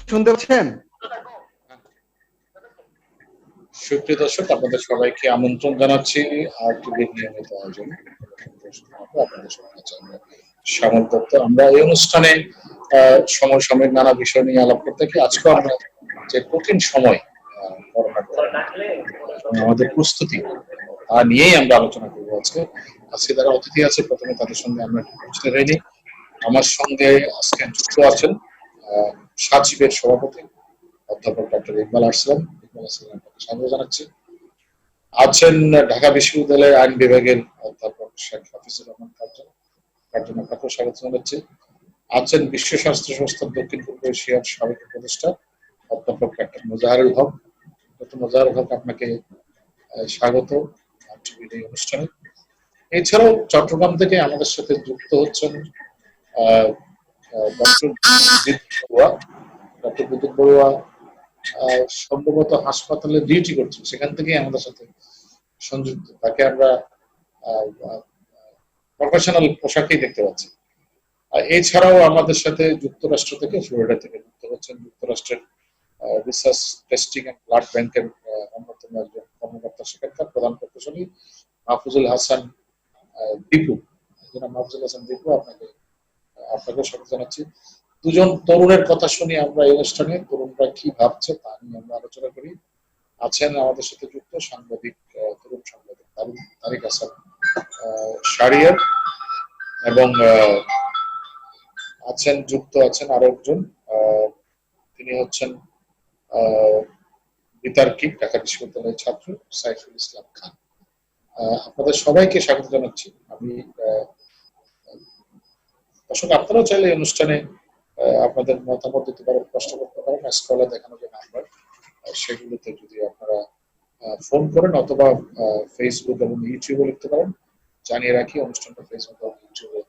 শুনতে পাচ্ছেন? সুপ্রিয় দর্শক, আপনাদের সবাইকে আমন্ত্রণ জানাচ্ছি আর টিভির নিয়মিত আয়োজন আপনাদের সঙ্গে শ্যামল দত্ত। আমরা এই অনুষ্ঠানে সমসাময়িক নানা বিষয় নিয়ে আলাপ করতে থাকি। আজকে আমরা যে কঠিন সময় আমাদের প্রস্তুতি তা নিয়েই আমরা আলোচনা করবো। আজকে যারা অতিথি আছে প্রথমে তাদের সঙ্গে আমরা পরিচিত হইনি। আমার সঙ্গে আজকে যুক্ত আছেন সাচিবের সভাপতি অধ্যাপক ডক্টর ইকবাল আরসালান। স্বাগত জানাচ্ছি। আছেন ঢাকা বিশ্ববিদ্যালয়ের আইন বিভাগের অধ্যাপক শেখ হাফিজুর রহমান কার্জন, আপনাকে স্বাগত জানাচ্ছি। আছেন বিশ্ব স্বাস্থ্য সংস্থার দক্ষিণ পূর্ব এশিয়ার সাবেক উপদেষ্টা অধ্যাপক ডক্টর মোজাহারুল হক। ডক্টর মোজাহারুল হক, আপনাকে স্বাগত এই অনুষ্ঠানে। এছাড়াও চট্টগ্রাম থেকে আমাদের সাথে যুক্ত হচ্ছেন ডক্টর বিদ্যুৎ বড়ুয়া সম্ভবত হাসপাতালে ডিউটি করছেন, সেখান থেকে আমাদের সাথে সংযুক্ত। তাকে আমরা প্রফেশনাল পোশাকেই দেখতে পাচ্ছি। এছাড়াও আমাদের সাথে যুক্তরাষ্ট্র থেকে ফ্লোরিডা থেকে যুক্ত হচ্ছেন যুক্তরাষ্ট্রের রিসার্চ টেস্টিং এন্ড ব্লাড ব্যাংকের অন্যতম একজন কর্মকর্তা, সেখানকার প্রধান প্রকৌশলী মাহফুজুল হাসান দীপু। মাহফুজুল হাসান দীপু, আপনাকে স্বাগত জানাচ্ছি। দুজন তরুণের কথা শুনি আমরা এই অনুষ্ঠানে, তরুণরা কি ভাবছে তা নিয়ে আমরা আলোচনা করি। আছেন আমাদের সাথে যুক্ত সাংবাদিক, তরুণ সাংবাদিক তারিক হাসান শাহরিয়ার, এবং আছেন আরো একজন, তিনি হচ্ছেন বিতার্কিক ঢাকা বিশ্ববিদ্যালয়ের ছাত্র সাইফুল ইসলাম খান। আপনাদের সবাইকে স্বাগত জানাচ্ছি। আমি দর্শক, আপনারাও চাইলে এই অনুষ্ঠানে আপনাদের মতামত দিতে পারেন, প্রশ্ন করতে পারেন। স্ক্রলে দেখানো যে নাম্বার, সেগুলোতে যদি আপনারা ফোন করেন অথবা ফেসবুক এবং ইউটিউবে লিখতে পারেন। জানিয়ে রাখি, অনুষ্ঠানটা ফেসবুক এবং ইউটিউবে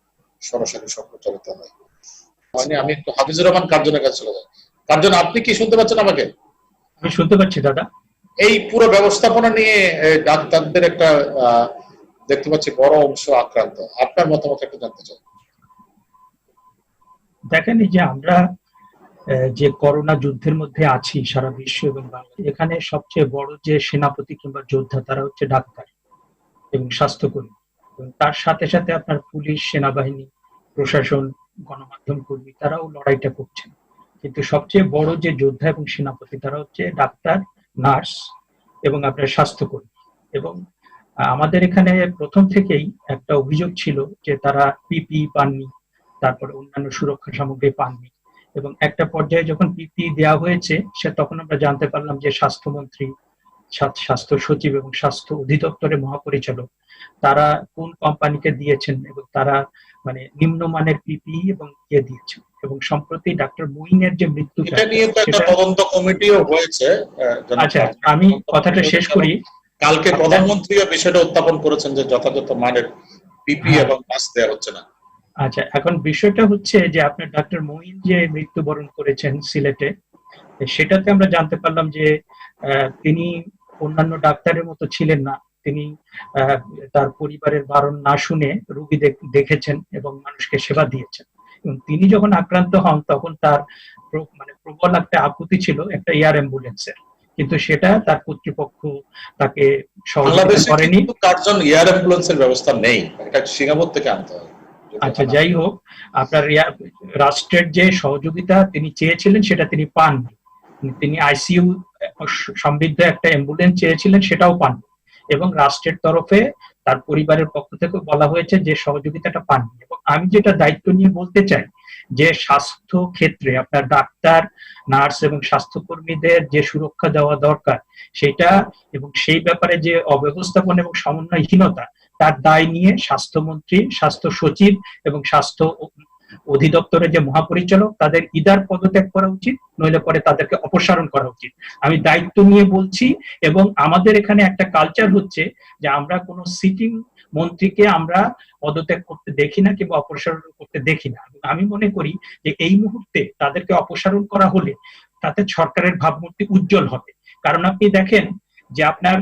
সরাসরি সম্প্রচারিত হয়। আমি একটু হাফিজুর রহমান কার্জনের কাছে চলে যাই। কার্জন, আপনি কি শুনতে পাচ্ছেন আমাকে? আমি শুনতে পাচ্ছি দাদা। এই পুরো ব্যবস্থাপনা নিয়ে ডাক্তারদের একটা দেখতে পাচ্ছি বড় অংশ আক্রান্ত, আপনার মতামত একটু জানতে চাই। দেখেন, এই যে আমরা যে করোনা যুদ্ধের মধ্যে আছি সারা বিশ্ব এবং বাংলাদেশ, এখানে সবচেয়ে বড় যে সেনাপতি কিংবা যোদ্ধা তারা হচ্ছে ডাক্তার এবং স্বাস্থ্যকর্মী, এবং তার সাথে সাথে আপনার পুলিশ, সেনাবাহিনী, প্রশাসন, গণমাধ্যম কর্মী, তারাও লড়াইটা করছেন। কিন্তু সবচেয়ে বড় যে যোদ্ধা এবং সেনাপতি তারা হচ্ছে ডাক্তার, নার্স এবং আপনার স্বাস্থ্যকর্মী। এবং আমাদের এখানে প্রথম থেকেই একটা অভিযোগ ছিল যে তারা পিপি পাননি, তারপরে অন্যান্য সুরক্ষা সামগ্রী পাননি, এবং একটা পর্যায়ে যখন পিপি দেওয়া হয়েছে তখন আমরা জানতে পারলাম যে স্বাস্থ্যমন্ত্রী, স্বাস্থ্য সচিব এবং স্বাস্থ্য অধিদপ্তরের মহাপরিচালক তারা কোন কোম্পানিকে দিয়েছেন এবং তারা মানে নিম্নমানের পিপি এবং দিয়েছেন। এবং সম্প্রতি ডাক্তার মুইনের যে মৃত্যু, তদন্ত কমিটিও হয়েছে। আচ্ছা, আমি কথাটা শেষ করি। কালকে প্রধানমন্ত্রীও বিষয়টা উত্থাপন করেছেন যে যথাযথ মানের পিপি এবং মাস্ক দেওয়া হচ্ছে না। আচ্ছা, এখন বিষয়টা হচ্ছে যে আপনার ডাক্তার মুইন যে মৃত্যুবরণ করেছেন সিলেটে, সেটাতে আমরা জানতে পারলাম যে তিনি অন্যান্য ডাক্তারের মতো ছিলেন না। তিনি তার পরিবারের বারণ না শুনে রোগী দেখেছেন এবং মানুষকে সেবা দিয়েছেন। এবং তিনি যখন আক্রান্ত হন তখন তার মানে প্রবল একটা আকুতি ছিল একটা এয়ার অ্যাম্বুলেন্সের, কিন্তু সেটা তার কর্তৃপক্ষ তাকে সহযোগিতা করেনি। কার্জন এয়ার অ্যাম্বুলেন্সের ব্যবস্থা নেই, এটা সিঙ্গাপুর থেকে আনতে হবে। আচ্ছা, যাই হোক, আপনার রাষ্ট্রের যে সহযোগিতা তিনি চেয়েছিলেন সেটা তিনি পাননি। তিনি আইসিইউ সমৃদ্ধ একটা অ্যাম্বুলেন্স চেয়েছিলেন, সেটাও পাননি। এবং রাষ্ট্রের তরফে তার পরিবারের পক্ষ থেকে বলা হয়েছে যে সহযোগিতাটা পাননি। এবং আমি যেটা দায়িত্ব নিয়ে বলতে চাই যে স্বাস্থ্য ক্ষেত্রে আপনার ডাক্তার, নার্স এবং স্বাস্থ্যকর্মীদের যে সুরক্ষা দেওয়া দরকার সেটা, এবং সেই ব্যাপারে যে অব্যবস্থাপনা এবং সমন্বয়হীনতা, তার দায় নিয়ে স্বাস্থ্যমন্ত্রী, স্বাস্থ্য সচিব এবং স্বাস্থ্য অধিদপ্তরের যে মহাপরিচালক তাদের ইদার পদত্যাগ করা উচিত, নইলে পরে তাদেরকে অপসারণ করা উচিত। আমি দায়িত্ব নিয়ে বলছি। এবং আমাদের এখানে একটা কালচার হচ্ছে যে আমরা কোনো সিটিং মন্ত্রীকে আমরা পদত্যাগ করতে দেখি না কিংবা অপসারণ করতে দেখি না। আমি মনে করি যে এই মুহূর্তে তাদেরকে অপসারণ করা হলে তাতে সরকারের ভাবমূর্তি উজ্জ্বল হবে। কারণ আপনি দেখেন যে আপনার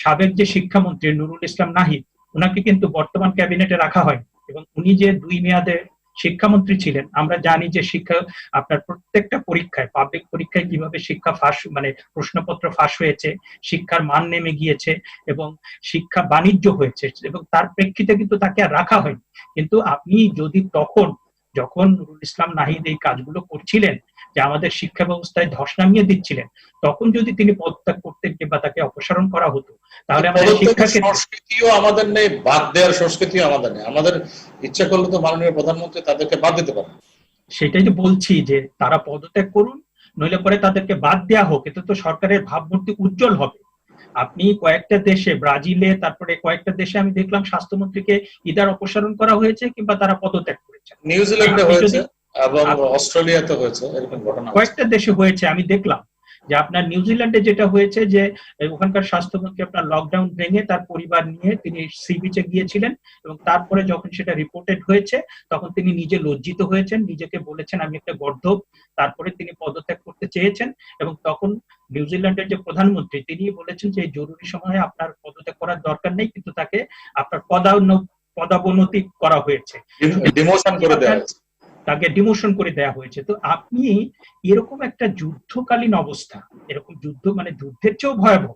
সাবেক যে শিক্ষামন্ত্রী নুরুল ইসলাম নাহিদ, ওনাকে কিন্তু বর্তমান ক্যাবিনেটে রাখা হয়, এবং উনি যে 2 মেয়াদে শিক্ষামন্ত্রী ছিলেন, আমরা জানি যে শিক্ষা আপনার প্রত্যেকটা পরীক্ষায়, পাবলিক পরীক্ষায় কিভাবে শিক্ষা ফাঁস মানে প্রশ্নপত্র ফাঁস হয়েছে, শিক্ষার মান নেমে গিয়েছে এবং শিক্ষা বাণিজ্য হয়েছে, এবং তার প্রেক্ষিতে কিন্তু তাকে আর রাখা হয়নি। কিন্তু আপনি যদি তখন, যখন নুরুল ইসলাম নাহিদ এই কাজগুলো করছিলেন, যে আমাদের শিক্ষা ব্যবস্থায় ধস নামিয়ে দিচ্ছিলেন, তখন যদি তিনি পদত্যাগ করতেন কিংবা তাকে অপসারণ করা হতো, তাহলে আমাদের শিক্ষা ক্ষেত্রে সংস্কৃতিও আমাদের নেই, বাদ দেওয়ার সংস্কৃতিও আমাদের নেই। আমাদের ইচ্ছা করলে তো মাননীয় প্রধানমন্ত্রী তাদেরকে বাদ দিতে পারেন। সেটাই তো বলছি, যে তারা পদত্যাগ করুন, নইলে পরে তাদেরকে বাদ দেওয়া হোক, এতে তো সরকারের ভাবমূর্তি উজ্জ্বল হবে। আপনি কয়েকটা দেশে, ব্রাজিলে, তারপরে কয়েকটা দেশে আমি দেখলাম স্বাস্থ্যমন্ত্রীকে ইদার অপসারণ করা হয়েছে কিংবা তারা পদত্যাগ করেছেন। নিউজিল্যান্ডে আপনি হয়েছে যদি এবং অস্ট্রেলিয়াতে হয়েছে, এরকম ঘটনা হয়েছে। কয়েকটা দেশে হয়েছে আমি দেখলাম, যে আপনার নিউজিল্যান্ডে যেটা হয়েছে যে ওখানকার স্বাস্থ্যমন্ত্রী আপনার লকডাউন ভেঙে তার পরিবার নিয়ে তিনি সি বিচে গিয়েছিলেন, এবং তারপরে যখন সেটা রিপোর্টেড হয়েছে তখন তিনি নিজে লজ্জিত হয়েছেন, নিজেকে বলেছেন আমি একটা গর্দভ। তারপরে তিনি পদত্যাগ করতে চেয়েছেন, এবং তখন নিউজিল্যান্ডের যে প্রধানমন্ত্রী তিনি বলেছেন যে এই জরুরি সময়ে আপনার পদত্যাগ করার দরকার নেই, কিন্তু তাকে আপনার পদাবনতি করা হয়েছে, ডিমোশন করে দেওয়া হয়েছে। তাকে ডিমোশন করে দেওয়া হয়েছে। তো আপনি এরকম একটা যুদ্ধকালীন অবস্থা, এরকম যুদ্ধ মানে যুদ্ধের চেয়েও ভয়াবহ।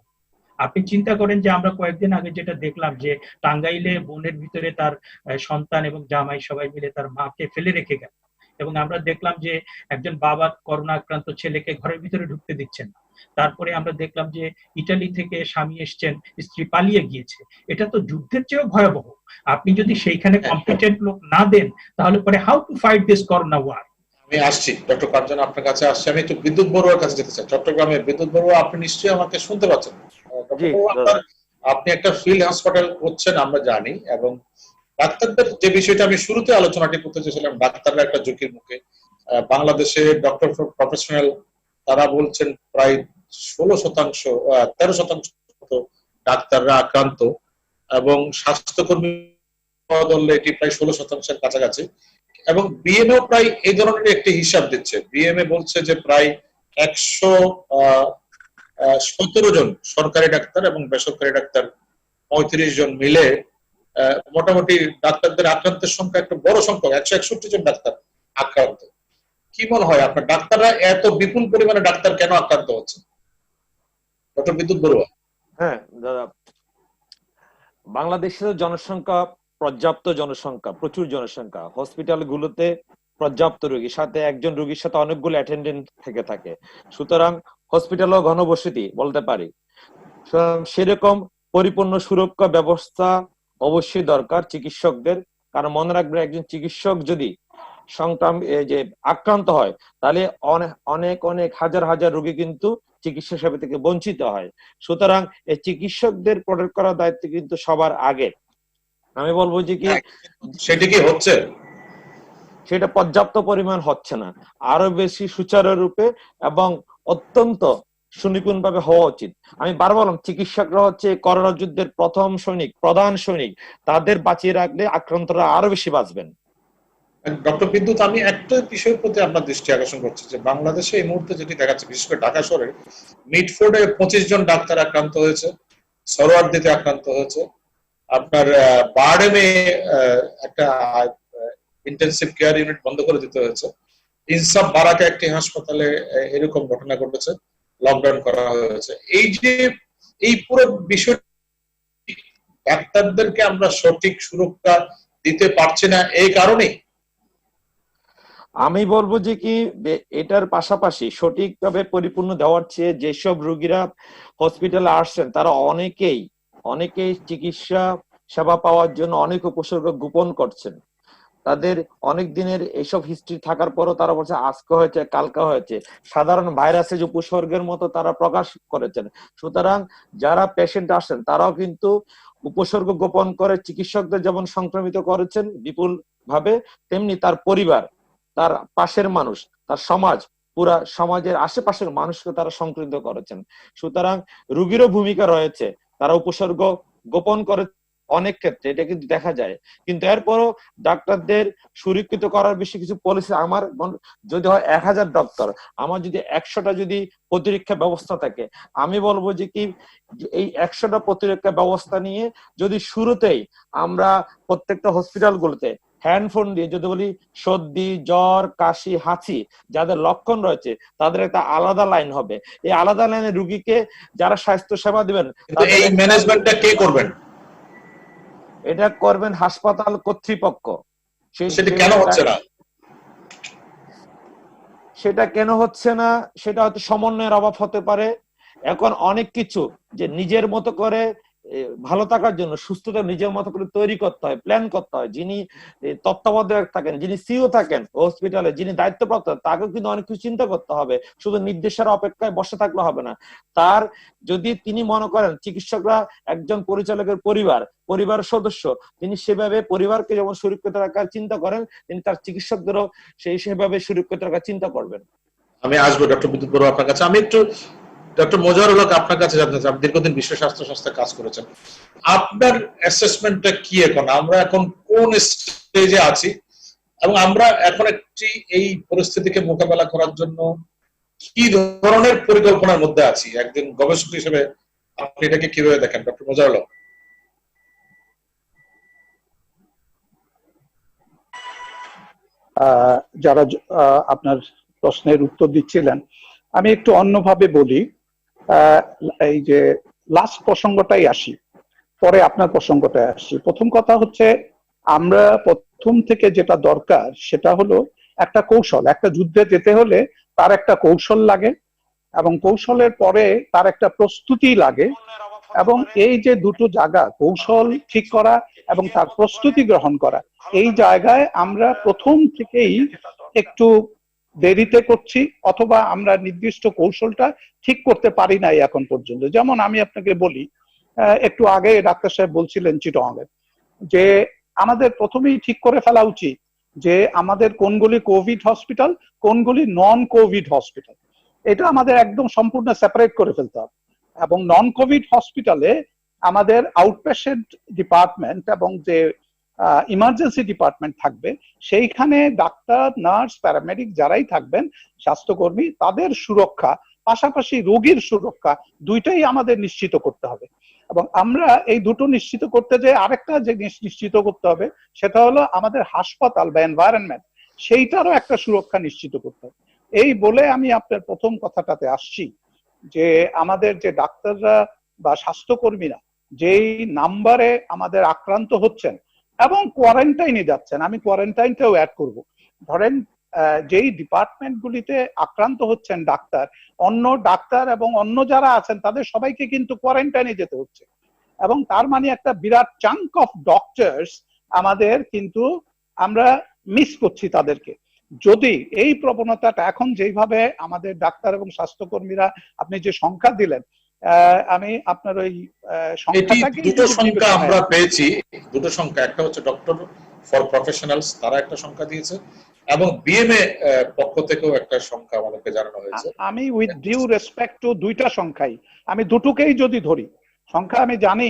আপনি চিন্তা করেন যে আমরা কয়েকদিন আগে যেটা দেখলাম, যে টাঙ্গাইলে বনের ভিতরে তার সন্তান এবং জামাই সবাই মিলে তার মাকে ফেলে রেখে গেল, এবং আমরা দেখলাম যে একজন বাবা করোনা আক্রান্ত ছেলেকে ঘরের ভিতরে ঢুকতে দিচ্ছেন না। তারপরে আমরা দেখলাম যে ইটালি থেকে স্বামী এসছেন, স্ত্রী পালিয়ে গিয়েছে। এটা তো যুদ্ধের চেয়েও ভয়াবহ। আপনি যদি সেইখানে কম্পিটেন্ট লোক না দেন, তাহলে পরে how to fight this corona war. আমি আসছি ডক্টর কাঞ্চন, আপনার কাছে আসছি। আমি একটু বিদ্যুৎ বড়ুয়ার কাছে যেতে চাই। চট্টগ্রামের বিদ্যুৎ বড়ুয়া, আপনি নিশ্চয়ই আমাকে শুনতে পাচ্ছেন? ডক্টর বড়ুয়া, আপনি একটা ফিল্ড হাসপাতাল করছেন আমরা জানি, এবং ডাক্তারদের যে বিষয়টা আমি শুরুতে আলোচনাটি করতে চেয়েছিলাম, ডাক্তাররা একটা ঝুঁকির মুখে। বাংলাদেশে ডক্টর প্রফেশনাল তারা বলছেন প্রায় 16%, 13% ডাক্তাররা আক্রান্ত, এবং স্বাস্থ্যকর্মী ধরলে এটি প্রায় 16%-এর কাছাকাছি। এবং বিএমএ প্রায় এই ধরনের একটি হিসাব দিচ্ছে। বিএমএ বলছে যে প্রায় 117 জন সরকারি ডাক্তার এবং বেসরকারি ডাক্তার 35 জন মিলে মোটামুটি ডাক্তারদের আক্রান্তের সংখ্যা একটা বড় সংখ্যা, 161 জন ডাক্তার আক্রান্ত। কি মনে হয় আপনার, ডাক্তাররা এত বিপুল পরিমাণে ডাক্তার কেন আক্রান্ত হচ্ছে? ডক্টর বিদ্যুৎ বড়ুয়া। হ্যাঁ দাদা, বাংলাদেশের জনসংখ্যা পর্যাপ্ত জনসংখ্যা, প্রচুর জনসংখ্যা, হসপিটাল গুলোতে পর্যাপ্ত রোগী, সাথে একজন রোগীর সাথে অনেকগুলো অ্যাটেন্ডেন্ট থেকে থাকে, সুতরাং হসপিটালও ঘনবসতি বলতে পারি। সেরকম পরিপূর্ণ সুরক্ষা ব্যবস্থা অবশ্যই দরকার চিকিৎসকদের, কারণ মনে রাখবেন একজন চিকিৎসক যদি যে আক্রান্ত হয়, তাহলে অনেক অনেক হাজার হাজার রোগী কিন্তু চিকিৎসা সেবা থেকে বঞ্চিত হয়। সুতরাং এই চিকিৎসকদের প্রোটেক্ট করার দায়িত্ব কিন্তু সবার আগে। আমি বলবো যে কি সেটা কি হচ্ছে? সেটা পর্যাপ্ত পরিমাণ হচ্ছে না, আরো বেশি সুচারুরূপে এবং অত্যন্ত সুনিপুণ ভাবে হওয়া উচিত। আমি বারবার বললাম, চিকিৎসকরা হচ্ছে করোনা যুদ্ধের প্রথম সৈনিক, প্রধান সৈনিক, তাদের বাঁচিয়ে রাখলে আক্রান্তরা আরো বেশি বাঁচবেন। ডক্টর বিদ্যুৎ, আমি একটা বিষয়ের প্রতি আপনার দৃষ্টি আকর্ষণ করছি, যে বাংলাদেশে এই মুহূর্তে যেটি দেখাচ্ছে, বিশেষ করে ঢাকা শহরে মিডফোর্ডে 25 জন ডাক্তার আক্রান্ত হয়েছে, সরোয়ার্দিতে আক্রান্ত হয়েছে, আপনার বারডেমে একটা ইন্টেনসিভ কেয়ার ইউনিট বন্ধ করে দিতে হয়েছে, ইনসাফ বারাকে একটি হাসপাতালে এরকম ঘটনা ঘটেছে, লকডাউন করা হয়েছে। এই যে এই পুরো বিষয়, ডাক্তারদেরকে আমরা সঠিক সুরক্ষা দিতে পারছি না এই কারণেই। আমি বলবো যে কি এটার পাশাপাশি সঠিকভাবে পরিপূর্ণ দেওয়ার চেয়ে যেসব রোগীরা হসপিটালে আসছেন তারা অনেকেই চিকিৎসা সেবা পাওয়ার জন্য অনেক উপসর্গ গোপন করছেন। তাদের অনেক দিনের এইসব হিস্ট্রি থাকার পরও তারা বলছে আজকে হয়েছে, কালকা হয়েছে, সাধারণ ভাইরাসের যে উপসর্গের মতো তারা প্রকাশ করেছেন। সুতরাং যারা পেশেন্ট আসেন তারাও কিন্তু উপসর্গ গোপন করে চিকিৎসকদের যেমন সংক্রমিত করেছেন বিপুল ভাবে, তেমনি তার পরিবার, তার পাশের মানুষ, তার সমাজ, পুরা সমাজের আশেপাশের মানুষকে তারা সংক্রমিত করেছেন। সুতরাং রোগীরও ভূমিকা রয়েছে, তারা উপসর্গ গোপন করে অনেক ক্ষেত্রে, এটা কিন্তু দেখা যায়। কিন্তু এরপরও ডাক্তারদের সুরক্ষিত করার বেশি কিছু পলিসি, আমার যদি হয় 1000 ডক্টর, আমার যদি 100টা যদি প্রতিরক্ষা ব্যবস্থা থাকে, আমি বলবো যে কি এই 100টা প্রতিরক্ষা ব্যবস্থা নিয়ে যদি শুরুতেই আমরা প্রত্যেকটা হসপিটাল গুলোতে হ্যান্ডফোন দিয়ে যদি বলি সর্দি, জ্বর, কাশি, হাঁচি যাদের লক্ষণ রয়েছে তাদের একটা আলাদা লাইন হবে। এই আলাদা লাইনে রুগীকে যারা স্বাস্থ্য সেবা দিবেন এই ম্যানেজমেন্টটা কে করবেন? এটা করবেন হাসপাতাল কর্তৃপক্ষ। সেটা কেন হচ্ছে না? সেটা কেন হচ্ছে না সেটা হয়তো সমন্বয়ের অভাব হতে পারে। এখন অনেক কিছু যে নিজের মতো করে ভালো থাকার জন্য সুস্থতা নিজের মতো করে তৈরি করতে হয়, প্ল্যান করতে হয়। যিনি তত্ত্বাবধায়ক থাকেন, যিনি সিও থাকেন হসপিটালে, যিনি দায়িত্বপ্রাপ্ত, তাকেও কিন্তু অনেক কিছু চিন্তা করতে হবে। শুধু নির্দেশের অপেক্ষায় বসে থাকলে হবে না। তার যদি তিনি মনে করেন চিকিৎসকরা একজন পরিচালকের পরিবারের সদস্য, তিনি সেভাবে পরিবারকে যেমন সুরক্ষিত রাখার চিন্তা করেন, তিনি তার চিকিৎসকদেরও সেভাবে সুরক্ষিত রাখার চিন্তা করবেন। আমি আসবো ডক্টর বিদ্যুৎ বড়ুয়া আপনার কাছে। আমি একটু ডক্টর মোজাহারুল হক আপনার কাছে জানতে চাই, আপনি দীর্ঘদিন বিশ্ব স্বাস্থ্য সংস্থায় কাজ করেছেন, আপনার অ্যাসেসমেন্টটা কি এখন? আমরা এখন কোন স্টেজে আছি এবং আমরা এখন একটি এই পরিস্থিতিকে মোকাবেলা করার জন্য কি ধরনের পরিকল্পনার মধ্যে আছি? একজন গবেষক হিসেবে আপনি এটাকে কিভাবে দেখেন ডক্টর মোজাহারুল হক? যারা আপনার প্রশ্নের উত্তর দিচ্ছিলেন, আমি একটু অন্যভাবে বলি। এই যে লাস্ট প্রসঙ্গটাই আসি, পরে আপনার প্রসঙ্গটায় আসি। প্রথম কথা হচ্ছে, আমরা প্রথম থেকে যেটা দরকার সেটা হলো একটা কৌশল। একটা যুদ্ধে যেতে হলে তার একটা কৌশল লাগে এবং কৌশলের পরে তার একটা প্রস্তুতি লাগে। এবং এই যে দুটো জায়গা, কৌশল ঠিক করা এবং তার প্রস্তুতি গ্রহণ করা, এই জায়গায় আমরা প্রথম থেকেই একটু দেরিতে করছি, অথবা আমরা নির্দিষ্ট কৌশলটা ঠিক করতে পারি নাই এখন পর্যন্ত। যেমন আমি আপনাকে বলি, একটু আগে ডাক্তার সাহেব বলছিলেন চিটগাঁওয়ের, যে আমাদের প্রথমেই ঠিক করে ফেলা উচিত যে আমাদের কোনগুলি কোভিড হসপিটাল, কোনগুলি নন কোভিড হসপিটাল। এটা আমাদের একদম সম্পূর্ণ সেপারেট করে ফেলতে হবে। এবং নন কোভিড হসপিটালে আমাদের আউটপেশেন্ট ডিপার্টমেন্ট এবং যে ইমার্জেন্সি ডিপার্টমেন্ট থাকবে, সেইখানে ডাক্তার, নার্স, প্যারামেডিক যারাই থাকবেন, স্বাস্থ্যকর্মী, তাদের সুরক্ষা পাশাপাশি রোগীর সুরক্ষা দুইটাই আমাদের নিশ্চিত করতে হবে। এবং আমরা এই দুটো নিশ্চিত করতে যে আরেকটা জিনিস নিশ্চিত করতে হবে, সেটা হলো আমাদের হাসপাতাল বা এনভায়রনমেন্ট, সেইটারও একটা সুরক্ষা নিশ্চিত করতে হবে। এই বলে আমি আপনার প্রথম কথাটাতে আসছি, যে আমাদের যে ডাক্তাররা বা স্বাস্থ্যকর্মীরা যেই নাম্বারে আমাদের আক্রান্ত হচ্ছেন এবং কোয়ারেন্টাইনে যাচ্ছেন, আমি কোয়ারেন্টাইনটাও অ্যাড করব। ধরেন যেই ডিপার্টমেন্ট গুলিতে আক্রান্ত হচ্ছেন ডাক্তার, অন্য ডাক্তার এবং অন্য যারা আছেন তাদের সবাইকে কিন্তু কোয়ারেন্টাইনে যেতে হচ্ছে। এবং তার মানে একটা বিরাট চাঙ্ক অফ ডক্টরস আমাদের কিন্তু আমরা মিস করছি তাদেরকে। যদি এই প্রবণতাটা এখন যেইভাবে আমাদের ডাক্তার এবং স্বাস্থ্যকর্মীরা, আপনি যে সংখ্যা দিলেন, আমি আপনার ওই সংখ্যাটাকে দুটো সংখ্যা আমরা পেয়েছি, দুটো সংখ্যা। একটা হচ্ছে ডক্টর ফর প্রফেশনালস, তারা একটা সংখ্যা দিয়েছে, এবং বিএমএ পক্ষ থেকেও একটা সংখ্যা আমাদেরকে জানানো হয়েছে। আমি উইথ ডিউ রেসপেক্ট টু দুইটা সংখ্যাই, আমি দুটোকেই যদি ধরি, সংখ্যা আমি জানি,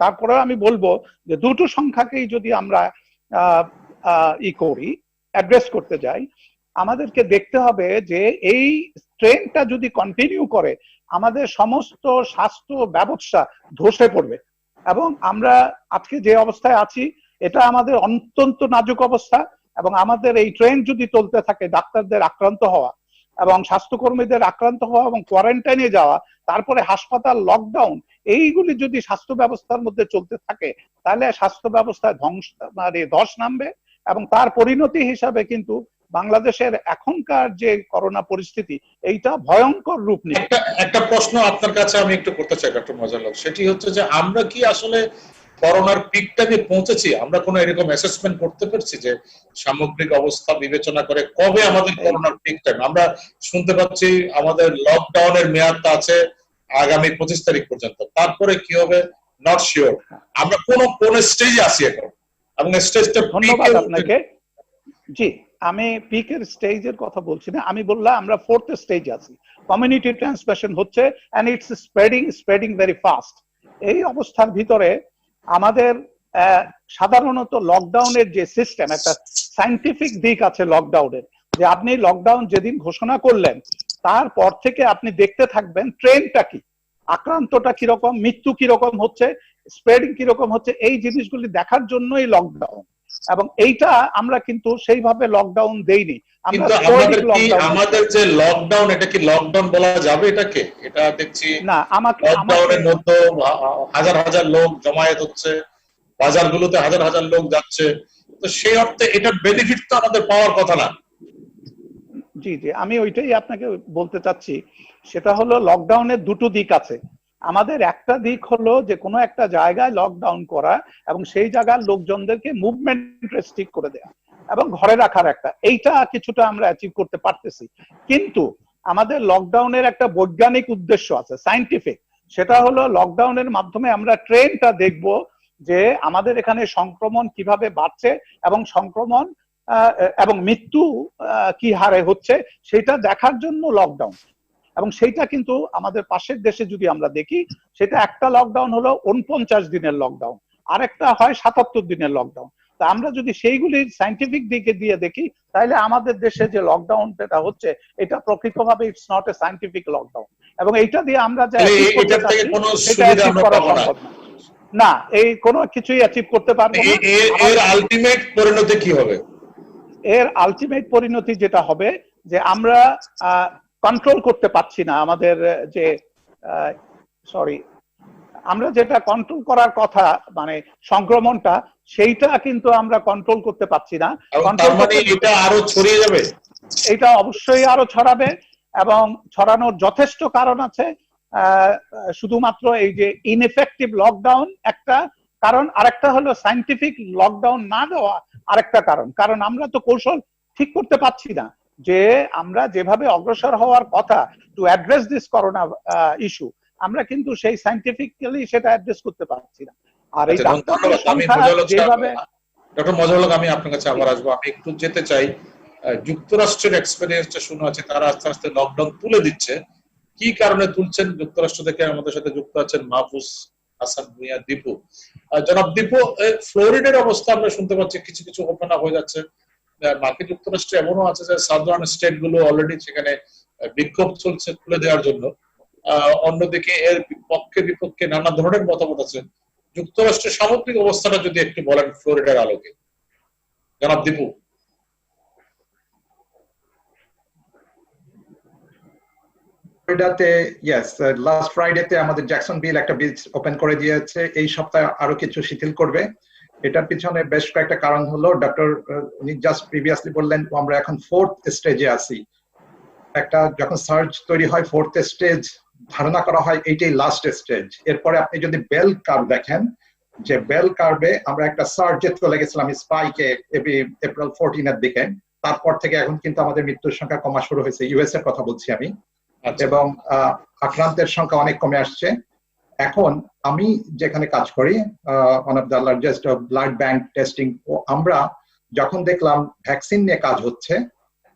তারপরেও আমি বলবো যে দুটো সংখ্যাকেই যদি আমরা অ্যাড্রেস করতে যাই, আমাদেরকে দেখতে হবে যে এই ট্রেন্ডটা যদি কন্টিনিউ করে, আমাদের সমস্ত স্বাস্থ্য ব্যবস্থা ধসে পড়বে। এবং আমরা আজকে যে অবস্থায় আছি, এটা আমাদের অত্যন্ত নাজুক অবস্থা। এবং আমাদের এই ট্রেন্ড যদি চলতে থাকে, ডাক্তারদের আক্রান্ত হওয়া এবং স্বাস্থ্যকর্মীদের আক্রান্ত হওয়া এবং কোয়ারেন্টাইনে যাওয়া, তারপরে হাসপাতাল লকডাউন, এইগুলি যদি স্বাস্থ্য ব্যবস্থার মধ্যে চলতে থাকে, তাহলে স্বাস্থ্য ব্যবস্থায় ধস নামবে। এবং তার পরিণতি হিসাবে কিন্তু বাংলাদেশের এখনকার যে করোনা পরিস্থিতি, এইটা ভয়ঙ্কর রূপ নিয়ে। একটা প্রশ্ন আপনার কাছে আমি একটু করতে চাই ডক্টর মোজাহারুল হক, সেটি হচ্ছে যে আমরা কি আসলে করোনার পিকটাকে পৌঁছেছি? আমরা কোনো এরকম অ্যাসেসমেন্ট করতে পারছি যে সামগ্রিক অবস্থা বিবেচনা করে কবে আমাদের করোনার পিক টাইম? আমরা শুনতে পাচ্ছি আমাদের লকডাউনের মেয়াদটা আছে আগামী 25 তারিখ পর্যন্ত, তারপরে কি হবে নট শিওর। আমরা কোন স্টেজে আছি এখন এবং স্টেজটা? ধন্যবাদ আপনাকে। জি, আমি পিকের স্টেজের কথা বলছি না, আমি বললাম আমরা ফোর্থ স্টেজ আছি। কমিউনিটি ট্রান্সমিশন হচ্ছে and it's spreading very fast. এই অবস্থার ভিতরে আমাদের সাধারণত লকডাউনের যে সিস্টেম, একটা সায়েন্টিফিক দিক আছে লকডাউনের, যে আপনি লকডাউন যেদিন ঘোষণা করলেন তারপর থেকে আপনি দেখতে থাকবেন ট্রেন্ডটা কি, আক্রান্তটা কিরকম, মৃত্যু কিরকম হচ্ছে, স্প্রেডিং কিরকম হচ্ছে, এই জিনিসগুলি দেখার জন্যই লকডাউন। এবং এইটা আমরা কিন্তু সেইভাবে লকডাউন দেইনি, আমরা কিন্তু স্পোরেডিক লকডাউন। আমাদের যে লকডাউন, এটা কি লকডাউন বলা যাবে এটাকে? এটা দেখছি না, আমাকে লকডাউনের মধ্যে হাজার হাজার লোক জমায়েত হচ্ছে, বাজারগুলোতে হাজার হাজার লোক যাচ্ছে, তো সেই অর্থে এটার বেনিফিট তো আমাদের পাওয়ার কথা না। জি জি, আমি ওইটাই আপনাকে বলতে চাচ্ছি, সেটা হলো লকডাউনের দুটো দিক আছে। আমাদের একটা দিক হলো যে কোনো একটা জায়গায় লকডাউন করা এবং সেই জায়গার লোকজনদেরকে মুভমেন্ট রেস্ট্রিক্ট করে দেয়া এবং ঘরে রাখার একটা, এইটা কিছুটা আমরা অ্যাচিভ করতে পারতেছি। কিন্তু আমাদের লকডাউনের একটা বৈজ্ঞানিক উদ্দেশ্য আছে, সায়েন্টিফিক। সেটা হলো লকডাউনের মাধ্যমে আমরা ট্রেন্ডটা দেখব যে আমাদের এখানে সংক্রমণ কিভাবে বাড়ছে এবং সংক্রমণ এবং মৃত্যু কি হারে হচ্ছে সেটা দেখার জন্য লকডাউন। এবং সেইটা কিন্তু আমাদের পাশের দেশে যদি আমরা দেখি, সেটা একটা লকডাউন হলো 49 দিনের লকডাউন, আরেকটা হয় 77 দিনের লকডাউন। তা আমরা যদি সেইগুলি সায়েন্টিফিক দিকে দিয়ে দেখি, তাহলে আমাদের দেশে যে লকডাউন যেটা হচ্ছে, এটা প্রকৃতভাবে it's not a scientific lockdown. এবং এইটা দিয়ে আমরা যা অ্যাচিভ করতে চাচ্ছি সেটা অ্যাচিভ করা সম্ভব না। এই কোনো কিছুই অ্যাচিভ করতে পারবো না। এর আলটিমেট পরিণতি কি হবে? এর আলটিমেট পরিণতি যেটা হবে যে আমরা কন্ট্রোল করতে পারছি না আমাদের যে আমরা যেটা কন্ট্রোল করার কথা, মানে সংক্রমণটা, সেইটা কিন্তু আমরা কন্ট্রোল করতে পারছি না। তার মানে এটা আরো ছড়িয়ে যাবে? এটা অবশ্যই আরো ছড়াবে এবং ছড়ানোর যথেষ্ট কারণ আছে। শুধুমাত্র এই যে ইনএফেক্টিভ লকডাউন একটা কারণ, আরেকটা হলো সায়েন্টিফিক লকডাউন না দেওয়া আরেকটা কারণ। কারণ আমরা তো কৌশল ঠিক করতে পারছি না যে আমরা যেভাবে অগ্রসর হওয়ার কথা to address this corona issue, আমরা কিন্তু সেই সায়েন্টিফিক্যালি সেটা অ্যাড্রেস করতে পারছি না। আর এই যেভাবে ডক্টর মজারুল হক, আমি আপনার কাছে আবার আসবো। আমি একটু যেতে চাই, যুক্তরাষ্ট্রের এক্সপেরিয়েন্সটা শুনে আছে, তারা আস্তে আস্তে লকডাউন তুলে দিচ্ছে। কি কারণে তুলছেন? যুক্তরাষ্ট্র থেকে আমাদের সাথে যুক্ত আছেন মাহফুজ হাসান ভুঁইয়া দীপু। জনাব দীপু, ফ্লোরিডার অবস্থা আমরা শুনতে পাচ্ছি কিছু কিছু ওপেন আপ হয়ে যাচ্ছে। মার্কিন যুক্তরাষ্ট্রে এমনও আছে যে সাধারণ স্টেট গুলো অলরেডি সেখানে বিক্ষোভ চলছে তুলে দেওয়ার জন্য। অন্যদিকে এর পক্ষে বিপক্ষে নানা ধরনের মতামত আছে। যুক্তরাষ্ট্রের সামগ্রিক অবস্থাটা যদি একটু বলেন ফ্লোরিডার আলোকে, জনাব দীপু। ফ্লোরিডাতে লাস্ট ফ্রাইডেতে আমাদের জ্যাকসনভিল একটা বিচ ওপেন করে দিয়েছে, এই সপ্তাহে আরো কিছু শিথিল করবে। এটার পিছনে বেশ কয়েকটা কারণ হলো, ডক্টর উনি জাস্ট প্রিভিয়াসলি বললেন আমরা এখন 4th স্টেজে আছি। একটা যখন সার্জ তৈরি হয় 4th স্টেজ ধারণা করা হয় এইটাই লাস্ট স্টেজ। এরপরে আপনি যদি বেল কার্ভ দেখেন, যে বেল কার্ভে আমরা একটা সার্জে চলে গেছিলাম স্পাইকে এপ্রিল 14 এর দিকে, তারপর থেকে এখন কিন্তু আমাদের মৃত্যুর সংখ্যা কমা শুরু হয়েছে, ইউএস এর কথা বলছি আমি, এবং আক্রান্তের সংখ্যা অনেক কমে আসছে। এখন আমি যেখানে কাজ করি, one of the largest blood bank testing, আমরা যখন দেখলাম ভ্যাকসিন নিয়ে কাজ হচ্ছে,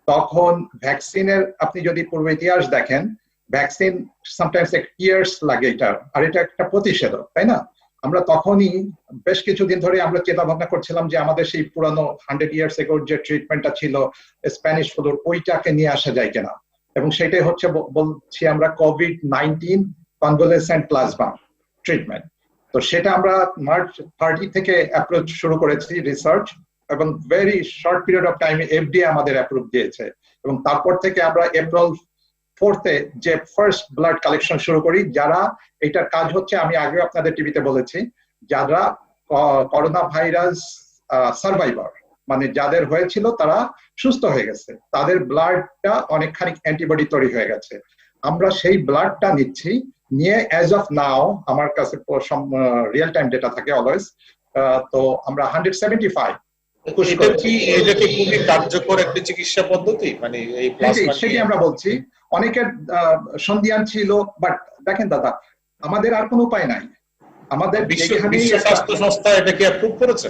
তখন ভ্যাকসিনের আপনি যদি পূর্ব ইতিহাস দেখেন, ভ্যাকসিন সামটাইমস ইয়ার্স লাগে এটার, আর এটা একটা প্রতিষেধক, তাই না? আমরা তখনই বেশ কিছুদিন ধরে আমরা চিন্তা ভাবনা করছিলাম যে আমাদের সেই পুরানো 100 ইয়ার্স এগোর যে ট্রিটমেন্টটা ছিল স্প্যানিশ ফ্লুর, ওইটাকে নিয়ে আসা যায় কিনা। এবং সেটাই হচ্ছে বলছি আমরা কোভিড-19 কনভালেসেন্ট প্লাজমা ট্রিটমেন্ট। তো সেটা আমরা মার্চ 30 থেকে অ্যাপ্রোচ শুরু করেছি রিসার্চ, এবং ভেরি শর্ট পিরিয়ড অফ টাইমে এফডিএ আমাদের অ্যাপ্রুভ দিয়েছে। এবং তারপর থেকে আমরা এপ্রিল 4 যে ফার্স্ট ব্লাড কালেকশন শুরু করি। যারা এটার কাজ হচ্ছে, আমি আগে আপনাদের টিভিতে বলেছি, যারা করোনা ভাইরাস সার্ভাইভার, মানে যাদের হয়েছিল তারা সুস্থ হয়ে গেছে, তাদের ব্লাডটা অনেকখানি অ্যান্টিবডি তৈরি হয়ে গেছে, আমরা সেই ব্লাডটা নিচ্ছি। নিয়ে অ্যাজ অফ নাও আমার কাছে রিয়েল টাইম ডেটা থাকে অলওয়েজ, তো আমরা 175 এটা কি খুবই কার্যকর একটা চিকিৎসা পদ্ধতি? মানে এই প্লাজমা সেটি আমরা বলছি। অনেকের সন্দিহান ছিল, বাট দেখেন দাদা, আমাদের আর কোনো উপায় নাই। আমাদের বিশ্ব স্বাস্থ্য সংস্থা এটাকে অ্যাপ্রুভ করেছে,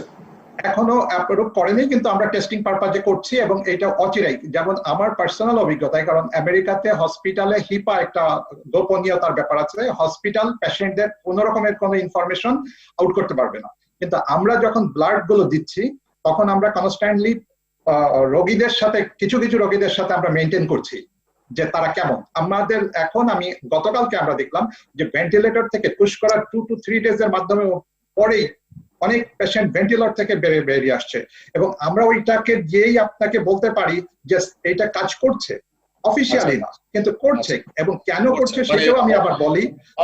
এখনো অ্যাপ্রুভ করেনি, কিন্তু আমরা টেস্টিং পারপাজে করছি এবং এটা অচিরাই। যেমন আমার পার্সোনাল অভিজ্ঞতায়, কারণ আমেরিকাতে হসপিটালে হিপা একটা গোপনীয়তার ব্যাপার আছে, হসপিটাল পেশেন্টদের কোনো রকমের কোনো ইনফরমেশন আউট করতে পারবে না। কিন্তু আমরা যখন ব্লাড গুলো দিচ্ছি, তখন আমরা কনস্ট্যান্টলি রোগীদের সাথে, কিছু কিছু রোগীদের সাথে আমরা মেনটেন করছি যে তারা কেমন। আমাদের এখন গতকালকে আমরা দেখলাম যে ভেন্টিলেটর থেকে পুশ করার 2 to 3 ডেজ এর মাধ্যমে পরেই অনেক পেশেন্ট ভেন্টিলেটর থেকে বেরিয়ে আসছে, এবং আমরা ওইটাকে দিয়েই আপনাকে বলতে পারি যে এটা কাজ করছে, অফিসিয়ালি না কিন্তু করছে। এবং কেন করছে সেটাও আমি আবার বলি,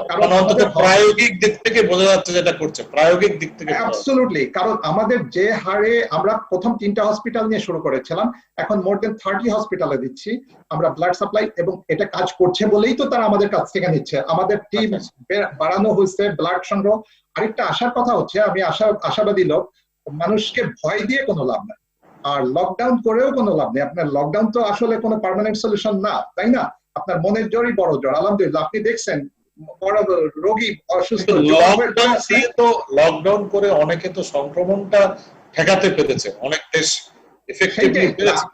কারণ অন্তত প্রায়োগিক দিক থেকে বোঝা যাচ্ছে যেটা করছে, প্রায়োগিক দিক থেকে অ্যাবসলিউটলি। কারণ আমাদের যে হারে আমরা প্রথম 3টা হসপিটাল নিয়ে শুরু করেছিলাম, এখন মোর দেন 30 হসপিটালে দিচ্ছি আমরা ব্লাড সাপ্লাই, এবং এটা কাজ করছে বলেই তো তারা আমাদের কাছ থেকে নিচ্ছে। আমাদের টিম বাড়ানো হয়েছে, ব্লাড সংগ্রহ। আরেকটা আশার কথা হচ্ছে, আমি আশাবাদী লোক, মানুষকে ভয় দিয়ে কোনো লাভ নাই, আর লকডাউন করেও কোনো লাভ নেই। আপনার লকডাউন তো আসলে কোনো পার্মানেন্ট সলিউশন না, তাই না? আপনার মনের জ্বরই বড় জ্বর। আলহামদুলিল্লাহ আপনি দেখছেন রোগী অসুস্থ, লকডাউন করে অনেকে তো সংক্রমণটা ঠেকাতে পেরেছে, অনেক দেশ এফেক্টিভলি পেরেছে।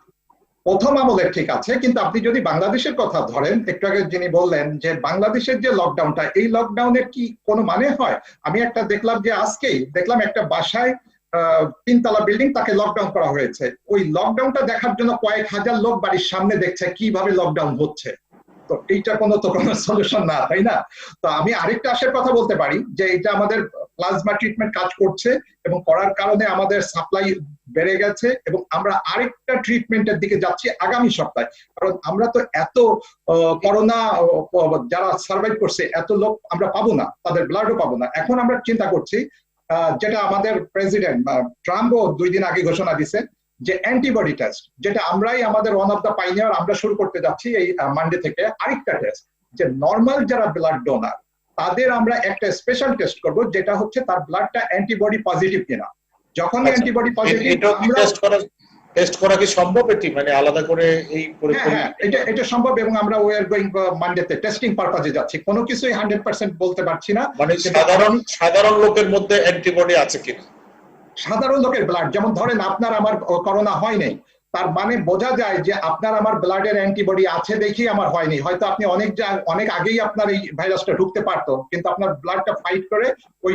প্রথম আমলের ঠিক আছে, কিন্তু আপনি যদি বাংলাদেশের কথা ধরেন, একটু আগে যিনি বললেন যে বাংলাদেশের যে লকডাউনটা, এই লকডাউনের কি কোনো মানে হয়? আমি একটা দেখলাম যে আজকেই দেখলাম একটা বাসায় 3তলা বিল্ডিং, তাকে লকডাউন করা হয়েছে। ওই লকডাউনটা দেখার জন্য কয়েক হাজার লোক বাড়ির সামনে দেখছে কিভাবে লকডাউন হচ্ছে। তো এইটা কোনো সলিউশন না, তাই না? তো আমি আরেকটা আশার কথা বলতে পারি যে এটা আমাদের প্লাজমা ট্রিটমেন্ট কাজ করছে, এবং করার কারণে আমাদের সাপ্লাই বেড়ে গেছে, এবং আমরা আরেকটা ট্রিটমেন্টের দিকে যাচ্ছি আগামী সপ্তাহে। কারণ আমরা তো এত করোনা যারা সার্ভাইভ করছে এত লোক আমরা পাবো না, তাদের ব্লাডও পাবো না। এখন আমরা চিন্তা করছি, যেটা আমাদের প্রেসিডেন্ট ট্রাম্পও 2 দিন আগে ঘোষণা দিছে, যে অ্যান্টিবডি টেস্ট, যেটা আমরাই আমাদের ওয়ান অফ দ্য পাইনিয়ার, আমরা শুরু করতে যাচ্ছি এই মানডে থেকে আরেকটা টেস্ট, যে নর্মাল যারা ব্লাড ডোনার তাদের আমরা একটা স্পেশাল টেস্ট করব, যেটা হচ্ছে তার ব্লাডটা অ্যান্টিবডি পজিটিভ কিনা। যখন অ্যান্টিবডি পজিটিভ, টেস্ট করা কি সম্ভব? এটি মানে আলাদা করে এই এটা সম্ভব, এবং আমরা উই আর গোইং মানডেতে টেস্টিং পারপাজে যাচ্ছি। কোনো কিছুই 100% বলতে পারছি না, মানে সাধারণ লোকের মধ্যে অ্যান্টিবডি আছে কিনা। সাধারণ লোকের ব্লাড, যেমন ধরেন আপনার আমার করোনা হয় নাই, তার মানে বোঝা যায় যে আপনার আমার ব্লাডের অ্যান্টিবডি আছে দেখেই আমার হয়নি। হয়তো আপনি অনেক আগেই আপনার এই ভাইরাসটা ঢুকতে পারতো, কিন্তু আপনার ব্লাডটা ফাইট করে ওই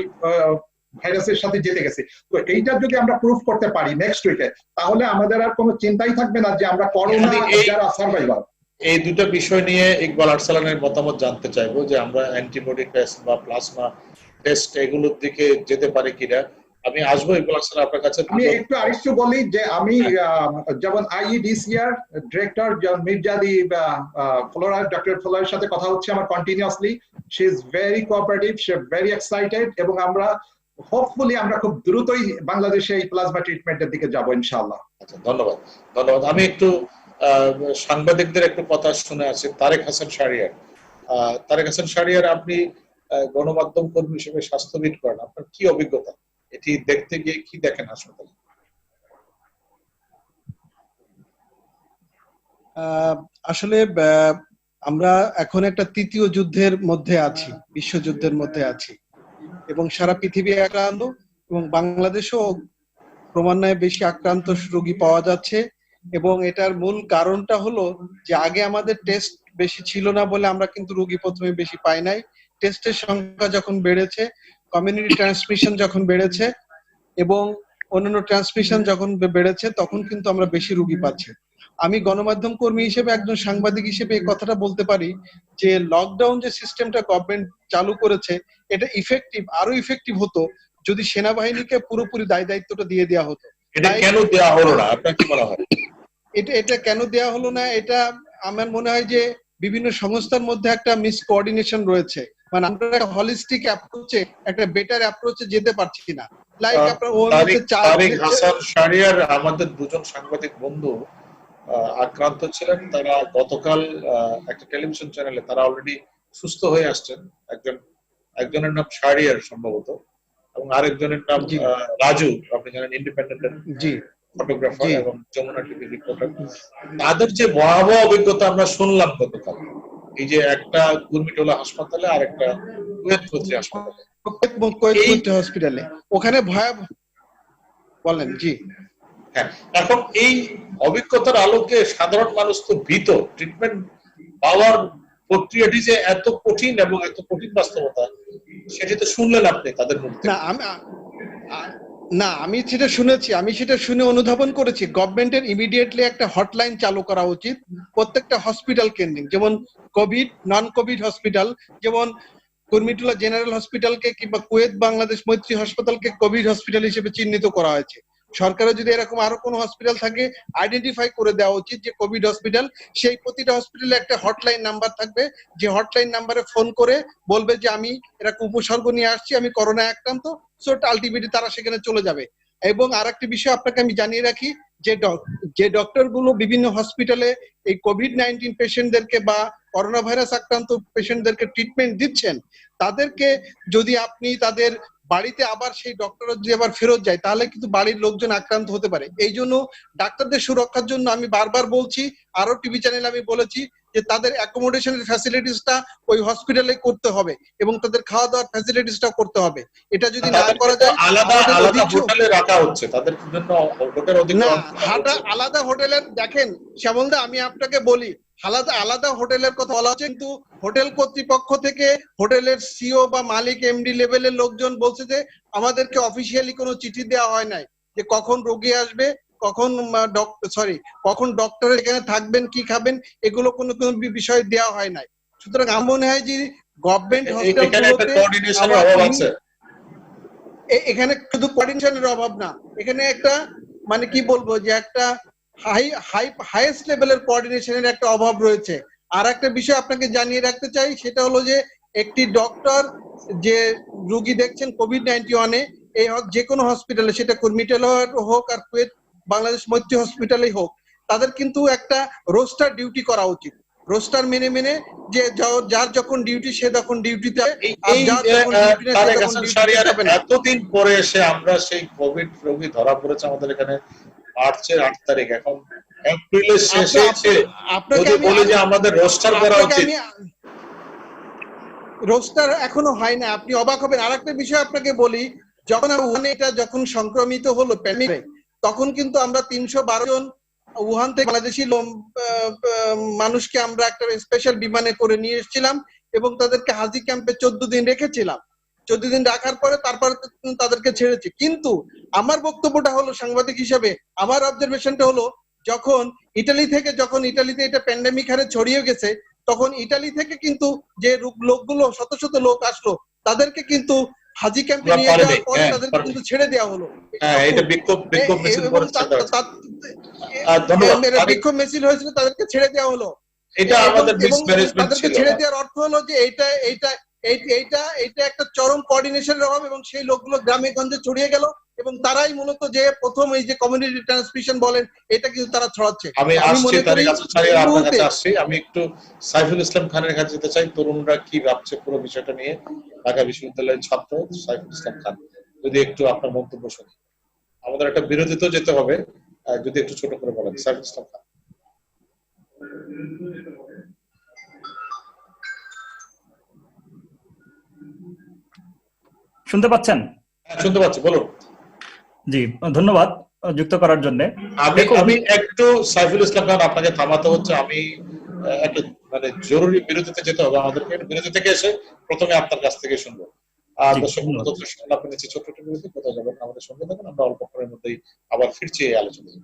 ভাইরাসের সাথে যেতে গেছে। তো এইটা যদি আমরা প্রুফ করতে পারি নেক্সট উইকে, তাহলে আমাদের আর কোনো চিন্তাই থাকবে না যে আমরা করোনা যারা সার্ভাইভার। এই দুটো বিষয় নিয়ে ইকবাল আরসালানের মতামত জানতে চাইবো, যে আমরা অ্যান্টিবডি টেস্ট বা প্লাজমা টেস্ট এগুলোর দিকে যেতে পারি কিনা। আমি আসবো ইকবাল আরসালান আপনার কাছে। আমি একটু আরেকটু বলি যে আমি যেমন আইইডিসিআর ডিরেক্টর মির্জাদি ফ্লোরার, ডক্টর ফ্লোরার সাথে কথা হচ্ছে আমার continuously. She is very cooperative, she is very excited, এবং আমরা হোপফুলি আমরা খুব দ্রুতই বাংলাদেশে এই প্লাজমা ট্রিটমেন্টের দিকে যাব ইনশাআল্লাহ। আচ্ছা, ধন্যবাদ। আমি একটু সাংবাদিকদের একটু কথা শুনে আছি। তারেক হাসান শাহরিয়ার, আপনি গণমাধ্যম কর্মী হিসেবে স্বাস্থ্যবিদ করেন, আপনার কি অভিজ্ঞতা? এটি দেখতে গিয়ে কি দেখেন হাসপাতালে? আসলে আমরা এখন একটা তৃতীয় যুদ্ধের মধ্যে আছি, বিশ্বযুদ্ধের মধ্যে আছি, এবং সারা পৃথিবী আক্রান্ত, এবং বাংলাদেশও ক্রমান্বয়ে বেশি আক্রান্ত রোগী পাওয়া যাচ্ছে। এবং এটার মূল কারণটা হলো যে আগে আমাদের টেস্ট বেশি ছিল না বলে আমরা কিন্তু রোগী প্রথমে বেশি পাই নাই। টেস্টের সংখ্যা যখন বেড়েছে, কমিউনিটি ট্রান্সমিশন যখন বেড়েছে এবং অন্যান্য ট্রান্সমিশন যখন বেড়েছে, তখন কিন্তু আমরা বেশি রোগী পাচ্ছি। আমি গণমাধ্যম কর্মী হিসেবে, একজন সাংবাদিক হিসেবে এই কথাটা বলতে পারি যে লকডাউন যে সিস্টেমটা গভর্নমেন্ট চালু করেছে, এটা আরো ইফেক্টিভ হতো যদি সেনাবাহিনীকে পুরোপুরি দায়িত্বটা দিয়ে দেওয়া হতো। এটা কেন দেওয়া হলো না, আপনার কি মনে হয়? এটা কেন দেওয়া হলো না, এটা আমার মনে হয় যে বিভিন্ন সংস্থার মধ্যে একটা মিস কোঅর্ডিনেশন রয়েছে। মানে আমরা একটা হলিস্টিক অ্যাপ্রোচে, একটা বেটার অ্যাপ্রোচে যেতে পারছি না। লাইক তারেক হাসান শাহরিয়ার, আমাদের দুজন সাংবাদিক বন্ধু আক্রান্ত ছিলেন। তারা গতকাল একটা টেলিভিশন চ্যানেলে তারা অলরেডি সুস্থ হয়ে আসছেন। একজনের নাম শাহরিয়ার সম্ভবত, এবং আরেকজনের নাম রাজু, আপনি জানেন ইন্ডিপেন্ডেন্ট ফটোগ্রাফার এবং যমুনা টিভি রিপোর্টার। তাদের যে ভয়াবহ অভিজ্ঞতা আমরা শুনলাম গতকাল, এই যে একটা কুর্মিটোলা হাসপাতালে আর একটা কুয়েতপত্রী হসপিটালে, ওখানে ভয়াবহ বলেন। জি হ্যাঁ, এখন এই অভিজ্ঞতার আলোকে সাধারণ মানুষ তো ভীত। ট্রিটমেন্ট পাওয়ার প্রক্রিয়াটি যে এত কঠিন এবং এত কঠিন বাস্তবতা, সেটি তো শুনলেন আপনি তাদের মধ্যে। না, আমি সেটা শুনেছি, আমি সেটা শুনে অনুধাবন করেছি। গভর্নমেন্টের ইমিডিয়েটলি একটা হটলাইন চালু করা উচিত প্রত্যেকটা হসপিটাল কেন্দ্রিক, যেমন কোভিড, নন কোভিড হসপিটাল, যেমন কুর্মিটোলা জেনারেল হসপিটালকে কিংবা কুয়েত বাংলাদেশ মৈত্রী হাসপাতালকে কোভিড হসপিটাল হিসেবে চিহ্নিত করা হয়েছে। সরকারের যদি এরকম আরো কোনো হসপিটাল থাকে আইডেন্টিফাই করে দেওয়া উচিত যে কোভিড হসপিটাল, সেই প্রতিটা হসপিটালে একটা হটলাইন নাম্বার থাকবে, যে হটলাইন নাম্বারে ফোন করে বলবে যে আমি এরকম উপসর্গ নিয়ে আসছি, আমি করোনা আক্রান্ত, সো আলটিমেটলি তারা সেখানে চলে যাবে। এবং আরেকটি বিষয় আপনাকে আমি জানিয়ে রাখি, যে ডক্টর গুলো বিভিন্ন হসপিটালে এই কোভিড-19 পেশেন্টদেরকে বা করোনা ভাইরাস আক্রান্ত পেশেন্টদেরকে ট্রিটমেন্ট দিচ্ছেন, তাদেরকে যদি আপনি তাদের বাড়িতে আবার সেই ডক্টর যদি আবার ফেরত যায়, তাহলে কিন্তু বাড়ির লোকজন আক্রান্ত হতে পারে। এই জন্য ডাক্তারদের সুরক্ষার জন্য আমি বারবার বলছি, আরো টিভি চ্যানেলে আমি বলেছি যে তাদের অ্যাকোমোডেশনের ফ্যাসিলিটিসটা ওই হসপিটালে করতে হবে এবং তাদের খাওয়া দাওয়ার ফ্যাসিলিটিসটা করতে হবে। এটা যদি না করা যায়, আলাদা আমাদের আলাদা অধিক হোটেলে রাখা হচ্ছে, তাদের জন্য হোটেল অধিক না আলাদা হোটেলের, দেখেন শ্যামলদা আমি আপনাকে বলি, আলাদা আলাদা হোটেলের কথা বলা হচ্ছে, কিন্তু হোটেল কর্তৃপক্ষ থেকে হোটেলের সিও বা মালিক এমডি লেভেলের লোকজন বলছে যে আমাদেরকে অফিসিয়ালি কোনো চিঠি দেওয়া হয় নাই যে কখন রোগী আসবে, কখন কখন ডক্টর এখানে থাকবেন, কি খাবেন, এগুলো কোনো বিষয় দেওয়া হয় নাই। সুতরাং আমার মনে হয় যে গভর্নমেন্ট হসপিটালগুলোতে এখানে শুধু কোঅর্ডিনেশনের অভাব না, এখানে একটা মানে কি বলবো যে একটা হাইয়েস্ট লেভেলের কোঅর্ডিনেশনের একটা অভাব রয়েছে। আর একটা বিষয় আপনাকে জানিয়ে রাখতে চাই, সেটা হলো যে একটি ডক্টর যে রোগী দেখছেন কোভিড-19 এই যে কোনো হসপিটালে, সেটা কুর্মিটোলা হোক আর কুয়েত বাংলাদেশ মৈত্রী হসপিটালেই হোক, তাদের কিন্তু একটা রোস্টার ডিউটি করা উচিত। রোস্টার মেনে মেনে যে যার যখন ডিউটি সে তখন ডিউটিতে, এতদিন পরে এসে আমরা সেই কোভিড রোগী ধরা পড়েছে আমাদের এখানে মার্চের 8 তারিখ, এখন এপ্রিলের শেষে এসে যদি বলি যে আমাদের রোস্টার করা উচিত, রোস্টার এখনো হয় না, আপনি অবাক হবেন। আরেকটা বিষয় আপনাকে বলি, যখন এটা যখন সংক্রমিত হলো প্যান্ডেমিক, তখন কিন্তু আমরা 312 জন উহান থেকে বাংলাদেশি মানুষকে আমরা একটা স্পেশাল বিমানে করে নিয়ে এসেছিলাম এবং তাদেরকে হাজি ক্যাম্পে 14 দিন রেখেছিলাম। 14 দিন রাখার পরে তারপর তাদেরকে ছেড়েছি। কিন্তু আমার বক্তব্যটা হলো, সাংবাদিক হিসেবে আমার অবজারভেশনটা হলো, যখন ইটালিতে এটা প্যান্ডেমিক হারে ছড়িয়ে গেছে, তখন ইটালি থেকে কিন্তু যে লোকগুলো শত শত লোক আসলো, তাদেরকে কিন্তু হাজি ক্যাম্পে নিয়ে যাওয়ার পরে তাদেরকে কিন্তু ছেড়ে দেওয়া হলো। বিক্ষোভ মিছিল হয়েছিল, তাদেরকে ছেড়ে দেওয়া হলো। এটা আমাদের তাদেরকে ছেড়ে দেওয়ার অর্থ হলো যে এইটা একটা চরম কোঅর্ডিনেশনের অভাব, এবং সেই লোকগুলো গ্রামে গঞ্জে ছড়িয়ে গেল এবং তারাই মূলত যে প্রথম এই যে কমিউনিটি ট্রান্সমিশন বলেন, এটা কিন্তু তারা ছড়াচ্ছে। আমি একটু সাইফুল ইসলাম খানের কাছে যেতে চাই, তরুণরা কি ভাবছে পুরো বিষয়টা নিয়ে। ঢাকা বিশ্ববিদ্যালয়ের ছাত্র সাইফুল ইসলাম খান, যদি একটু আপনার মন্তব্য শুনি। আমাদের একটা বিরোধিতা যেতে হবে, যদি একটু ছোট করে বলেন সাইফুল ইসলাম খান। শুনতে পাচ্ছেন? শুনতে পাচ্ছি, বলুন। জি, ধন্যবাদ যুক্ত করার জন্য। আমি একটু সাইফুল ইসলাম খান আপনাকে থামাতে হচ্ছে, আমি একটা মানে জরুরি বিরতিতে যেতে হবে আমাদেরকে। বিরতি থেকে এসে প্রথমে আপনার কাছ থেকে শুনবো। আর দর্শক আপনি নিচে ছোট্ট একটু বিরতি, কোথাও যাবেন, আমাদের সঙ্গে থাকুন, আমরা অল্প সময়ের মধ্যেই আবার ফিরছি এই আলোচনায়।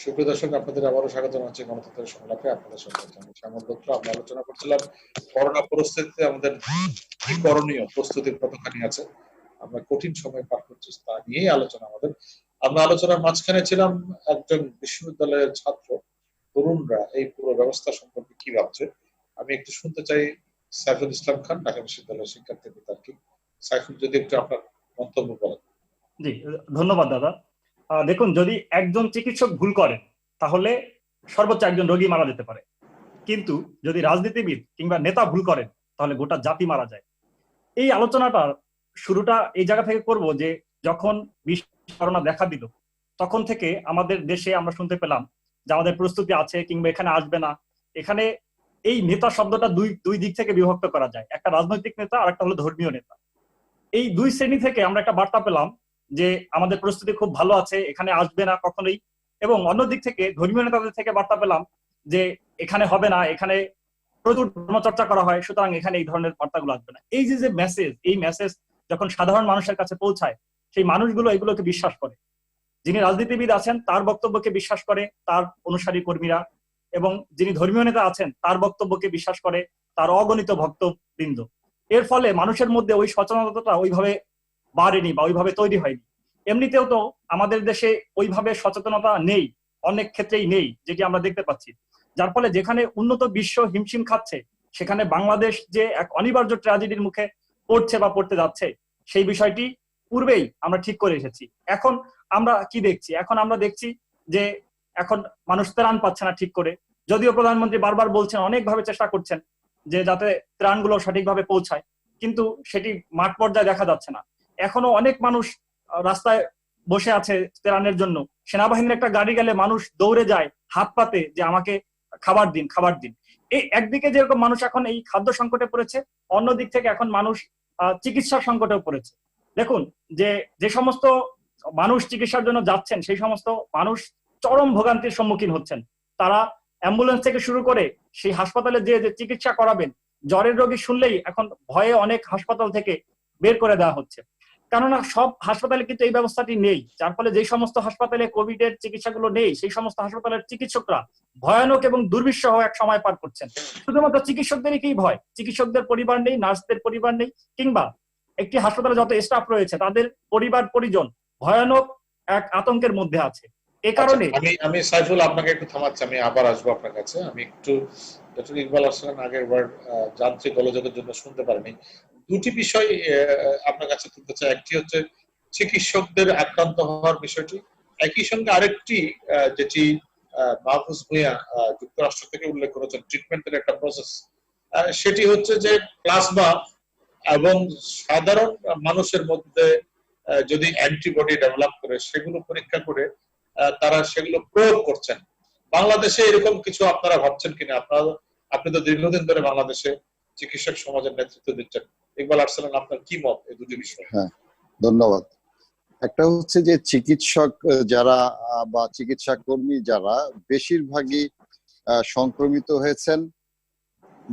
সুপ্রিয় দর্শক, আপনাদের আবারও স্বাগত জানাচ্ছি গণতন্ত্রের সংলাপে। আপনাদের সঙ্গে শ্যামল দত্ত। আমরা আলোচনা করছিলাম করোনা পরিস্থিতিতে আমাদের কি করণীয়, প্রস্তুতির কতখানি আছে, আমরা কঠিন সময় পার করছি তা নিয়েই আলোচনা আমাদের। আমরা আলোচনার মাঝখানে ছিলাম একজন বিশ্ববিদ্যালয়ের ছাত্র, তরুণরা এই পুরো ব্যবস্থা সম্পর্কে কি ভাবছে। আমি একটু শুনতে চাই সাইফুল ইসলাম খান, ঢাকা বিশ্ববিদ্যালয়ের শিক্ষার্থী বিতর্কী। সাইফুল, যদি একটু আপনার মন্তব্য বলেন। জি, ধন্যবাদ দাদা। দেখুন, যদি একজন চিকিৎসক ভুল করেন তাহলে সর্বোচ্চ একজন রোগী মারা যেতে পারে, কিন্তু যদি রাজনীতিবিদ কিংবা নেতা ভুল করেন তাহলে গোটা জাতি মারা যায়। এই আলোচনাটা শুরুটা এই জায়গা থেকে করব যে যখন করোনা দেখা দিল, তখন থেকে আমাদের দেশে আমরা শুনতে পেলাম যে আমাদের প্রস্তুতি আছে কিংবা এখানে আসবে না। এখানে এই নেতা শব্দটা দুই দুই দিক থেকে বিভক্ত করা যায়, একটা রাজনৈতিক নেতা আর একটা হলো ধর্মীয় নেতা। এই দুই শ্রেণী থেকে আমরা একটা বার্তা পেলাম যে আমাদের প্রস্তুতি খুব ভালো আছে, এখানে আসবে না কখনোই। এবং অন্য দিক থেকে ধর্মীয় নেতাদের থেকে বার্তা পেলাম যে এখানে হবে না, এখানে প্রচুর ধর্মচর্চা করা হয়, সুতরাং এখানে এই ধরনের বার্তাগুলো আসবে না। এই যে মেসেজ, এই মেসেজ যখন সাধারণ মানুষের কাছে পৌঁছায়, সেই মানুষগুলো এগুলোকে বিশ্বাস করে। যিনি রাজনীতিবিদ আছেন তার বক্তব্যকে বিশ্বাস করে তার অনুসারী কর্মীরা, এবং যিনি ধর্মীয় নেতা আছেন তার বক্তব্যকে বিশ্বাস করে তার অগণিত ভক্তবৃন্দ। এর ফলে মানুষের মধ্যে ওই সচেতনতাটা ওইভাবে বাড়েনি বা ওইভাবে তৈরি হয়নি। এমনিতেও তো আমাদের দেশে ওইভাবে সচেতনতা নেই, অনেক ক্ষেত্রেই নেই, যেটি আমরা দেখতে পাচ্ছি। যার ফলে যেখানে উন্নত বিশ্ব হিমশিম খাচ্ছে, সেখানে বাংলাদেশ যে এক অনিবার্য ট্র্যাজেডির মুখে পড়ছে বা পড়তে যাচ্ছে, সেই বিষয়টি পূর্বেই আমরা ঠিক করে এসেছি। এখন আমরা কি দেখছি? এখন আমরা দেখছি যে এখন মানুষ ত্রাণ পাচ্ছে না ঠিক করে, যদিও প্রধানমন্ত্রী বারবার বলছেন, অনেকভাবে চেষ্টা করছেন যে যাতে ত্রাণগুলো সঠিকভাবে পৌঁছায়, কিন্তু সেটি মাঠ পর্যায়ে দেখা যাচ্ছে না। এখনো অনেক মানুষ রাস্তায় বসে আছে ত্রাণের জন্য। সেনাবাহিনীর একটা গাড়ি গেলে মানুষ দৌড়ে যায় হাত পাতে যে আমাকে খাবার দিন, খাবার দিন। এই একদিকে যেরকম মানুষ এখন এই খাদ্য সংকটে পড়েছে, অন্য দিক থেকে এখন মানুষ চিকিৎসা সংকটেও পড়েছে। দেখুন যে যে সমস্ত মানুষ চিকিৎসার জন্য যাচ্ছেন, সেই সমস্ত মানুষ চরম ভোগান্তির সম্মুখীন হচ্ছেন। তারা অ্যাম্বুলেন্স থেকে শুরু করে সেই হাসপাতালে যে চিকিৎসা করাবেন, জ্বরের রোগী শুনলেই এখন ভয়ে অনেক হাসপাতাল থেকে বের করে দেওয়া হচ্ছে। কেননা সব হাসপাতালে কিন্তু এই ব্যবস্থাটি নেই, যার ফলে যে সমস্ত হাসপাতালে কোভিড এর চিকিৎসাগুলো নেই, সেই সমস্ত হাসপাতালের চিকিৎসকরা ভয়ানক এবং দুর্বিষহ এক সময় পার করছেন। শুধুমাত্র চিকিৎসকদেরই কি ভয়? চিকিৎসকদের পরিবার নেই, নার্সদের পরিবার নেই, কিংবা একটি হাসপাতালে যত স্টাফ রয়েছে তাদের পরিবার পরিজন ভয়ানক এক আতঙ্কের মধ্যে আছে। এ কারণে আমি সাইফুল আপনাকে একটু থামাচ্ছি, আমি আবার আসবো আপনার কাছে। আমি একটু ডক্টর ইকবাল আরসালান আগের বার যান্ত্রিক গোলযোগের জন্য শুনতে পারিনি। দুটি বিষয় আপনার কাছে তুলতে চাই। একটি হচ্ছে চিকিৎসকদের আক্রান্ত হওয়ার বিষয়টি, একই সঙ্গে আরেকটি যেটি মাহফুজ ভূঁইয়া যুক্তরাষ্ট্র থেকে উল্লেখ করেছেন, ট্রিটমেন্টের একটা প্রসেস। সেটি হচ্ছে যে প্লাজমা এবং সাধারণ মানুষের মধ্যে যদি অ্যান্টিবডি ডেভেলপ করে সেগুলো পরীক্ষা করে তারা সেগুলো প্রয়োগ করছেন। বাংলাদেশে এরকম কিছু আপনারা ভাবছেন কিনা? আপনি তো দীর্ঘদিন ধরে বাংলাদেশে চিকিৎসক সমাজের নেতৃত্ব দিচ্ছেন। ইকবাল আরসালান, আপনার কি মত এই দুটি বিষয়ে? হ্যাঁ, ধন্যবাদ। একটা হচ্ছে যে চিকিৎসক যারা বা চিকিৎসা কর্মী যারা বেশিরভাগই সংক্রমিত হয়েছেন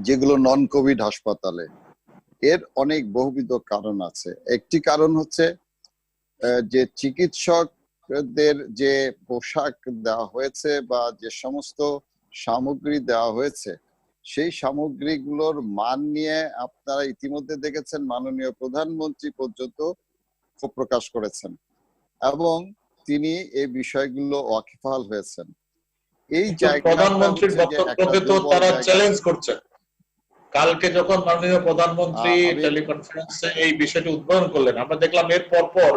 যেগুলো নন কোভিড হাসপাতালে, এর অনেক বহুবিধ কারণ আছে। একটি কারণ হচ্ছে যে চিকিৎসকদের যে পোশাক দেওয়া হয়েছে বা যে সমস্ত সামগ্রী দেওয়া হয়েছে, সেই সামগ্রীগুলোর মান নিয়ে আপনারা ইতিমধ্যে দেখেছেন মাননীয় প্রধানমন্ত্রী পর্যন্ত ক্ষোভ প্রকাশ করেছেন এবং তিনি এই বিষয়গুলো ওয়াকিবহাল হয়েছেন। এই প্রধানমন্ত্রীর বক্তব্যকে তো তারা চ্যালেঞ্জ করছে। কালকে যখন মাননীয় প্রধানমন্ত্রী টেলিকনফারেন্সে এই বিষয়টি উদ্বোধন করলেন, আমরা দেখলাম এর পর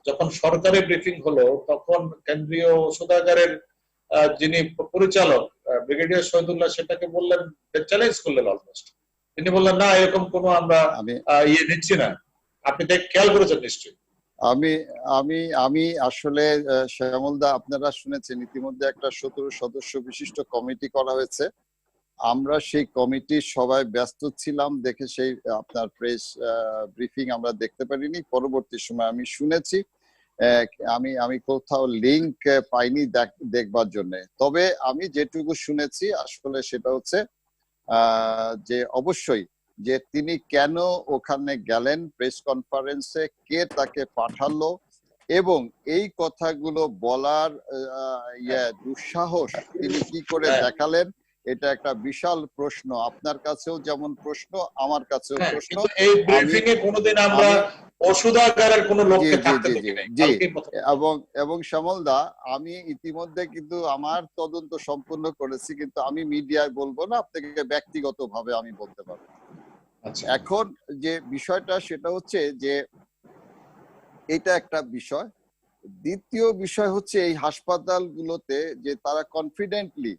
যখন সরকারি ব্রিফিং হলো, তখন কেন্দ্রীয় ঔষধাগারের যিনি পরিচালক ব্রিগেডিয়ার শহীদুল্লাহ সেটাকে বললেন, চ্যালেঞ্জ করলেন অলমোস্ট। তিনি বললেন না, এরকম কোনো আমরা নিচ্ছি না। আপনি খেয়াল করেছেন নিশ্চয়ই। আমি আসলে শ্যামলদা, আপনারা শুনেছেন ইতিমধ্যে একটা 17 সদস্য বিশিষ্ট কমিটি করা হয়েছে। আমরা সেই কমিটির সবাই ব্যস্ত ছিলাম দেখে সেই আপনার প্রেস ব্রিফিং আমরা দেখতে পারিনি। পরবর্তী সময় আমি শুনেছি, আমি কোথাও লিংক পাইনি দেখবার জন্য। তবে আমি যেটুকু শুনেছি আসলে সেটা হচ্ছে যে অবশ্যই যে তিনি কেন ওখানে গেলেন প্রেস কনফারেন্সে, কে তাকে পাঠালো এবং এই কথাগুলো বলার দুঃসাহস তিনি কি করে দেখালেন, এটা একটা বিশাল প্রশ্ন। আপনার কাছেও যেমন প্রশ্ন, আমার কাছেও প্রশ্ন। এই ব্রিফিং এ কোনোদিন আমরা ওষুধাগারের কোনো লোককে থাকতে দেখিনি। এবং শ্যামলদা, আমি ইতিমধ্যে কিন্তু আমার তদন্ত সম্পূর্ণ করেছি, কিন্তু আমি মিডিয়ায় বলবো না, আপনাকে ব্যক্তিগতভাবে আমি বলতে পারবো। এখন যে বিষয়টা সেটা হচ্ছে যে এটা একটা বিষয়। দ্বিতীয় বিষয় হচ্ছে এই হাসপাতালগুলোতে যে তারা কনফিডেন্টলি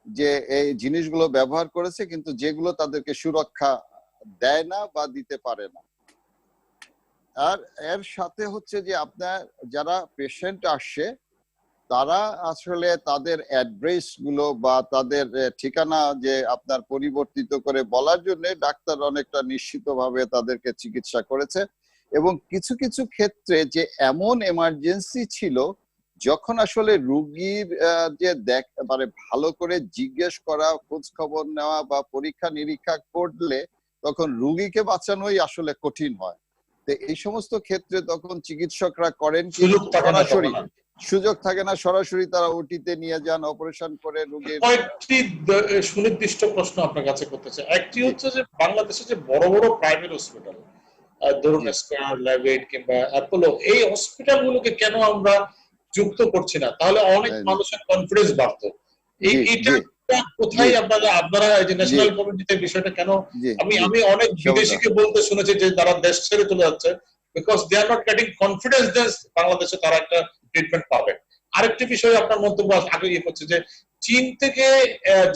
যে এই জিনিসগুলো ব্যবহার করেছে, কিন্তু যেগুলো তাদেরকে সুরক্ষা দেয় না বা দিতে পারে না। আর এর সাথে হচ্ছে যে আপনার যারা পেশেন্ট আসছে তারা আসলে তাদের অ্যাড্রেস গুলো বা তাদের ঠিকানা যে আপনার পরিবর্তিত করে বলার জন্য ডাক্তার অনেকটা নিশ্চিতভাবে তাদেরকে চিকিৎসা করেছে। এবং কিছু কিছু ক্ষেত্রে যে এমন এমার্জেন্সি ছিল যখন আসলে রুগীর যে মানে ভালো করে জিজ্ঞেস করা, খোঁজ খবর নেওয়া বা পরীক্ষা নিরীক্ষা করলে তখন রুগীকে বাঁচানোই আসলে কঠিন হয়। তো এই সমস্ত ক্ষেত্রে তখন চিকিৎসকরা করেন কি, সরাসরি সুযোগ থাকে না, সরাসরি তারা ওটিতে নিয়ে যান, অপারেশন করে রোগীর। কয়েকটি সুনির্দিষ্ট প্রশ্ন আপনার কাছে করতে চাই। একটি হচ্ছে যে বাংলাদেশে যে বড় বড় প্রাইভেট হসপিটাল, ধরুন স্কয়ার, ল্যাভেট কিংবা অ্যাপোলো, এই হসপিটাল গুলোকে কেন আমরা যুক্ত করছি না? তাহলে অনেক মানুষের কনফিডেন্স বাড়তো। এইটা কোথায় আপনারা যে ন্যাশনাল কমিটিতে বিষয়টা কেন? আমি অনেক বিদেশিকে বলতে শুনেছি যে তারা দেশ ছেড়ে চলে যাচ্ছে because they are not getting confidence যে বাংলাদেশে তারা একটা ট্রিটমেন্ট পাবে। আরেকটি বিষয় আপনার মন্তব্য আগে হচ্ছে যে চীন থেকে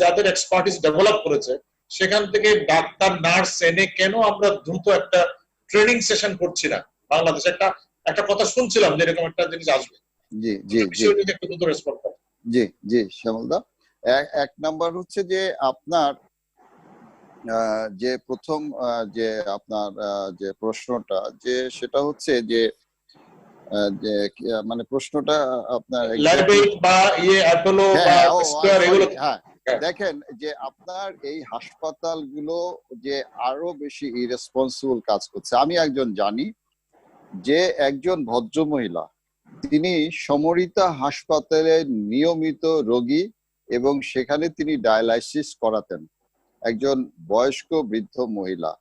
যাদের এক্সপার্টিস ডেভেলপ করেছে সেখান থেকে ডাক্তার নার্স এনে কেন আমরা দ্রুত একটা ট্রেনিং সেশন করছি না বাংলাদেশে? একটা কথা শুনছিলাম যে এরকম একটা জিনিস আসবে। জি জি জি একটু দ্রুত রেসপন্ড করেন। জি জি শ্যামলদা, এক নাম্বার হচ্ছে যে আপনার যে প্রথম যে আপনার যে প্রশ্নটা, যে সেটা হচ্ছে যে মানে প্রশ্নটা আপনার দেখেন যে আপনার এই হাসপাতালগুলো যে আরো বেশি ইরেসপন্সিবল কাজ করছে। আমি একজন জানি যে একজন ভদ্র মহিলা, তিনি সমরিতা হাসপাতালে নিয়মিত রোগী এবং সেখানে তিনি ডায়ালাইসিস করাতেন। একজন বয়স্ক বৃদ্ধ মহিলা,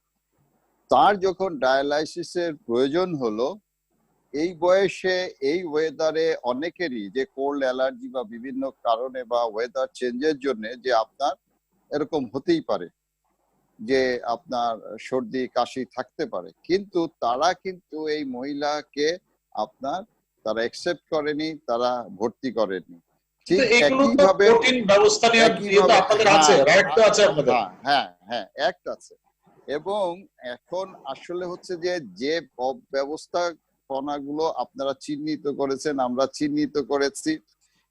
তার যখন ডায়ালাইসিসের প্রয়োজন হলো, এই বয়সে এই ওয়েদারে অনেকেরই যে কোল্ড অ্যালার্জি বা বিভিন্ন কারণে বা ওয়েদার চেঞ্জের জন্য যে আপনার এরকম হতেই পারে যে আপনার সর্দি কাশি থাকতে পারে, কিন্তু তারা কিন্তু এই মহিলাকে আপনার তারা অ্যাকসেপ্ট করেনি, তারা ভর্তি করেনি। ঠিক একইভাবে হ্যাঁ অ্যাক্ট আছে। এবং এখন আসলে হচ্ছে যে ব্যবস্থাপনাগুলো আপনারা চিহ্নিত করেছেন, আমরা চিহ্নিত করেছি,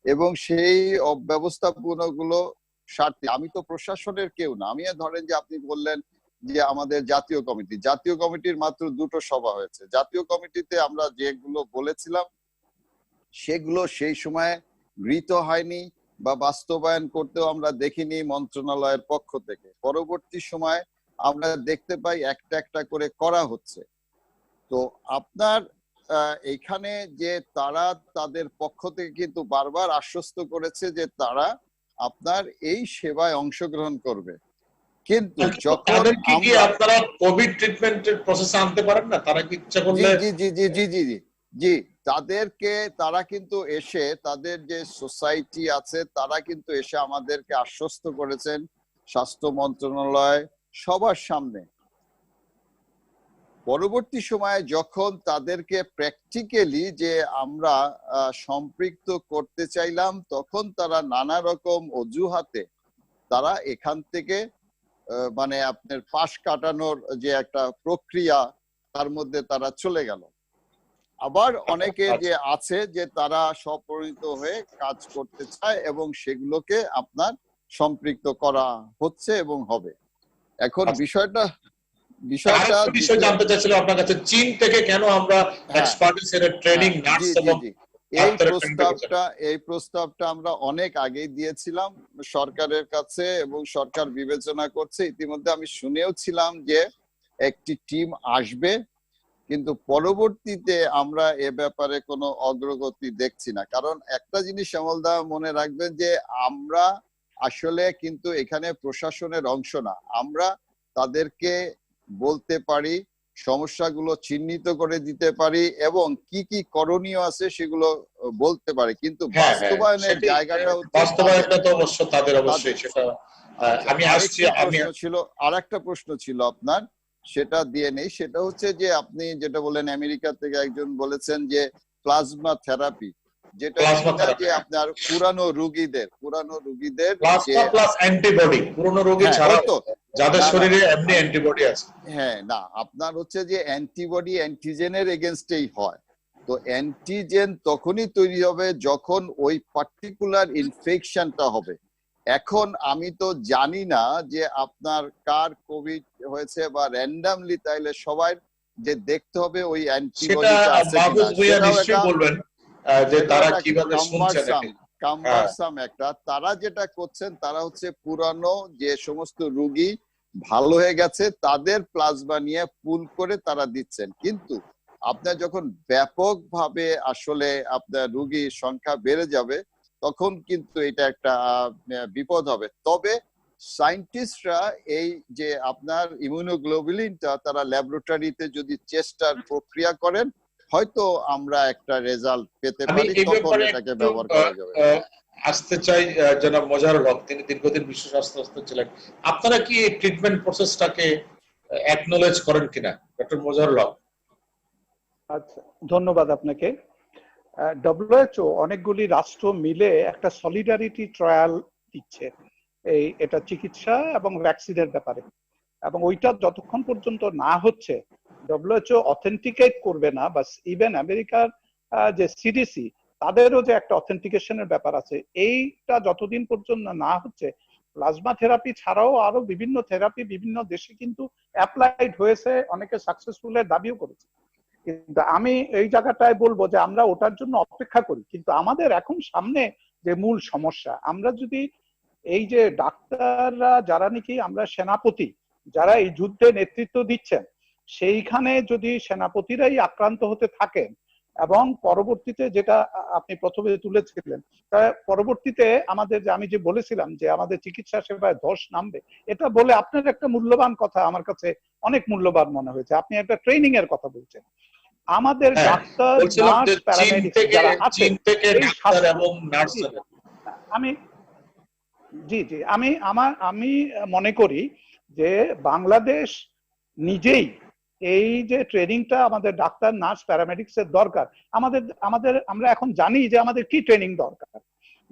এবং সেই অব্যবস্থাপনাগুলো স্বার্থে, আমি তো প্রশাসনের কেউ না, আমি ধরেন যে আপনি বললেন যে আমাদের জাতীয় কমিটির মাত্র 2টো সভা হয়েছে। জাতীয় কমিটিতে আমরা যেগুলো বলেছিলাম সেগুলো সেই সময় গৃহীত হয়নি বা বাস্তবায়ন করতেও আমরা দেখিনি মন্ত্রণালয়ের পক্ষ থেকে। পরবর্তী সময় আমরা দেখতে পাই একটা একটা করে করা হচ্ছে। তো আপনার এখানে যে তারা তাদের পক্ষ থেকে কিন্তু বারবার আশ্বস্ত করেছে যে তারা আপনার এই সেবায় অংশগ্রহণ করবে, কিন্তু যখন আপনারা কোভিড ট্রিটমেন্টের প্রসেসে আনতে পারেন না, তারা কি ইচ্ছা করলে জি তাদেরকে, তারা কিন্তু এসে তাদের যে সোসাইটি আছে তারা কিন্তু এসে আমাদেরকে আশ্বস্ত করেছেন স্বাস্থ্য মন্ত্রণালয় সবার সামনে। পরবর্তী সময়ে যখন তাদেরকে প্র্যাকটিক্যালি যে আমরা সম্পৃক্ত করতে চাইলাম, তখন তারা নানা রকম অজুহাতে তারা এখান থেকে মানে আপনার পাশ কাটানোর যে একটা প্রক্রিয়া তার মধ্যে তারা চলে গেল। আবার অনেকে যে আছে যে তারা স্বপরিণত হয়ে কাজ করতে চায় এবং সেগুলোকে আপনার সম্পৃক্ত করা হচ্ছে এবং হবে। এখন বিষয়টা জানতে চাইছিলাম আপনার কাছে, চীন থেকে কেন আমরা এক্সপার্টিসের ট্রেনিং নার্স এবং এই প্রস্তাবটা আমরা অনেক আগেই দিয়েছিলাম সরকারের কাছে এবং সরকার বিবেচনা করছে। ইতিমধ্যে আমি শুনেও ছিলাম যে একটি টিম আসবে, কিন্তু পরবর্তীতে আমরা এ ব্যাপারে কোনো অগ্রগতি দেখছি না। কারণ একটা জিনিস শ্যামলদা মনে রাখবেন যে আমরা আসলে কিন্তু এখানে প্রশাসনের অংশ না। আমরা তাদেরকে বলতে পারি, সমস্যাগুলো চিহ্নিত করে দিতে পারি এবং কি কি করণীয় আছে সেগুলো বলতে পারি, কিন্তু বাস্তবায়নের জায়গাটা বাস্তবায়নটা তো অবশ্য তাদের, অবশ্যই সেটা আমি আসছি। আরেকটা প্রশ্ন ছিল আপনার, সেটা দিয়ে নেই। সেটা হচ্ছে যে আপনি যেটা বলেন আমেরিকা থেকে একজন বলেছেন যে প্লাজমা থেরাপি, যেটা যে আপনার পুরানো রোগীদের অ্যান্টিবডি, পুরানো রোগী ছাড়া যাদের শরীরে এমনি অ্যান্টিবডি আছে, না আপনার হচ্ছে যে অ্যান্টিবডি অ্যান্টিজেনের এগেইনস্টেই হয়, তো অ্যান্টিজেন তখনই তৈরি হবে যখন ওই পার্টিকুলার ইনফেকশনটা হবে। এখন আমি তো জানি না যে আপনার কার কোভিড হয়েছে বা র্যান্ডামলি, তাইলে সবাই যে দেখতে হবে ওই সেটা অ্যান্টিবডিটা আছে কিনা, মাহফুজ ভাইয়া সেটাও নিশ্চয়ই একটা বলবেন যে তারা কিভাবে শুনছেন এটি। হ্যাঁ, কাম্বারসাম একটা। তারা যেটা করছেন তারা হচ্ছে পুরানো যে সমস্ত রোগী ভালো হয়ে গেছে তাদের প্লাজমা নিয়ে পুল করে তারা দিচ্ছেন, কিন্তু আপনার যখন ব্যাপকভাবে আসলে আপনার রোগীর সংখ্যা বেড়ে যাবে তখন কিন্তু এটা একটা বিপদ হবে। তবে সায়েন্টিস্টরা এই যে আপনার ইমিউনোগ্লোবুলিনটা তারা ল্যাবরেটরিতে যদি চেষ্টার প্রক্রিয়া করেন, হয়তো আমরা একটা রেজাল্ট পেতে আমি পারি, এই তখন ব্যাপারে এটাকে একটু ব্যবহার করা যাবে। আসতে চাই জনাব মোজাহারুল হক, তিনি দীর্ঘদিন বিশ্ব স্বাস্থ্য সংস্থা ছিলেন। আপনারা কি এই ট্রিটমেন্ট প্রসেসটাকে অ্যাকনোলেজ করেন কিনা, ডক্টর মোজাহারুল হক? আচ্ছা, ধন্যবাদ আপনাকে। ডব্লিউএইচও অনেকগুলি রাষ্ট্র মিলে একটা সলিডারিটি ট্রায়াল দিচ্ছে এটা চিকিৎসা এবং ভ্যাকসিনের ব্যাপারে, এবং ওইটা যতক্ষণ পর্যন্ত না হচ্ছে ডব্লিউএইচও অথেন্টিকেট করবে না, বা ইভেন আমেরিকার যে সিডিসি তাদেরও যে একটা অথেন্টিকেশনের ব্যাপার আছে, এইটা যতদিন পর্যন্ত না হচ্ছে, প্লাজমা থেরাপি ছাড়াও আরো বিভিন্ন থেরাপি বিভিন্ন দেশে কিন্তু অ্যাপ্লাইড হয়েছে, অনেকে সাকসেসফুলের দাবিও করেছে। কিন্তু আমি এই জায়গাটায় বলবো যে আমরা ওটার জন্য অপেক্ষা করি, কিন্তু আমাদের এখন সামনে যে মূল সমস্যা, আমরা যদি এই যে ডাক্তাররা যারা নাকি আমরা সেনাপতি যারা এই যুদ্ধে নেতৃত্ব দিচ্ছেন, সেইখানে যদি সেনাপতিরাই আক্রান্ত হতে থাকেন এবং পরবর্তীতে যেটা আপনি প্রথমে তুলেছিলেন, পরবর্তীতে আমাদের যে আমি যে বলেছিলাম যে আমাদের চিকিৎসা সেবায় ধস নামবে, এটা বলে আপনার একটা মূল্যবান কথা আমার কাছে অনেক মূল্যবান মনে হয়েছে। আপনি একটা ট্রেনিং এর কথা বলছেন। আমাদের ডাক্তার, নার্স, প্যারামেডিক যারা আছে, আমি মনে করি যে বাংলাদেশ নিজেই এই যে ট্রেনিংটা আমাদের ডাক্তার, নার্স, প্যারামেডিক্স এর দরকার, আমরা এখন জানি যে আমাদের কি ট্রেনিং দরকার।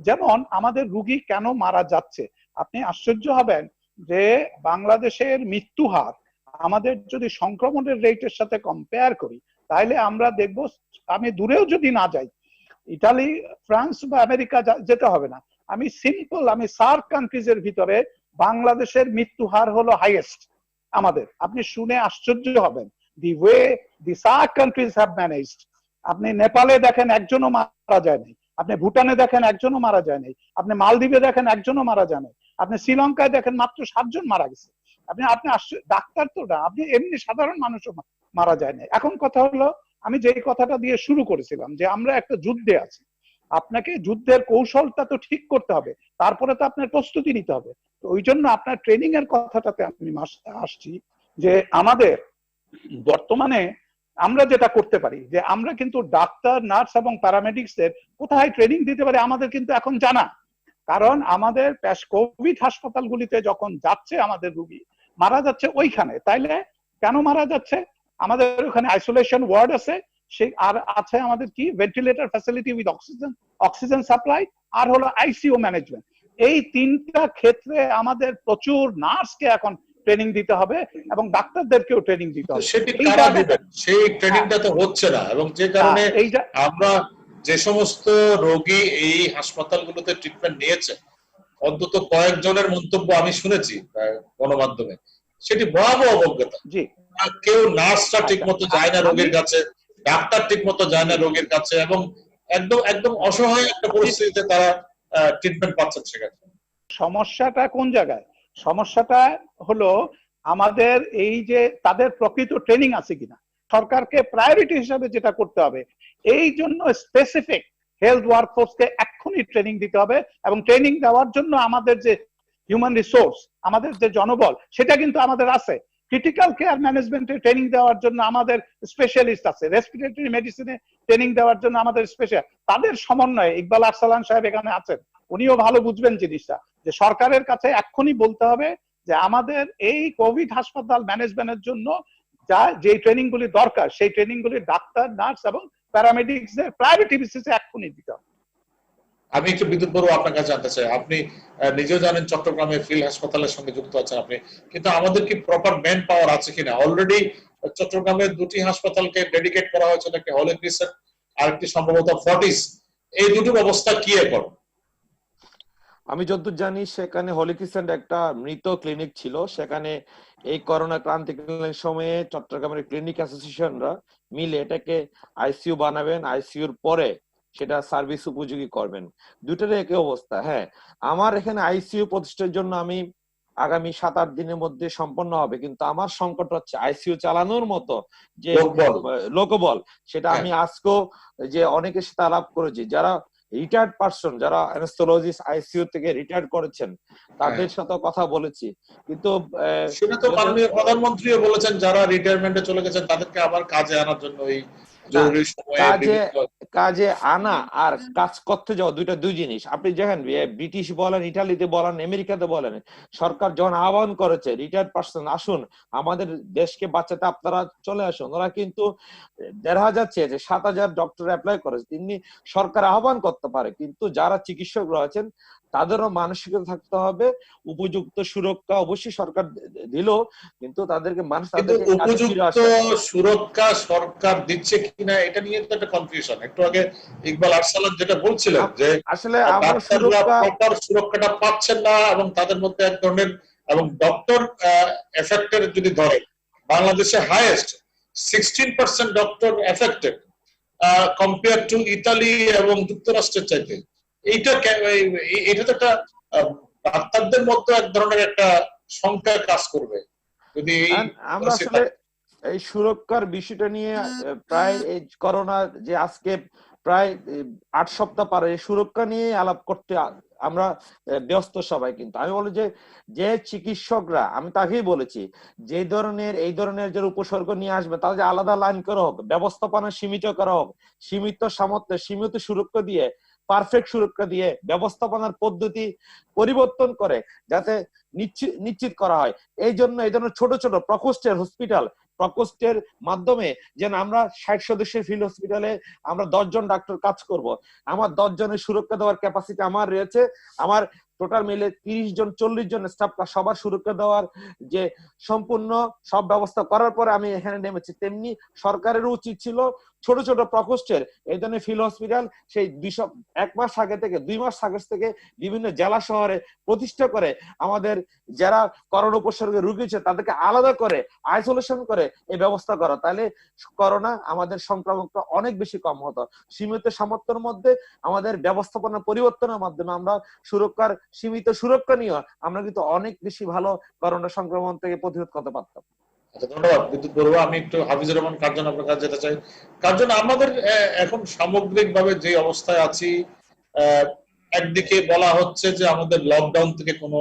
যেমন আমাদের রুগী কেন মারা যাচ্ছে, আপনি আশ্চর্য হবেন যে বাংলাদেশের মৃত্যু হার আমাদের যদি সংক্রমণের রেটের সাথে কম্পেয়ার করি, তাহলে আমরা দেখব, আমি দূরেও যদি না যাই, ইতালি, ফ্রান্স বা আমেরিকা যেতে হবে না, আমি সার্ক কান্ট্রিজ এর ভিতরে বাংলাদেশের মৃত্যু হার হলো হাইয়েস্ট আমাদের। আপনি শুনে আশ্চর্য হবেন the way the SAARC countries have managed. আপনি নেপালে দেখেন একজনও মারা যায় নাই, আপনি ভুটানে দেখেন একজনও মারা যায় নাই, আপনি মালদ্বীপে দেখেন একজনও মারা যায় নাই, আপনি শ্রীলঙ্কায় দেখেন মাত্র 7 জন মারা গেছে। আপনি ডাক্তার তো না, আপনি এমনি সাধারণ মানুষও মারা যায় না। এখন কথা হলো, আমি যে কথাটা দিয়ে শুরু করেছিলাম যে আমরা একটা যুদ্ধে আছি, আপনাকে যুদ্ধের কৌশলটা তো ঠিক করতে হবে, তারপরে তো আপনার প্রস্তুতি নিতে হবে। তো ওই জন্য আপনার ট্রেনিং এর কথাটাতে আমি আসছি যে আমাদের বর্তমানে আমরা যেটা করতে পারি যে আমরা কিন্তু ডাক্তার, নার্স এবং প্যারামেডিক্স এর কোথায় ট্রেনিং দিতে পারি আমাদের কিন্তু এখন জানা, কারণ আমাদের কোভিড হাসপাতালগুলিতে যখন যাচ্ছে আমাদের রোগী মারা যাচ্ছে ওইখানে। তাইলে কেন মারা যাচ্ছে? আমাদের ওখানে আইসোলেশন ওয়ার্ড আছে, আর আছে আমাদের কি ventilator facility with oxygen supply, আর হলো আইসিইউ ম্যানেজমেন্ট। এই তিনটা ক্ষেত্রে আমাদের প্রচুর নার্সকে এখন ট্রেনিং দিতে হবে এবং ডাক্তারদেরকেও ট্রেনিং দিতে হবে। সেই ট্রেনিংটা তো হচ্ছে না, এবং যে কারণে আমরা যে সমস্ত রোগী এই হাসপাতালগুলোতে ট্রিটমেন্ট নিয়েছে, অন্তত কয়েকজনের মন্তব্য আমি শুনেছি গণমাধ্যমে, সেটি ভয়াবহ অবজ্ঞতা। কেউ নার্সরা ঠিক মতো যায় না রোগীর কাছে, ডাক্তার ঠিক মতো যায় না রোগীর কাছে, এবং একদম অসহায় একটা পরিস্থিতিতে তারা ট্রিটমেন্ট পাচ্ছেন। সেখানে সমস্যাটা কোন জায়গায়? সমস্যাটা হলো আমাদের এই যে তাদের প্রকৃত ট্রেনিং আছে কিনা। সরকারকে প্রায়োরিটি হিসাবে যেটা করতে হবে, এই জন্য স্পেসিফিক হেলথ ওয়ার্কফোর্সকে এক্ষুনি ট্রেনিং দিতে হবে, এবং ট্রেনিং দেওয়ার জন্য আমাদের যে হিউম্যান রিসোর্স, আমাদের যে জনবল, সেটা কিন্তু আমাদের আছে। ক্রিটিক্যাল কেয়ার ম্যানেজমেন্টে ট্রেনিং দেওয়ার জন্য আমাদের স্পেশালিস্ট আছে, রেসপিরেটরি মেডিসিনে ট্রেনিং দেওয়ার জন্য আমাদের স্পেশাল, তাদের সমন্বয়ে ইকবাল আরসালান সাহেব এখানে আছেন, উনিও ভালো বুঝবেন জিনিসটা, যে সরকারের কাছে এক্ষুনি বলতে হবে যে আমাদের এই কোভিড হাসপাতাল ম্যানেজমেন্টের জন্য যে ট্রেনিং গুলি দরকার, সেই ট্রেনিং গুলি ডাক্তার, নার্স এবং প্যারামেডিক্স এর প্রায়োরিটি বেসিসে এক্ষুনি দিতে হবে। আমি একটু বিদ্যুৎ বড় আপনার কাছে জানতে চাই, আপনি নিজেও জানেন চট্টগ্রামে ফিল্ড হাসপাতালের সঙ্গে যুক্ত আছেন আপনি, কিন্তু আমাদের কি প্রপার ম্যান পাওয়ার আছে কিনা? অলরেডি চট্টগ্রামের 2টি হাসপাতালকে ডেডিকেট করা হয়েছে, একটা হলি ক্রিসেন্ট আরেকটি সম্ভবত ফর্টিস, এই দুটো ব্যবস্থা কি এখন? আমি যতদূর জানি সেখানে হলি ক্রিসেন্ট একটা মৃত ক্লিনিক ছিল, সেখানে এই করোনা ক্রান্তিকালীন সময়ে চট্টগ্রামের ক্লিনিক অ্যাসোসিয়েশনরা মিলে এটাকে আইসিইউ বানাবেন, আইসিইউর পরে সেটা সার্ভিস উপযোগী করবেন। দুটোর একই অবস্থা। হ্যাঁ, আমার এখানে আইসিইউ প্রতিষ্ঠার জন্য আমি আগামী 7-8 দিনের মধ্যে সম্পন্ন হবে, কিন্তু আমার সংকট হচ্ছে আইসিইউ চালানোর মতো যে লোকবল। লোকবল, সেটা আমি আজকেও যে অনেকের সাথে আলাপ করেছি যারা রিটায়ার্ড পারসন, যারা অ্যানেস্থেসিওলজিস্ট আইসিইউ থেকে রিটায়ার্ড করেছেন, তাদের সাথে কথা বলেছি, কিন্তু সেটা তো মাননীয় প্রধানমন্ত্রীও বলেছেন যারা রিটায়ারমেন্টে চলে গেছেন তাদেরকে আবার কাজে আনার জন্য এই জরুরি সময়ে কাজে আনা আর কাজ করতে যাওয়া দুই জিনিস। আপনি দেখেন ব্রিটিশ বলেন, ইটালিতে বলেন, আমেরিকাতে বলেন, সরকার যখন আহ্বান করেছে রিটায়ার্ড পারসন আসুন আমাদের দেশকে বাঁচাতে আপনারা চলে আসুন, ওরা কিন্তু 1,500 চেয়েছে, 7,000 ডক্টর অ্যাপ্লাই করেছে। তিনি সরকার আহ্বান করতে পারে, কিন্তু যারা চিকিৎসক রয়েছেন তাদেরও মানসিকতা থাকতে হবে, উপযুক্ত সুরক্ষা অবশ্যই সরকার দিল, কিন্তু তাদেরকে মানুষ উপযুক্ত সুরক্ষা সরকার দিচ্ছে কিনা এটা নিয়ে তো একটা কনফিউশন। একটু আগে ইকবাল আরসালান যেটা বলছিলেন যে আসলে প্রপার সুরক্ষাটা পাচ্ছেন না এবং তাদের মধ্যে এক ধরনের, এবং ডক্টর এফেক্টেড যদি ধরে বাংলাদেশে highest 16% doctor affected compare to Italy এবং যুক্তরাষ্ট্রের চাইতে। এটা তো একটা ডাক্তারদের মধ্যে এক ধরনের একটা সংখ্যা কাজ করবে যদি আমরা আসলে এই সুরক্ষার বিষয়টা নিয়ে প্রায় এই করোনা যে আজকে প্রায় 8 সপ্তাহ পারে সুরক্ষা নিয়ে আলাপ করতে আমরা ব্যস্ত সবাই। কিন্তু আমি বলি যে চিকিৎসকরা, আমি তাকেই বলেছি যে এই ধরনের যে উপসর্গ নিয়ে আসবে তাহলে যে আলাদা লাইন করা হোক, ব্যবস্থাপনা সীমিত করা হোক, সীমিত সামর্থ্যে সীমিত সুরক্ষা দিয়ে, পারফেক্ট সুরক্ষা দিয়ে ব্যবস্থাপনার পদ্ধতি পরিবর্তন করে যাতে নিশ্চিত করা হয়। এই ধরনের ছোট ছোট প্রকোষ্ঠের মাধ্যমে যেন আমরা 60 সদস্যের ফিল্ড হসপিটালে আমরা 10 জন ডাক্তার কাজ করব। আমার 10 জনের সুরক্ষা দেওয়ার ক্যাপাসিটি আমার রয়েছে। আমার টোটাল মিলে 30 জন 40 জন স্টাফ সবার সুরক্ষা দেওয়ার যে সম্পূর্ণ সব ব্যবস্থা করার পরে আমি এখানে নেমেছি। তেমনি সরকারেরও উচিত ছিল ছোট ছোট প্রকোষ্ঠের এই ধরনের ফিল্ড হসপিটাল সেই 1 মাস আগে থেকে 2 মাস আগে থেকে বিভিন্ন জেলা শহরে প্রতিষ্ঠা করে আমাদের যারা করোনা উপসর্গে রোগী আছে তাদেরকে আলাদা করে আইসোলেশন করে এই ব্যবস্থা করা, তাহলে করোনা আমাদের সংক্রমণটা অনেক বেশি কম হতো। সীমিত সামর্থ্যের মধ্যে আমাদের ব্যবস্থাপনা পরিবর্তনের মাধ্যমে আমরা সীমিত সুরক্ষা নিয়ে আমরা কিন্তু অনেক বেশি ভালো করোনা সংক্রমণ থেকে প্রতিরোধ করতে পারতাম। আচ্ছা, ধন্যবাদ বিদ্যুৎ বড়ুয়া। আমি একটু হাফিজুর রহমান কার্জন আপনার কাছে যেতে চাই। কার্জন, আমাদের এখন সামগ্রিকভাবে যে অবস্থায় আছি, একদিকে বলা হচ্ছে যে আমাদের লকডাউন থেকে কোনো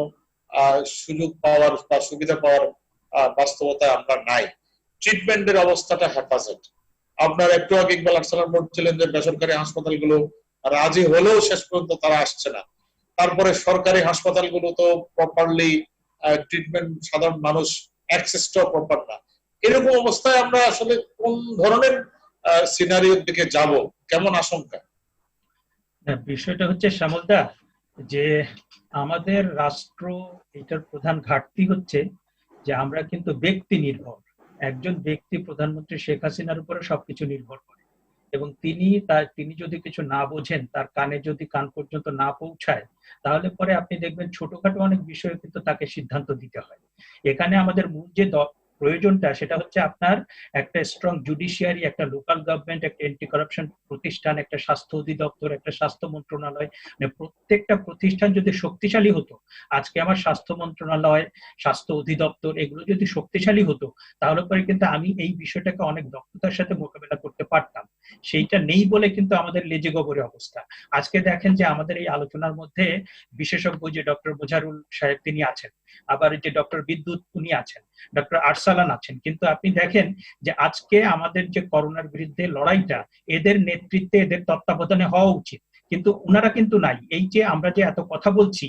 সুযোগ পাওয়ার বা সুবিধা পাওয়ার বাস্তবতায় আমরা নাই, ট্রিটমেন্টের অবস্থাটা হ্যাপাজেট। আপনার একটু আগে ইকবাল আরসালান বলছিলেন যে বেসরকারি হাসপাতালগুলো রাজি হলেও শেষ পর্যন্ত তারা আসছে না, তারপরে সরকারি হাসপাতালগুলো তো প্রপারলি ট্রিটমেন্ট সাধারণ মানুষ অ্যাক্সেসটাও প্রপার না। এরকম অবস্থায় আমরা আসলে কোন ধরনের সিনারিওর দিকে যাব, কেমন আশঙ্কা? বিষয়টা হচ্ছে শ্যামলদা, যে আমাদের রাষ্ট্র এটার প্রধান ঘাটতি হচ্ছে যে আমরা কিন্তু ব্যক্তি নির্ভর। একজন ব্যক্তি প্রধানমন্ত্রী শেখ হাসিনার উপরে সবকিছু নির্ভর করে, এবং তিনি যদি কিছু না বোঝেন, তার কানে যদি কান পর্যন্ত না পৌঁছায়, তাহলে পরে আপনি দেখবেন ছোটখাটো অনেক বিষয়ে কিন্তু তাকে সিদ্ধান্ত দিতে হয়। এখানে আমাদের মূল যে প্রয়োজনটা সেটা হচ্ছে আপনার একটা স্ট্রং জুডিশিয়ারি, একটা লোকাল গভর্নমেন্ট, একটা এন্টি কারাপশন প্রতিষ্ঠান, একটা স্বাস্থ্য অধিদপ্তর, একটা স্বাস্থ্য মন্ত্রণালয়, মানে প্রত্যেকটা প্রতিষ্ঠান যদি শক্তিশালী হতো, আজকে আমার স্বাস্থ্য মন্ত্রণালয়, স্বাস্থ্য অধিদপ্তর এগুলো যদি শক্তিশালী হতো, তাহলে পরে কিন্তু আমি এই বিষয়টাকে অনেক দক্ষতার সাথে মোকাবেলা করতে পারতাম। সেইটা নেই বলে কিন্তু আমাদের লেজে গোবরে অবস্থা। আজকে দেখেন যে আমাদের এই আলোচনার মধ্যে বিশেষজ্ঞ যে ডক্টর মোজারুল সাহেব তিনি আছেন, আবার যে ডক্টর বিদ্যুৎ উনি আছেন, ডক্টর আরসালান আছেন, কিন্তু আপনি দেখেন যে আজকে আমাদের যে করোনার বিরুদ্ধে লড়াইটা এদের নেতৃত্বে, এদের তত্ত্বাবধানে হওয়া উচিত, কিন্তু ওনারা কিন্তু নাই। এই যে আমরা যে এত কথা বলছি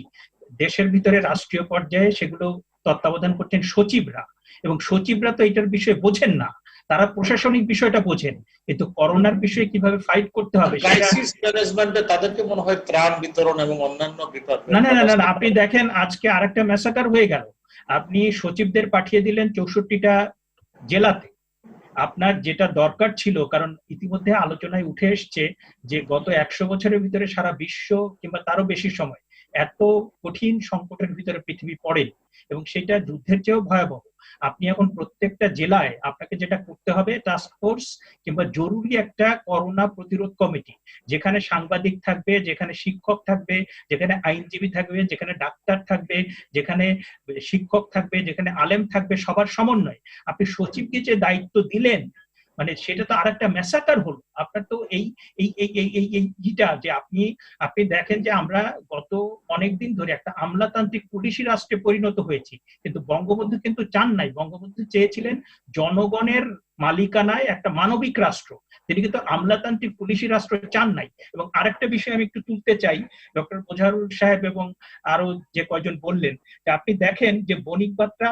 দেশের ভিতরে রাষ্ট্রীয় পর্যায়ে, সেগুলো তত্ত্বাবধান করছেন সচিবরা, এবং সচিবরা তো এটার বিষয়ে বোঝেন না, তারা প্রশাসনিক বিষয়টা বোঝেন, কিন্তু করোনার বিষয়ে কিভাবে ফাইট করতে হবে ক্রাইসিস ম্যানেজমেন্টে তাদেরকে মনে হয় ত্রাণ বিতরণ এবং অন্যান্য না না না না আপনি দেখেন আজকে আরেকটা ম্যাসাকার হয়ে গেল। আপনি সচিবদের পাঠিয়ে দিলেন 64টা জেলাতে, আপনার যেটা দরকার ছিল, কারণ ইতিমধ্যে আলোচনায় উঠে এসছে যে গত 100 বছরের ভিতরে সারা বিশ্ব কিংবা তারও বেশি সময় এত কঠিন সংকটের ভিতরে পৃথিবী পড়ে, এবং সেটা যুদ্ধের চেয়েও ভয়াবহ। আপনি এখন প্রত্যেকটা জেলায় আপনাকে যেটা করতে হবে, টাস্ক ফোর্স কিংবা জরুরি একটা করোনা প্রতিরোধ কমিটি, যেখানে সাংবাদিক থাকবে, যেখানে শিক্ষক থাকবে, যেখানে আইনজীবী থাকবে, যেখানে ডাক্তার থাকবে, যেখানে শিক্ষক থাকবে, যেখানে আলেম থাকবে, সবার সমন্বয়। আপনি সচিবকে যে দায়িত্ব দিলেন, মানে সেটা তো আরেকটা ম্যাসাকার হলো। আপনার তো এই এই এই এই এই এইটা যে আপনি দেখেন যে আমরা গত অনেকদিন ধরে একটা আমলাতান্ত্রিক পুলিশি রাষ্ট্রে পরিণত হয়েছি, কিন্তু বঙ্গবন্ধু কিন্তু চান নাই। বঙ্গবন্ধু চেয়েছিলেন জনগণের মালিকানায় একটা মানবিক রাষ্ট্র, তিনি কিন্তু আমলাতান্ত্রিক পুলিশি রাষ্ট্র চান নাই। এবং আরেকটা বিষয় আমি একটু তুলতে চাই, ডক্টর মোজাহারুল সাহেব এবং আরো যে কয়জন বললেন, যে আপনি দেখেন যে বণিক বার্তা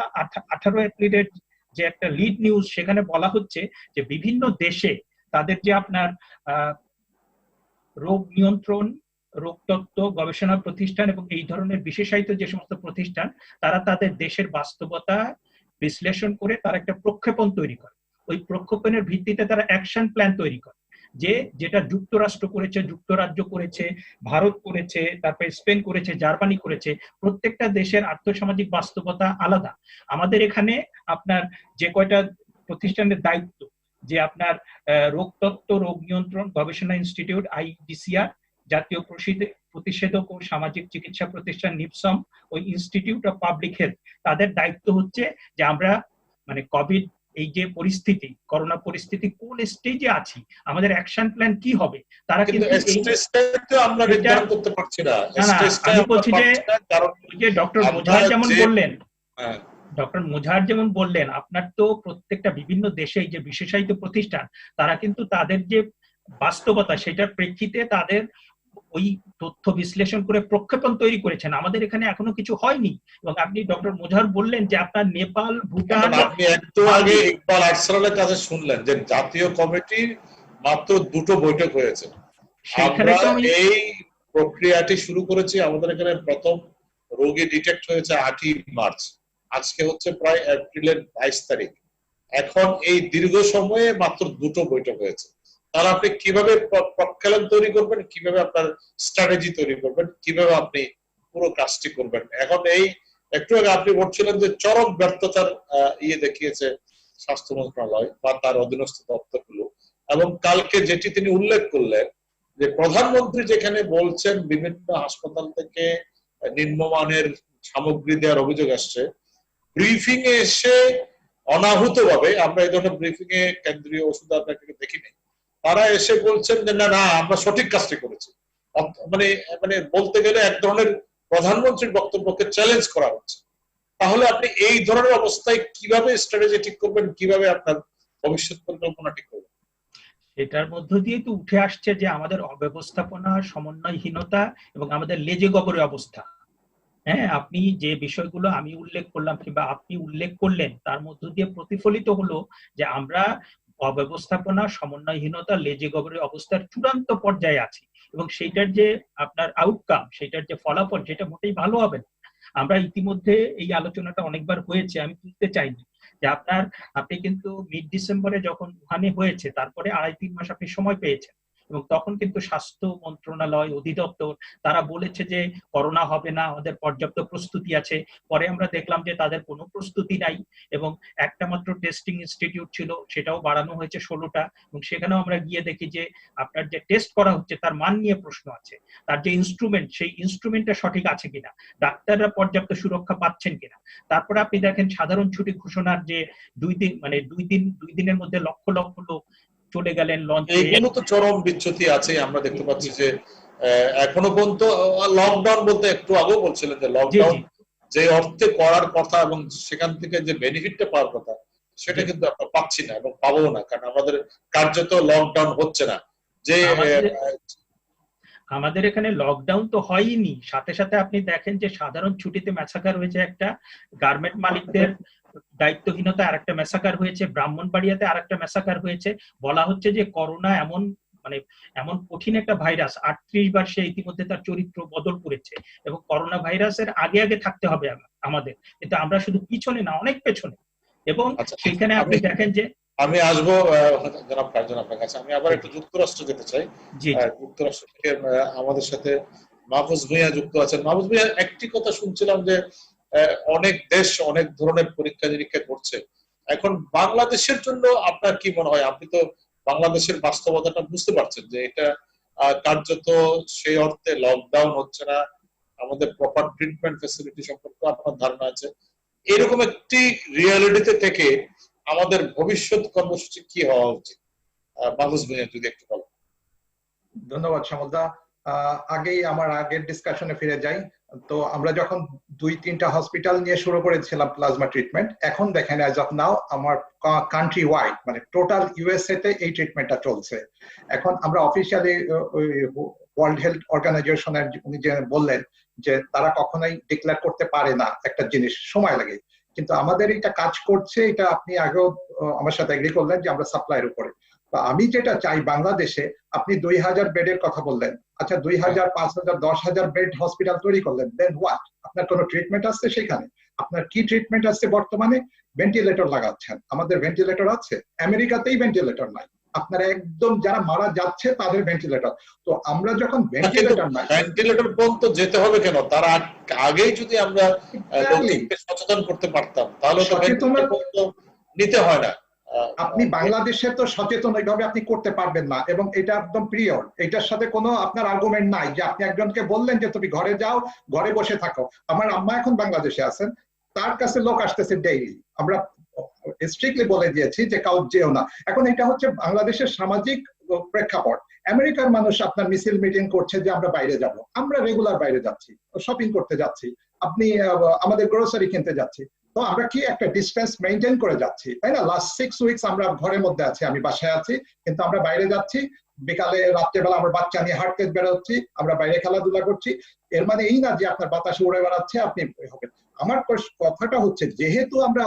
18 এপ্রিলের যে একটা লিড নিউজ, সেখানে বলা হচ্ছে যে বিভিন্ন দেশে তাদের যে আপনার রোগ নিয়ন্ত্রণ, রোগতত্ত্ব গবেষণা প্রতিষ্ঠান এবং এই ধরনের বিশেষায়িত যে সমস্ত প্রতিষ্ঠান, তারা তাদের দেশের বাস্তবতা বিশ্লেষণ করে তারা একটা প্রক্ষেপণ তৈরি করে। ওই প্রক্ষেপণের ভিত্তিতে তারা অ্যাকশন প্ল্যান তৈরি করে, যেটা যুক্তরাষ্ট্র করেছে, যুক্তরাজ্য করেছে, ভারত করেছে, তারপরে স্পেন করেছে, জার্মানি করেছে। প্রত্যেকটা দেশের আর্থসামাজিক বাস্তবতা আলাদা। আমাদের এখানে আপনার যে কয়টা প্রতিষ্ঠানের দায়িত্ব, যে আপনার রোগতত্ত্ব, রোগ নিয়ন্ত্রণ গবেষণা ইনস্টিটিউট IDCR, জাতীয় প্রতিষেধক ও সামাজিক চিকিৎসা প্রতিষ্ঠান নিপসম, ওই ইনস্টিটিউট অফ পাবলিক হেলথ, তাদের দায়িত্ব হচ্ছে যে আমরা মানে কোভিড এই যে পরিস্থিতি, করোনা পরিস্থিতি কোন স্টেজে আছি, আমাদের অ্যাকশন প্ল্যান কি হবে, তারা কিন্তু আমরা নির্ধারণ করতে পারছি না। আমি বলছি যে ডক্টর মোজাহার যেমন বললেন, ডক্টর মোজাহার যেমন বললেন, আপনার তো প্রত্যেকটা বিভিন্ন দেশে যে বিশেষায়িত প্রতিষ্ঠান, তারা কিন্তু তাদের যে বাস্তবতা সেটার প্রেক্ষিতে তাদের ওই তথ্য বিশ্লেষণ করে প্রক্ষেপণ তৈরি করেছেন। আমাদের এখানে এখনো কিছু হয়নি। এবং আপনি ডক্টর মোজাহার বললেন যে আপনার নেপাল, ভুটান, আপনি একটু আগে ইকবাল আরসালানের কাছে শুনলেন যে জাতীয় কমিটির মাত্র 2টো বৈঠক হয়েছে। আমরা এই প্রক্রিয়াটি শুরু করেছি, আমাদের এখানে প্রথম রোগী ডিটেক্ট হয়েছে 8ই মার্চ, আজকে হচ্ছে প্রায় এপ্রিলের 22 তারিখ। এখন এই দীর্ঘ সময়ে মাত্র 2টো বৈঠক হয়েছে। তাহলে আপনি কিভাবে প্রক্ষালন তৈরি করবেন, কিভাবে আপনার স্ট্র্যাটেজি তৈরি করবেন, কিভাবে আপনি পুরো কাজটি করবেন? এখন এই একটু আগে আপনি বলছিলেন যে চরম ব্যর্থতার দেখিয়েছে স্বাস্থ্য মন্ত্রণালয় বা তার অধীনস্থ দপ্তরগুলো, এবং কালকে যেটি তিনি উল্লেখ করলেন যে প্রধানমন্ত্রী যেখানে বলছেন বিভিন্ন হাসপাতাল থেকে নিম্নমানের সামগ্রী দেওয়ার অভিযোগ আসছে, ব্রিফিং এ এসে অনাহুত ভাবে, আমরা এই ধরনের ব্রিফিং এ কেন্দ্রীয় ওষুধ আপনাকে দেখিনি, তারা এসে বলছেন যে না না আমরা সঠিক কাজটি করেছি। মানে মানে বলতে গেলে এক ধরনের প্রধানমন্ত্রীর বক্তব্যকে চ্যালেঞ্জ করা হচ্ছে। তাহলে আপনি এই ধরনের অবস্থায় কিভাবে স্ট্র্যাটেজি ঠিক করবেন, কিভাবে আপনার ভবিষ্যৎ পরিকল্পনা ঠিক করবেন? এটার মধ্য দিয়ে তো উঠে আসছে যে আমাদের অব্যবস্থাপনা, সমন্বয়হীনতা এবং আমাদের লেজে গবরে অবস্থা। হ্যাঁ, আপনি যে বিষয়গুলো আমি উল্লেখ করলাম কিংবা আপনি উল্লেখ করলেন, তার মধ্য দিয়ে প্রতিফলিত হলো যে আমরা অব্যবস্থাপনা, সমন্বয়হীনতা, লেজে গবরের অবস্থার চূড়ান্ত পর্যায়ে আছি। এবং সেইটার যে আপনার আউটকাম, সেটার যে ফলাফল, সেটা মোটেই ভালো হবে না। আমরা ইতিমধ্যে এই আলোচনাটা অনেকবার হয়েছে, আমি তুলতে চাইনি যে আপনি কিন্তু মিড ডিসেম্বরে যখন উহানে হয়েছে, তারপরে 2.5-3 মাস আপনি সময় পেয়েছেন, এবং তখন কিন্তু স্বাস্থ্য মন্ত্রণালয়, অধিদপ্তর তারা বলেছে যে করোনা হবে না, আমাদের পর্যাপ্ত প্রস্তুতি আছে। পরে আমরা দেখলাম যে তাদের কোনো প্রস্তুতি নাই, এবং একটা মাত্র টেস্টিং ইনস্টিটিউট ছিল, সেটাও বাড়ানো হয়েছে 16টা, এবং সেখানেও আমরা গিয়ে দেখি যে আপনার যে টেস্ট করা হচ্ছে তার মান নিয়ে প্রশ্ন আছে, তার যে ইনস্ট্রুমেন্ট, সেই ইনস্ট্রুমেন্টটা সঠিক আছে কিনা, ডাক্তাররা পর্যাপ্ত সুরক্ষা পাচ্ছেন কিনা। তারপরে আপনি দেখেন সাধারণ ছুটি ঘোষণার যে 2 দিন, মানে 2 দিনের মধ্যে লক্ষ লক্ষ লোক চলে গেলেন লঞ্চে। এইগুলো তো চরম বিচ্যুতি আছে। আমরা দেখতে পাচ্ছি যে এখনো পর্যন্ত লকডাউন বলতে একটু আগেও বলছিলেন যে লকডাউন যে অর্থে করার কথা এবং সেখান থেকে যে বেনিফিটটা পাওয়ার কথা, সেটা কিন্তু আমরা পাচ্ছি না এবং পাবো না, কারণ আমাদের কার্যত লকডাউন হচ্ছে না। যে আমাদের এখানে লকডাউন তো হয়নি, সাথে সাথে আপনি দেখেন যে সাধারণ ছুটিতে ম্যাসাকার হয়েছে একটা, গার্মেন্ট মালিকদের দায়িত্বহীনতা আরেকটা ম্যাসাকার হয়েছে, ব্রাহ্মণবাড়িয়াতে আরেকটা ম্যাসাকার হয়েছে। বলা হচ্ছে যে করোনা এমন কঠিন একটা ভাইরাস, 38 বার সে ইতিমধ্যে তার চরিত্র বদল করেছে, এবং করোনা ভাইরাসের আগে আগে থাকতে হবে আমাদের, কিন্তু আমরা শুধু পিছনে না, অনেক পেছনে। এবং সেখানে আপনি দেখেন যে আমি আসবো জনাব কার্জন আপনার কাছে। আমি আবার একটু যুক্তরাষ্ট্র যেতে চাই। জি যুক্তরাষ্ট্র থেকে আমাদের সাথে মাহফুজ ভূঁইয়া যুক্ত আছেন। মাহফুজ ভূঁইয়া, একটি কথা শুনছিলাম যে অনেক দেশ অনেক ধরনের পরীক্ষা নিরীক্ষা করছে, এখন বাংলাদেশের জন্য আপনার কি মনে হয়? আপনি তো বাংলাদেশের বাস্তবতাটা বুঝতে পারছেন যে এটা কার্যত সেই অর্থে লকডাউন হচ্ছে না, আমাদের প্রপার ট্রিটমেন্ট ফ্যাসিলিটি সম্পর্কে আপনার ধারণা আছে। এরকম একটি রিয়ালিটিতে থেকে আমাদের ভবিষ্যৎ কর্মসূচি কি হওয়া উচিত? মাহফুজ ভাইয়া যদি একটু বলেন। ধন্যবাদ শ্যামলদা। আগেই আমার আগের ডিসকাশনে ফিরে যাই। তো আমরা যখন 2-3টা হসপিটাল নিয়ে শুরু করেছিলাম প্লাজমা ট্রিটমেন্ট, এখন দেখেন অ্যাজ অফ নাও আমার কান্ট্রি ওয়াইড মানে টোটাল ইউএসএ তে এই ট্রিটমেন্টটা চলছে। এখন আমরা অফিসিয়ালি ওয়ার্ল্ড হেলথ অর্গানাইজেশনের উনি যে বললেন যে তারা কখনোই ডিক্লেয়ার করতে পারে না একটা জিনিস, সময় লাগে, কিন্তু আমাদের এটা কাজ করছে। এটা আপনি আগেও আমার সাথে এগ্রি করলেন যে আমরা সাপ্লাইয়ের উপরে। আমি যেটা চাই বাংলাদেশে, আপনি 2000 বেডের কথা বললেন, আচ্ছা 2000, 5000, 10,000 বেড হসপিটাল তৈরি করলেন, দেন হোয়াট? আপনার কোনো ট্রিটমেন্ট আসছে সেখানে? আপনার কি ট্রিটমেন্ট আসছে বর্তমানে? ভেন্টিলেটর লাগাচ্ছেন। আমাদের ভেন্টিলেটর আছে? আমেরিকাতেই ভেন্টিলেটর নাই। আপনারা একদম যারা মারা যাচ্ছে তাদের ভেন্টিলেটর। তো আমরা যখন ভেন্টিলেটর নাই, ভেন্টিলেটর পর্যন্ত যেতে হবে কেন? তার আগেই যদি আমরা লোকজনকে সচেতন করতে পারতাম তাহলে তো ভেন্টিলেটর পর্যন্ত নিতে হয় না। আপনি বাংলাদেশে তো সচেতন এইভাবে আপনি করতে পারবেন না, এবং এটা একদম পিরিয়ড, এটার সাথে কোনো আপনার আর্গুমেন্ট নাই যে আপনি একজনকে বললেন যে তুমি ঘরে যাও, ঘরে বসে থাকো। আমার আম্মা এখন বাংলাদেশে আছেন, তার কাছে লোক আসতেছে ডেইলি, আমরা স্ট্রিক্টলি বলে দিয়েছি যে কাউ যেও না। এখন এটা হচ্ছে বাংলাদেশের সামাজিক প্রেক্ষাপট। আমেরিকার মানুষ আপনার মিছিল মিটিং করছে যে আমরা বাইরে যাব, আমরা রেগুলার বাইরে যাচ্ছি, শপিং করতে যাচ্ছি, আপনি আমাদের গ্রোসারি কিনতে যাচ্ছি, তো আমরা কি একটা ডিস্টেন্স মেনটেন করে যাচ্ছি, তাই না? লাস্ট 6 উইকস আমরা ঘরের মধ্যে আছি, আমি বাসায় আছি, কিন্তু আমরা বাইরে যাচ্ছি, বিকালে রাত্রেবেলা আমার বাচ্চা নিয়ে হাঁটতে বেরোচ্ছি, আমরা বাইরে খেলাধুলা করছি। এর মানে এই না যে আপনার বাতাসে উড়ে বেড়াচ্ছে আপনি হবেন। আমার কথাটা হচ্ছে যেহেতু আমরা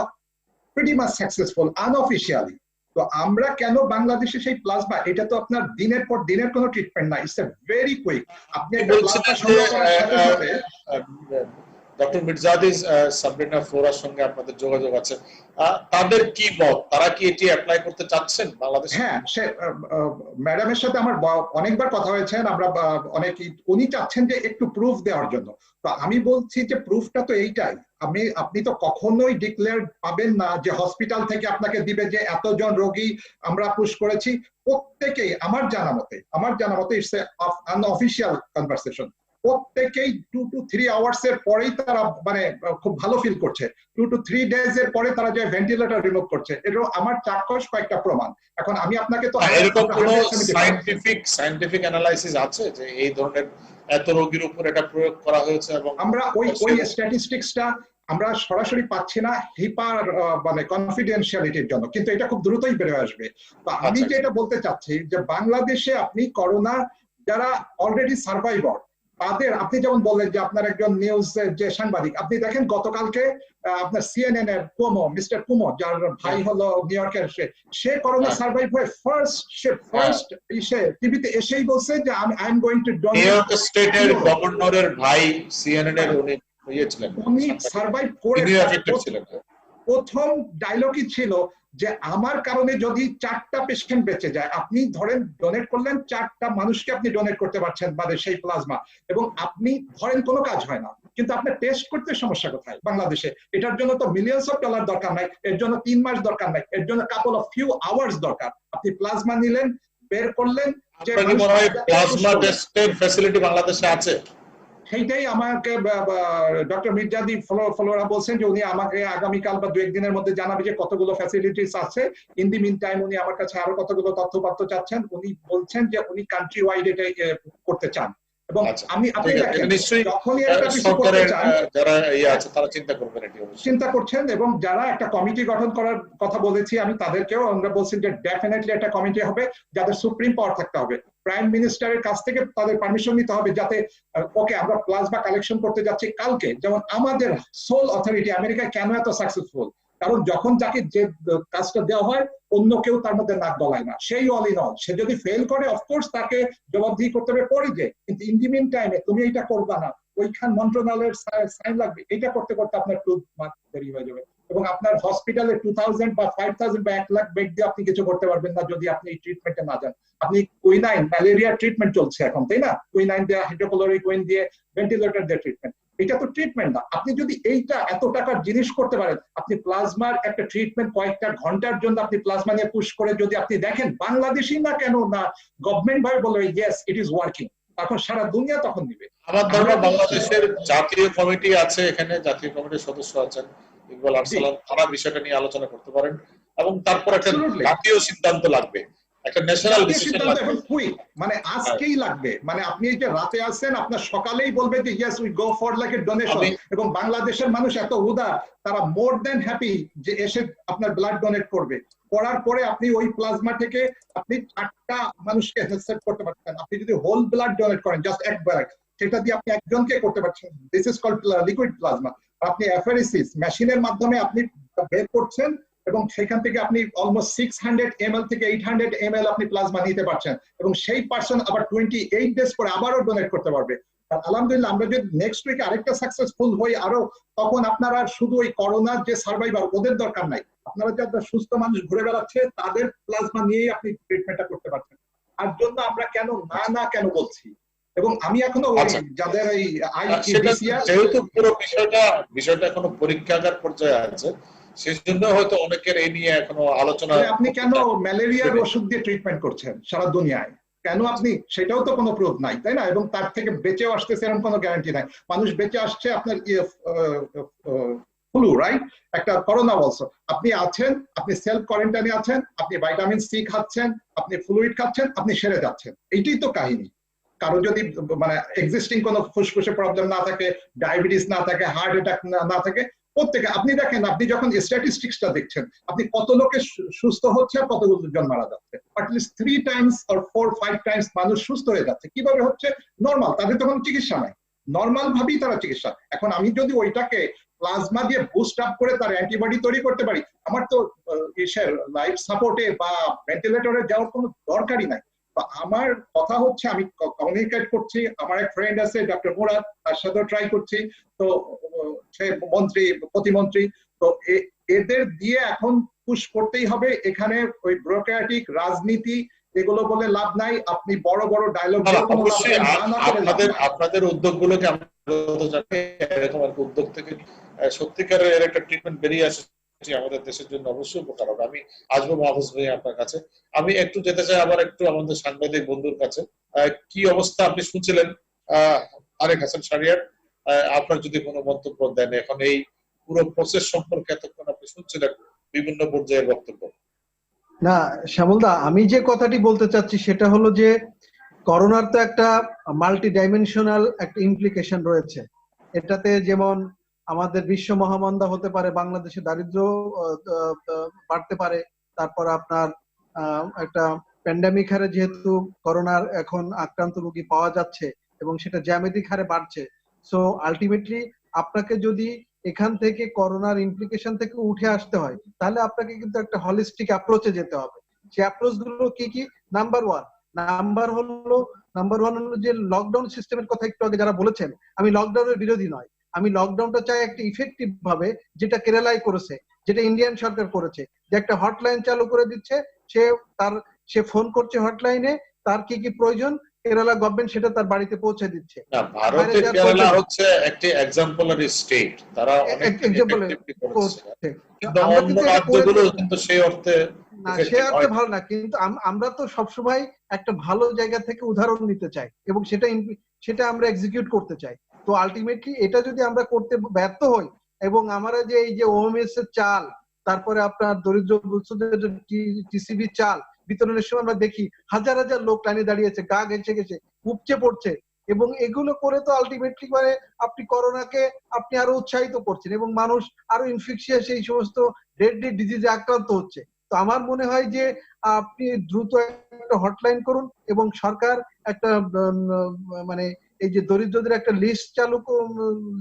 pretty much successful unofficially, তো আমরা কেন বাংলাদেশে সেই প্লাজমা, এটা তো আপনার দিনের পর দিনের কোনো ট্রিটমেন্ট না, ইটস এ ভেরি কুইক। আপনি একটা প্লাজমা সংগ্রহ করার সাথে সাথে ডক্টর মির্জাদিজ সাবরিনা ফ্লোরার সঙ্গে আপনাদের যোগাযোগ আছে, তাদের কি মত? তারা কি এটি অ্যাপ্লাই করতে চাচ্ছেন বাংলাদেশে? হ্যাঁ, সে ম্যাডামের সাথে আমার অনেকবার কথা হয়েছে, আমরা অনেকেই, উনি চাচ্ছেন যে একটু প্রুফ দেওয়ার জন্য। তো আমি বলছি যে প্রুফটা তো এইটাই, আপনি তো কখনোই ডিক্লেয়ার পাবেন না যে হসপিটাল থেকে আপনাকে দিবে যে এতজন রোগী আমরা পুশ করেছি। প্রত্যেকেই আমার জানা মতে ইটস আনঅফিশিয়াল কনভারসেশন, প্রত্যেকেই 2 to 3 আওয়ার্স এর পরেই তারা মানে খুব ভালো ফিল করছে, 2 to 3 ডেজ এর পরে তারা যে ভেন্টিলেটর রিমুভ করছে। এটা আমার চাক্ষুষ কয়েকটা প্রমাণ। এখন আমি আপনাকে তো এরকম কোনো সায়েন্টিফিক অ্যানালাইসিস আছে যে এই ধরনের এত রোগীর উপর এটা প্রয়োগ করা হয়েছে? এবং আমরা ওই স্ট্যাটিস্টিক্সটা আমরা সরাসরি পাচ্ছি না হিপার মানে কনফিডেন্সিয়ালিটির জন্য, কিন্তু এটা খুব দ্রুতই বের হয়ে আসবে। তো আমি যেটা বলতে চাচ্ছি যে বাংলাদেশে আপনি করোনা যারা অলরেডি সার্ভাইভার তাদের, আপনি যেমন বললেন যে আপনার একজন নিউজ যে সাংবাদিক, আপনি দেখেন গতকালকে আপনার সিএনএন এর মিস্টার কুমো, যার ভাই হলো নিউ ইয়র্কের, সে করোনা সার্ভাইভ হয়ে ফার্স্ট টিভিতে এসেই বলছে যে I am going to donate. New York স্টেটের গভর্নরের ভাই সিএনএন এর উনি সার্ভাইভ করে প্রথম ডায়লগই ছিল যে আমার কারণে যদি 4টা পেশেন্ট বেঁচে যায়, আপনি ধরেন ডোনেট করলেন 4টা মানুষকে আপনি ডোনেট করতে পারছেন বাদে সেই প্লাজমা, এবং আপনি ধরেন কোনো কাজ হয় না, কিন্তু আপনার টেস্ট করতে সমস্যা কোথায় বাংলাদেশে? এটার জন্য তো মিলিয়নস অফ ডলার দরকার নাই, এর জন্য 3 মাস দরকার নাই, এর জন্য কাপল অফ ফিউ আওয়ার্স দরকার। আপনি প্লাজমা নিলেন, বের করলেন, যে প্লাজমা টেস্টের ফ্যাসিলিটি বাংলাদেশে আছে। সেইটাই আমাকে ডক্টর মির্জাদি ফ্লোরা বলছেন যে উনি আমাকে আগামীকাল বা 2-1 দিনের মধ্যে জানাবে যে কতগুলো ফ্যাসিলিটিস আছে। ইন দি মিন টাইম উনি আমার কাছে আরো কতগুলো তথ্যপাত্র চাচ্ছেন। উনি বলছেন যে উনি কান্ট্রি ওয়াইড এটা করতে চান, এবং আমি আপনি যখনই একটা কিছু করতে চান যারা আছে তারা চিন্তা করছেন, এবং যারা একটা কমিটি গঠন করার কথা বলেছি আমি তাদেরকেও আমরা বলছি যে ডেফিনেটলি একটা কমিটি হবে যাদের সুপ্রিম পাওয়ার থাকতে হবে, প্রাইম মিনিস্টারের কাছ থেকে তাদের পারমিশন নিতে হবে, যাতে ওকে আমরা প্লাজমা কালেকশন করতে যাচ্ছি কালকে। যেমন আমাদের সোল অথরিটি আমেরিকায় কেন এত সাকসেসফুল, কারণ যখন যাকে যে কাজটা দেওয়া হয় অন্য কেউ তার মধ্যে নাক গলায় না, সেই অল ইন অল। সে যদি ফেল করে অফকোর্স তাকে জবাবদিহি করতে হবে পরে যে, কিন্তু ইন দি মিন টাইমে তুমি এইটা করবা না, ওইখান মন্ত্রণালয়ের সাইন লাগবে, এটা করতে করতে আপনার 2 মাস দেরি হয়ে যাবে। এবং আপনার হসপিটালে 2000 বা 5000 বা 1 লাখ বেড দিয়ে আপনি কিছু করতে পারবেন না যদি আপনি এই ট্রিটমেন্টে না যান। আপনি কুইনাইন ম্যালেরিয়া ট্রিটমেন্ট চলছে এখন, তাই না? কুইনাইন দিয়ে, হাইড্রোক্লোরোকুইন দিয়ে, ভেন্টিলেটর দিয়ে ট্রিটমেন্ট, এটা তো ট্রিটমেন্ট না। আপনি যদি এইটা এত টাকার জিনিস করতে পারেন, আপনি প্লাজমার একটা ট্রিটমেন্ট কয়েকটা ঘন্টার জন্য আপনি প্লাজমা নিয়ে পুশ করে যদি আপনি দেখেন, বাংলাদেশি না কেন না গভর্নমেন্ট ভাবে বলবে ইয়েস ইট ইজ ওয়ার্কিং, তখন সারা দুনিয়া তখন দিবে। আমার ধারণা বাংলাদেশের জাতীয় কমিটি আছে, এখানে জাতীয় কমিটির সদস্য আছেন ইকবাল আরসালান, তারা বিষয়টা নিয়ে আলোচনা করতে পারেন এবং তারপর একটা জাতীয় সিদ্ধান্ত লাগবে, একটা ন্যাশনাল ডিসিশন লাগবে। মানে আজকেই লাগবে, মানে আপনি এই যে রাতে আসছেন, আপনার সকালেই বলবে যে yes we go for like a donation, এবং বাংলাদেশের মানুষ এত উদার, তারা মোর দেন হ্যাপি যে এসে আপনার ব্লাড ডোনেট করবে। করার পরে আপনি ওই প্লাজমা থেকে আপনি 8টা মানুষকে হেলথ করতে পারছেন। আপনি যদি হোল ব্লাড ডোনেট করেন জাস্ট এক ব্যাগ, সেটা দিয়ে আপনি একজনকে করতে পারছেন। This is called liquid plasma. আপনি অ্যাফেরেসিস মেশিনের মাধ্যমে আপনি বের করছেন এবং সেখান থেকে আপনি অলমোস্ট 600 ml থেকে 800 ml আপনি প্লাজমা নিতে পারছেন, এবং সেই পার্সন আবার 28 ডেজ পরে আবারও ডোনেট করতে পারবে। আলহামদুলিল্লাহ, আমরা যদি নেক্সট উইকে আরেকটা সাকসেসফুল হই আরো, তখন আপনারা শুধু ওই করোনার যে সার্ভাইভার ওদের দরকার নাই, আপনারা যারা সুস্থ মানুষ ঘুরে বেড়াচ্ছে তাদের প্লাজমা নিয়েই আপনি ট্রিটমেন্টটা করতে পারছেন। আর জন্য আমরা কেন না কেন বলছি, এবং আমি এখনো যাদের এই যেহেতু পুরো বিষয়টা এখনো পরীক্ষাগার পর্যায়ে আছে, সেই জন্য হয়তো অনেকের এই নিয়ে এখনো আলোচনা। আপনি কেন ম্যালেরিয়ার ওষুধ দিয়ে ট্রিটমেন্ট করছেন সারা দুনিয়ায়, কেন আপনি, সেটাও তো কোনো প্রুফ নাই, তাই না? এবং তার থেকে বেঁচেও আসতেছে এরকম কোনো গ্যারান্টি নাই। মানুষ বেঁচে আসছে আপনার ফ্লু, রাইট, একটা করোনা বলছো, আপনি আছেন, আপনি সেলফ কোয়ারেন্টাইনে আছেন, আপনি ভিটামিন সি খাচ্ছেন, আপনি ফ্লুইড খাচ্ছেন, আপনি সেরে যাচ্ছেন, এইটাই তো কাহিনী। কারো যদি মানে এক্সিস্টিং কোনো ফুসফুসে প্রবলেম না থাকে, ডায়াবেটিস না থাকে, হার্ট অ্যাটাক না থাকে, প্রত্যেকে আপনি দেখেন, আপনি যখন স্ট্যাটিস্টিক্সটা দেখছেন, আপনি কত লোকে সুস্থ হচ্ছে আর কতজন মারা যাচ্ছে, অ্যাটলিস্ট 3 টাইমস অর 4-5 টাইমস মানুষ সুস্থ হয়ে যাচ্ছে। কিভাবে হচ্ছে? নর্মাল, তাদের তো কোনো চিকিৎসা নাই, নর্মাল ভাবেই তারা চিকিৎসা। এখন আমি যদি ওইটাকে প্লাজমা দিয়ে বুস্ট আপ করে তার অ্যান্টিবডি তৈরি করতে পারি, আমার তো লাইফ সাপোর্টে বা ভেন্টিলেটরে যাওয়ার কোনো দরকারই নাই। আমার কথা হচ্ছে, আমি কমিউনিকেট করছি, আমার এক ফ্রেন্ড আছে ডক্টর মুরাদ, তার সাথেও ট্রাই করছি, তো সে মন্ত্রী, প্রতিমন্ত্রী, তো এদের দিয়ে এখন পুশ করতেই হবে। এখানে ওই ব্যুরোক্রেটিক রাজনীতি এগুলো বলে লাভ নাই, আপনি বড় বড় ডায়লগ আপনাদের উদ্যোগগুলোকে এরকম উদ্যোগ থেকে সত্যিকারের একটা ট্রিটমেন্ট বেরিয়ে আসে আমাদের দেশের জন্য অবশ্যই উপকার হবে। আমি আসবো মাহফুজ ভাই আপনার কাছে। আমি একটু যেতে চাই আবার একটু আমাদের সাংবাদিক বন্ধুর কাছে। কি অবস্থা আপনি শুনছিলেন আরেক হাসান শাহরিয়ার, আপনার যদি কোনো মন্তব্য দেন এখন এই পুরো প্রসেস সম্পর্কে, এতক্ষণ আপনি শুনছিলেন বিভিন্ন পর্যায়ের বক্তব্য। না শ্যামলদা, আমি যে কথাটি বলতে চাচ্ছি সেটা হলো যে করোনার তো একটা মাল্টি ডাইমেনশনাল একটা ইমপ্লিকেশন রয়েছে। এটাতে যেমন আমাদের বিশ্ব মহামন্দা হতে পারে, বাংলাদেশে দারিদ্র বাড়তে পারে, তারপর আপনার একটা প্যান্ডেমিক হারে যেহেতু করোনার এখন আক্রান্ত রোগী পাওয়া যাচ্ছে এবং সেটা জ্যামিতিক হারে বাড়ছে, সো আলটিমেটলি আপনাকে যদি এখান থেকে করোনার ইমপ্লিকেশন থেকে উঠে আসতে হয়, তাহলে আপনাকে কিন্তু একটা হলিস্টিক অ্যাপ্রোচে যেতে হবে। সেই অ্যাপ্রোচ গুলো কি কি? নাম্বার ওয়ান হলো যে লকডাউন সিস্টেমের কথা একটু আগে যারা বলেছেন, আমি লকডাউনের বিরোধী নয়, আমি লকডাউনটা চাই একটা ইফেক্টিভ ভাবে, যেটা কেরালায় করেছে, যেটা ইন্ডিয়ান সরকার করেছে, যে একটা হটলাইন চালু করে দিচ্ছে, সে ফোন করছে হটলাইনে, তার কি কি প্রয়োজন কেরালা গভর্নমেন্ট সেটা তার বাড়িতে পৌঁছে দিচ্ছে। না, ভারতে কেরালা হচ্ছে একটি এক্সাম্পলারি স্টেট, তারা অনেক এফেক্টিভলি করেছে, কিন্তু অন্য রাজ্যগুলো কিন্তু সেই অর্থে ভালো না। কিন্তু আমরা তো সবসময় একটা ভালো জায়গা থেকে উদাহরণ নিতে চাই এবং সেটা আমরা এক্সিকিউট করতে চাই। তো আলটিমেটলি এটা যদি আমরা করতে ব্যর্থ হই, এবং আমরা যে এই যে ওএমএস এর চাল, তারপরে আপনার দরিদ্র টিসিবি চাল বিতরণের সময় আমরা দেখি হাজার হাজার লোক লাইনে দাঁড়িয়েছে, গা ঘেঁষে গেছে, উপচে পড়ছে, এবং এগুলো করে তো আলটিমেটলি মানে আপনি করোনাকে আপনি আরো উৎসাহিত করছেন এবং মানুষ আরো ইনফেকশিয়াস এই সমস্ত ডেডলি ডিজিজে আক্রান্ত হচ্ছে। তো আমার মনে হয় যে আপনি দ্রুত একটা হটলাইন করুন, এবং সরকার একটা মানে এই যে দরিদ্রদের একটা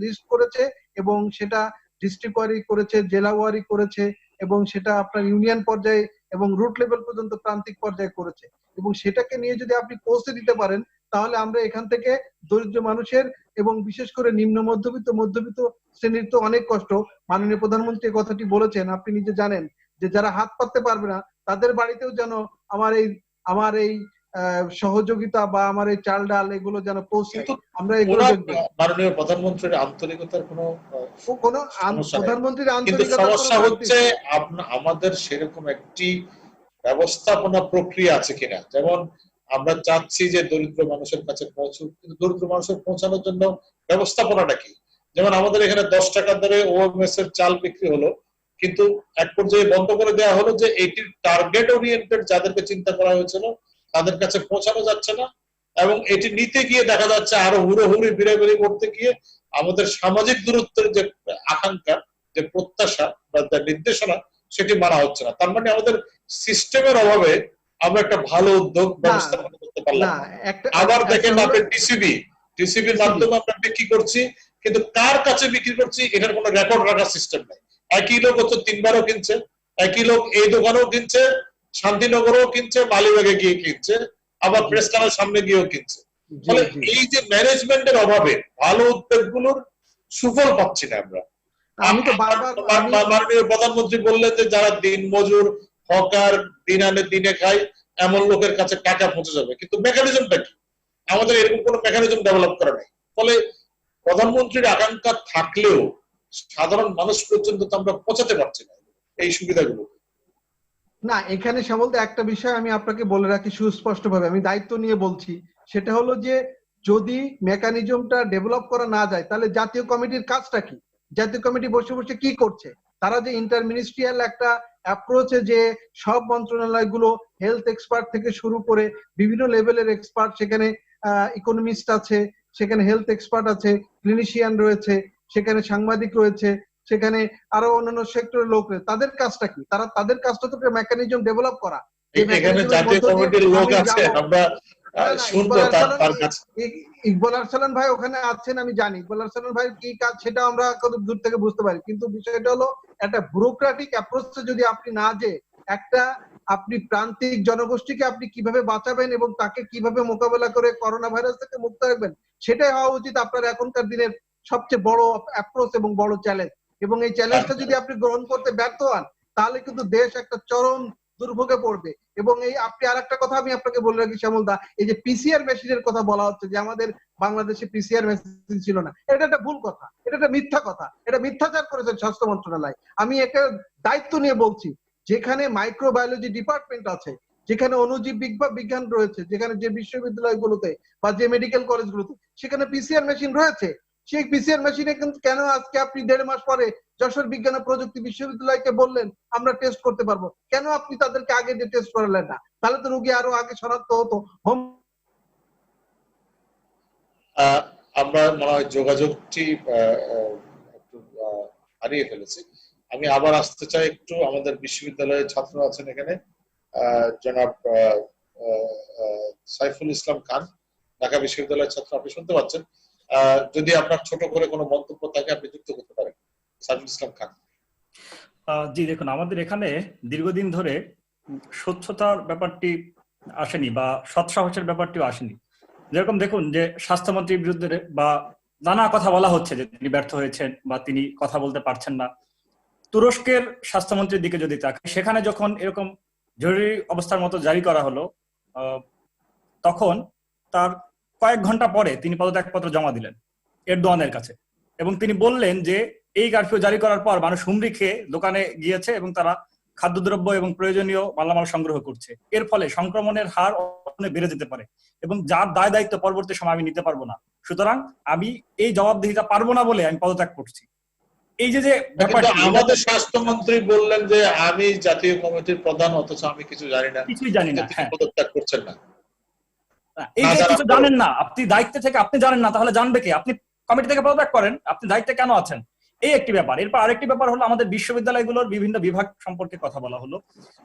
লিস্ট করেছে, এবং সেটা ডিস্ট্রিক্ট ওয়ারি করেছে, জেলা ওয়ারি করেছে, এবং সেটা আপনার ইউনিয়ন পর্যায়ে এবং রুট লেভেল পর্যন্ত প্রান্তিক পর্যায়ে করেছে, এবং সেটাকে নিয়ে যদি আপনি পৌঁছে দিতে পারেন, তাহলে আমরা এখান থেকে দরিদ্র মানুষের এবং বিশেষ করে নিম্ন মধ্যবিত্ত শ্রেণীর তো অনেক কষ্ট। মাননীয় প্রধানমন্ত্রী এই কথাটি বলেছেন, আপনি নিজে জানেন যে যারা হাত পাততে পারবে না তাদের বাড়িতেও যেন আমার এই সহযোগিতা বা আমার এই চাল ডাল এগুলো যেন পৌঁছে, আমরা এগুলো দেখবো। মাননীয় প্রধানমন্ত্রীর আন্তরিকতার কোনো প্রধানমন্ত্রীর কিন্তু আন্তরিকতা সমস্যা হচ্ছে আমাদের সেরকম একটি ব্যবস্থাপনা প্রক্রিয়া আছে কিনা। যেমন আমরা চাচ্ছি যে দরিদ্র মানুষের কাছে পৌঁছুক, কিন্তু দরিদ্র মানুষের পৌঁছানোর জন্য ব্যবস্থাপনাটা কি? যেমন আমাদের এখানে 10 টাকা দরে ওএমএস এর চাল বিক্রি হলো, কিন্তু এক পর্যায়ে বন্ধ করে দেওয়া হলো যে এটির টার্গেট ওরিয়েন্টেড যাদেরকে চিন্তা করা হয়েছিল তাদের কাছে পৌঁছানো যাচ্ছে না, এবং এটি নিতে গিয়ে দেখা যাচ্ছে আরো হুড়োহুড়ি বিড়াবিড়ি করতে গিয়ে আমাদের সামাজিক দূরত্বের যে আকাঙ্ক্ষা, যে প্রত্যাশা বা নির্দেশনা, সেটি মানা হচ্ছে না। তার মানে আমাদের সিস্টেমের অভাবে আমরা একটা ভালো উদ্যোগ ব্যবস্থাপনা করতে পারলাম না। আবার দেখেন আপনি টিসিবির মাধ্যমে আমরা বিক্রি করছি, কিন্তু কার কাছে বিক্রি করছি এটার কোনো রেকর্ড রাখার সিস্টেম নাই। একই লোক হচ্ছে 3 বারও কিনছে, একই লোক এই দোকানেও কিনছে, শান্তিনগরেও কিনছে, মালিবাগে গিয়ে কিনছে, আবার প্রেস ক্লাবের সামনে গিয়েও কিনছে। ফলে এই যে ম্যানেজমেন্টের অভাবে ভালো উদ্যোগগুলোর সুফল পাচ্ছি না আমরা। আমি তো বারবার মাননীয় প্রধানমন্ত্রী বললেন যে যারা দিন মজুর, হকার, দিন আনে দিনে খায়, এমন লোকের কাছে টাকা পৌঁছে যাবে, কিন্তু মেকানিজমটা কি? আমাদের এরকম কোনো মেকানিজম ডেভেলপ করা নেই। ফলে প্রধানমন্ত্রীর আকাঙ্ক্ষা থাকলেও সাধারণ মানুষ পর্যন্ত তো আমরা পৌঁছাতে পারছি না এই সুবিধাগুলো। না, এখানে শ্যামলদা একটা বিষয় আমি আপনাকে বলে রাখি সুস্পষ্টভাবে, আমি দায়িত্ব নিয়ে বলছি, সেটা হলো যে যদি মেকানিজমটা ডেভেলপ করা না যায় তাহলে জাতীয় কমিটির কাজটা কি? জাতীয় কমিটি বসে বসে কি করছে? তারা যে ইন্টারমিনিস্ট্রিয়াল একটা অ্যাপ্রোচে যে সব মন্ত্রণালয়গুলো হেলথ এক্সপার্ট থেকে শুরু করে বিভিন্ন লেভেলের এক্সপার্ট, সেখানে ইকোনমিস্ট আছে, সেখানে হেলথ এক্সপার্ট আছে, ক্লিনিশিয়ান রয়েছে, সেখানে সাংবাদিক রয়েছে, সেখানে আরো অন্যান্য সেক্টরের লোক রয়েছে, তাদের কাজটা কি? তাদের কাজটা তো মেকানিজম ডেভেলপ করা। এখানে জাতীয় কমিটির লোক আছে, আমরা শুনবো তার কাছে। ইকবাল আরসালান ভাই ওখানে আছেন, আমি জানি ইকবাল আরসালান ভাই কি কাজ সেটা আমরা কত দূর থেকে বুঝতে পারি, কিন্তু বিষয়টা হলো একটা ব্যুরোক্রেটিক অ্যাপ্রোচে যদি আপনি না যে একটা আপনি প্রান্তিক জনগোষ্ঠীকে আপনি কিভাবে বাঁচাবেন এবং তাকে কিভাবে মোকাবেলা করে করোনা ভাইরাস থেকে মুক্ত রাখবেন, সেটাই হওয়া উচিত আপনার এখনকার দিনের সবচেয়ে বড় অ্যাপ্রোচ এবং বড় চ্যালেঞ্জ। এবং এই চ্যালেঞ্জটা যদি আপনি গ্রহণ করতে ব্যর্থ হন তাহলে কিন্তু দেশ একটা চরম দুর্ভোগে পড়বে। এবং এই আপনি আরেকটা কথা আমি আপনাকে বলে রাখি শ্যামলদা, এই যে পিসিআর মেশিনের কথা বলা হচ্ছে যে আমাদের বাংলাদেশে পিসিআর মেশিন ছিল না, এটা একটা ভুল কথা, এটা একটা মিথ্যা কথা, এটা মিথ্যাচার করেছেন স্বাস্থ্য মন্ত্রণালয়। আমি একটা দায়িত্ব নিয়ে বলছি, যেখানে মাইক্রোবায়োলজি ডিপার্টমেন্ট আছে, যেখানে অণুজীব বিজ্ঞান রয়েছে, যেখানে যে বিশ্ববিদ্যালয়গুলোতে বা যে মেডিকেল কলেজগুলোতে সেখানে পিসিআর মেশিন রয়েছে, সেই পিসিআর মেশিনে কিন্তু কেন আজকে আপনি 1.5 মাস পরে যশোর বিজ্ঞান ও প্রযুক্তি বিশ্ববিদ্যালয়কে বললেন আমরা টেস্ট করতে পারবো? কেন আপনি তাদেরকে আগে যে টেস্ট করালেন না? তাহলে তো রোগী আরো আগে শনাক্ত হতো। আমরা মনে হয় যোগাযোগটি একটু হারিয়ে ফেলেছি। আমি আবার আসতে চাই একটু, আমাদের বিশ্ববিদ্যালয়ের ছাত্র আছেন এখানে, জনাব সাইফুল ইসলাম খান, ঢাকা বিশ্ববিদ্যালয়ের ছাত্র, আপনি শুনতে পাচ্ছেন? যদি আপনার ছোট করে কোনো মন্তব্য থাকে আপনি যুক্ত করতে পারেন। সাইফুল ইসলাম খান। জি দেখুন, আমাদের এখানে দীর্ঘদিন ধরে স্বচ্ছতার ব্যাপারটি আসেনি বা সৎসাহসের ব্যাপারটিও আসেনি। যেরকম দেখুন যে স্বাস্থ্যমন্ত্রীর বিরুদ্ধে বা নানা কথা বলা হচ্ছে যে তিনি ব্যর্থ হয়েছেন বা তিনি কথা বলতে পারছেন না। তুরস্কের স্বাস্থ্যমন্ত্রীর দিকে যদি তাকাই, সেখানে যখন এরকম জরুরি অবস্থার মতো জারি করা হলো, তখন তার কয়েক ঘন্টা পরে তিনি পদত্যাগপত্র জমা দিলেন এরদোয়ানের কাছে, এবং তিনি বললেন যে এই কারফিউ জারি করার পর মানুষ হুমড়ি খেয়ে দোকানে গিয়েছে এবং তারা খাদ্যদ্রব্য এবং প্রয়োজনীয় মালামাল সংগ্রহ করছে, এর ফলে সংক্রমণের হার অনেক বেড়ে যেতে পারে এবং যার দায় দায়িত্ব পরবর্তী সময় আমি নিতে পারবো না, সুতরাং আমি এই জবাবদিহিতা পারবো না বলে আমি পদত্যাগ করছি। এই যে ব্যাপারটা, আমাদের স্বাস্থ্যমন্ত্রী বললেন যে আমি জাতীয় কমিটির প্রধান, অথচ আমি কিছু জানি না, কিছুই জানি না। হ্যাঁ, পদত্যাগ করছেন না। এই যে কিছু জানেন না, আপনি দায়িত্বে থেকে আপনি জানেন না, তাহলে জানবে কে? আপনি কমিটি থেকে পদত্যাগ করেন, আপনি দায়িত্বে কেন আছেন? এই একটি ব্যাপার। এরপর আরেকটি ব্যাপার হলো আমাদের বিশ্ববিদ্যালয়গুলোর বিভিন্ন বিভাগ সম্পর্কে কথা বলা হলো।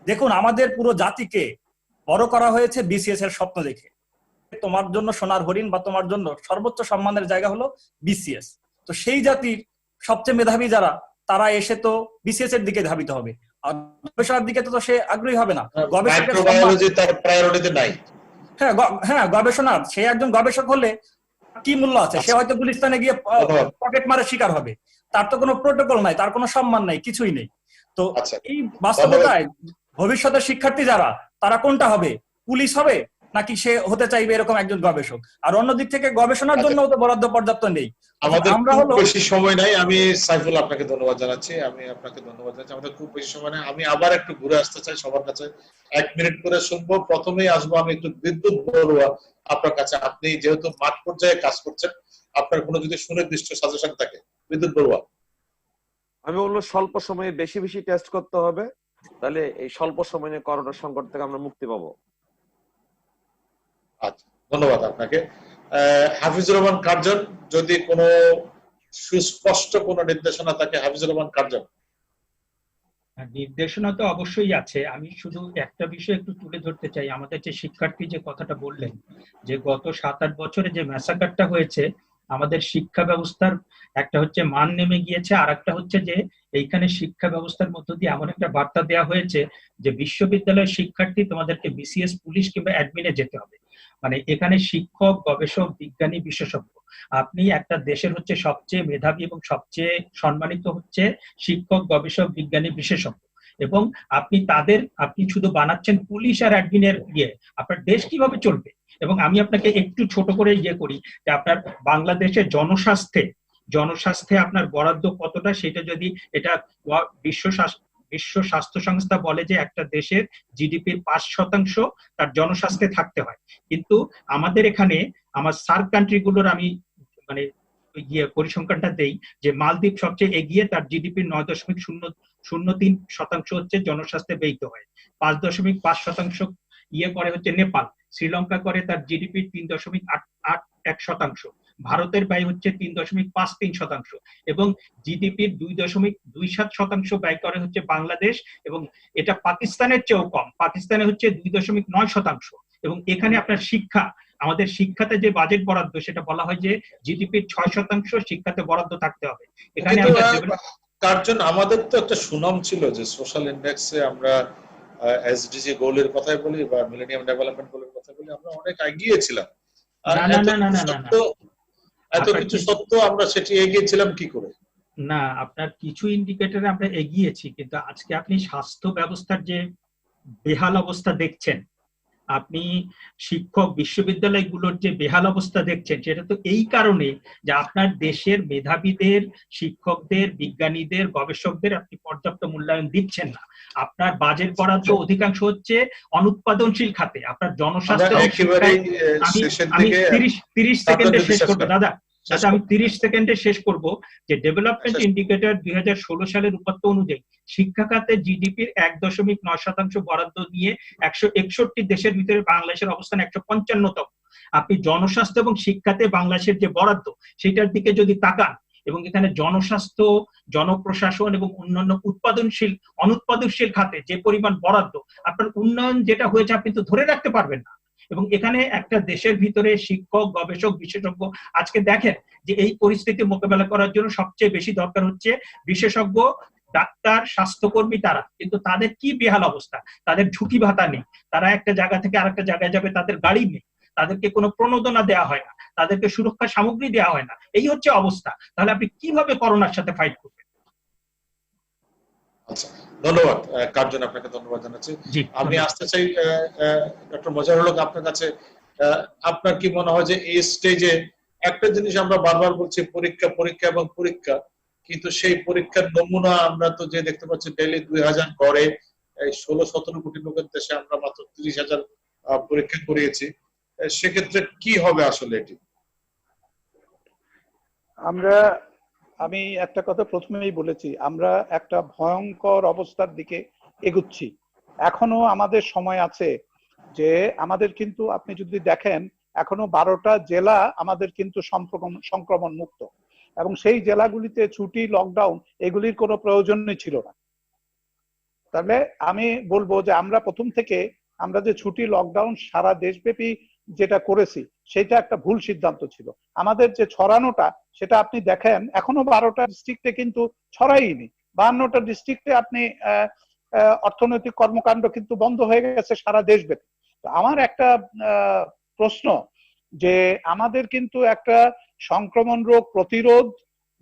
দেখুন, আমাদের পুরো জাতিকে বড় করা হয়েছে বিসিএস এর স্বপ্ন দেখে। তোমার জন্য সোনার হরিণ বা তোমার জন্য সর্বোচ্চ সম্মানের জায়গা হলো বিসিএস। তো সেই জাতির সবচেয়ে মেধাবী যারা, তারা এসে তো বিসিএস এর দিকে ধাবিত হবে, আর গবেষণার দিকে তো সে আগ্রহী হবে না। গবেষকের নাই। হ্যাঁ, গবেষণা, সে একজন গবেষক হলে কি মূল্য আছে? সে হয়তো গুলিস্তানে গিয়ে ধন্যবাদ। পকেট মারের শিকার হবে, তার তো কোনো প্রোটোকল নাই, তার কোনো সম্মান নাই, কিছুই নেই। তো আচ্ছা, এই বাস্তবতায় ভবিষ্যতের শিক্ষার্থী যারা, তারা কোনটা হবে? পুলিশ হবে নাকি সে হতে চাইবে এরকম একজন গবেষক? আর অন্যদিক থেকে গবেষণার জন্য তো বরাদ্দ পর্যাপ্ত নেই। আমাদের আমরা খুব হলো বেশি সময় নাই। আমি সাইফুল আপনাকে ধন্যবাদ জানাচ্ছি, আমাদের খুব বেশি সময় নাই। আমি আবার একটু ঘুরে আসতে চাই সবার কাছে, 1 মিনিট করে শুনবো। প্রথমেই আসবো আমি একটু বিদ্যুৎ বড়ুয়া আপনার কাছে। আপনি যেহেতু মাঠ পর্যায়ে কাজ করছেন, আপনার কোনো যদি সুনির্দিষ্ট সাজেশন থাকে, বিদ্যুৎ বড়ুয়া। আমি বলবো স্বল্প সময়ে বেশি বেশি টেস্ট করতে হবে, তাহলে এই স্বল্প সময়ে করোনা সংকট থেকে আমরা মুক্তি পাবো। আচ্ছা, ধন্যবাদ আপনাকে। হাফিজুর রহমান কার্জন, যদি কোনো সুস্পষ্ট কোনো নির্দেশনা থাকে, হাফিজুর রহমান কার্জন। নির্দেশনা তো অবশ্যই আছে। আমি শুধু একটা বিষয় একটু তুলে ধরতে চাই। আমাদের যে শিক্ষার্থী যে কথাটা বললেন, যে গত 7-8 বছরে যে ম্যাসাকারটা হয়েছে, আমাদের শিক্ষা ব্যবস্থার একটা হচ্ছে মান নেমে গিয়েছে, আর একটা হচ্ছে যে এইখানে শিক্ষা ব্যবস্থার মধ্য দিয়ে এমন একটা বার্তা দেওয়া হয়েছে যে বিশ্ববিদ্যালয়ের শিক্ষার্থী তোমাদেরকে বিসিএস, পুলিশ কিংবা অ্যাডমিনে যেতে হবে। মানে এখানে শিক্ষক, গবেষক, বিজ্ঞানী, বিশেষজ্ঞ, আপনি একটা দেশের হচ্ছে সবচেয়ে মেধাবী এবং সবচেয়ে সম্মানিত হচ্ছে শিক্ষক, গবেষক, বিজ্ঞানী, বিশেষজ্ঞ, এবং আপনি শুধু বানাচ্ছেন পুলিশ আর অ্যাডমিনের ইয়ে, আপনার দেশ কিভাবে চলবে? এবং আমি আপনাকে একটু ছোট করে ইয়ে করি যে আপনার বাংলাদেশের জনস্বাস্থ্যে আপনার বরাদ্দ কতটা, সেটা যদি এটা বিশ্ব স্বাস্থ্য সংস্থা বলে যে একটা দেশের জিডিপির 5% তার জনস্বাস্থ্যে থাকতে হয়, কিন্তু আমাদের এখানে আমার সার্ক কান্ট্রি গুলোর আমি মানে পরিসংখ্যানটা দেই যে মালদ্বীপ সবচেয়ে এগিয়ে, তার জিডিপির 9.003% হচ্ছে জনস্বাস্থ্যে ব্যয়িত হয়। 5.5% ইয়ে করে হচ্ছে নেপাল। শ্রীলঙ্কা করে তার জিডিপির 3.81%। ভারতের ব্যয় হচ্ছে 3.53%, এবং জিডিপির 2.27% ব্যয় করে হচ্ছে বাংলাদেশ, এবং এটা পাকিস্তানের চেয়েও কম। পাকিস্তানে হচ্ছে 2.9%। এবং এখানে আপনার আমাদের শিক্ষাতে যে বাজেট বরাদ্দ, সেটা বলা হয় যে জিডিপির 6% শিক্ষাতে বরাদ্দ থাকতে হবে। এখানে তার জন্য আমাদের তো একটা সুনাম ছিল যে সোশ্যাল ইন্ডেক্সে আমরা এসডিজি গোলের কথাই বলি বা মিলেনিয়াম ডেভেলপমেন্ট গোলের কথা বলি, আমরা অনেক এগিয়ে ছিলাম। আর এত কিছু সত্ত্বেও আমরা সেটি এগিয়েছিলাম কি করে? না, আপনার কিছু ইন্ডিকেটরে আমরা এগিয়েছি, কিন্তু আজকে আপনি স্বাস্থ্য ব্যবস্থার যে বেহাল অবস্থা দেখছেন, আপনি শিক্ষক বিশ্ববিদ্যালয়গুলোর যে বেহাল অবস্থা দেখছেন, সেটা তো এই কারণে যে আপনার দেশের মেধাবীদের, শিক্ষকদের, বিজ্ঞানীদের, গবেষকদের আপনি পর্যাপ্ত মূল্যায়ন দিচ্ছেন না। আপনার বাজেট বরাদ্দ অধিকাংশ হচ্ছে অনুৎপাদনশীল খাতে। আপনার জনস্বাস্থ্য, আমি 30 সেকেন্ডে শেষ করবো দাদা, আমি 30 সেকেন্ডে শেষ করব যে ডেভেলপমেন্ট ইন্ডিকেটর 2016 সালের উপাত্ত অনুযায়ী শিক্ষা খাতে জিডিপির 1.9% বরাদ্দ নিয়ে 161 দেশের ভিতরে বাংলাদেশের অবস্থান 155তম। আপনি জনস্বাস্থ্য এবং শিক্ষাতে বাংলাদেশের যে বরাদ্দ, সেটার দিকে যদি তাকান, এবং এখানে জনস্বাস্থ্য, জনপ্রশাসন এবং অন্যান্য অনুৎপাদনশীল খাতে যে পরিমাণ বরাদ্দ, আপনার উন্নয়ন যেটা হয়েছে আপনি তো ধরে রাখতে পারবেন না। এবং এখানে একটা দেশের ভিতরে শিক্ষক, গবেষক, বিশেষজ্ঞ, আজকে দেখেন যে এই পরিস্থিতি মোকাবেলা করার জন্য সবচেয়ে বেশি দরকার হচ্ছে বিশেষজ্ঞ, ডাক্তার, স্বাস্থ্যকর্মী, তারা কিন্তু তাদের কি বেহাল অবস্থা। তাদের ঝুঁকি ভাতা নেই, তারা একটা জায়গা থেকে আরেকটা জায়গায় যাবে, তাদের গাড়ি নেই, তাদেরকে কোনো প্রণোদনা দেওয়া হয় না, তাদেরকে সুরক্ষা সামগ্রী দেওয়া হয় না। এই হচ্ছে অবস্থা। তাহলে আপনি কিভাবে করোনার সাথে ফাইট করবেন? আচ্ছা, ধন্যবাদ কার্জন, আপনাকে ধন্যবাদ জানাচ্ছি। আমি আসতে চাই ডক্টর মজারুল হক আপনার কাছে। আপনার কি মনে হয় যে এই স্টেজে একটা জিনিস আমরা বারবার বলছি, পরীক্ষা পরীক্ষা এবং পরীক্ষা, কিন্তু সেই পরীক্ষার নমুনা আমরা তো যে দেখতে পাচ্ছি ডেইলি 2000 করে, এই 16-17 কোটি লোকের দেশে আমরা মাত্র 30,000 পরীক্ষা করিয়েছি। সেক্ষেত্রে কি হবে আসলে এটি? আমি একটা কথা প্রথমেই বলেছি, আমরা একটা ভয়ঙ্কর অবস্থার দিকে এগুচ্ছি। এখনো আমাদের সময় আছে যে আমাদের কিন্তু, আপনি যদি দেখেন, এখনো 12টা জেলা আমাদের কিন্তু সংক্রমণ মুক্ত, এবং সেই জেলাগুলিতে ছুটি, লকডাউন এগুলির কোনো প্রয়োজনই ছিল না। তাহলে আমি বলবো যে আমরা প্রথম থেকে আমরা যে ছুটি, লকডাউন সারা দেশব্যাপী যেটা করেছি, সেটা একটা ভুল সিদ্ধান্ত ছিল। আমাদের যে ছড়ানোটা, সেটা আপনি দেখেন এখনো 12টা ডিস্ট্রিক্টে কিন্তু ছড়াইনি। 52টা ডিস্ট্রিক্টে আপনি অর্থনৈতিক কর্মকাণ্ড কিন্তু বন্ধ হয়ে গেছে সারা দেশব্যাপী। আমার একটা প্রশ্ন, যে আমাদের কিন্তু একটা সংক্রমণ রোগ প্রতিরোধ,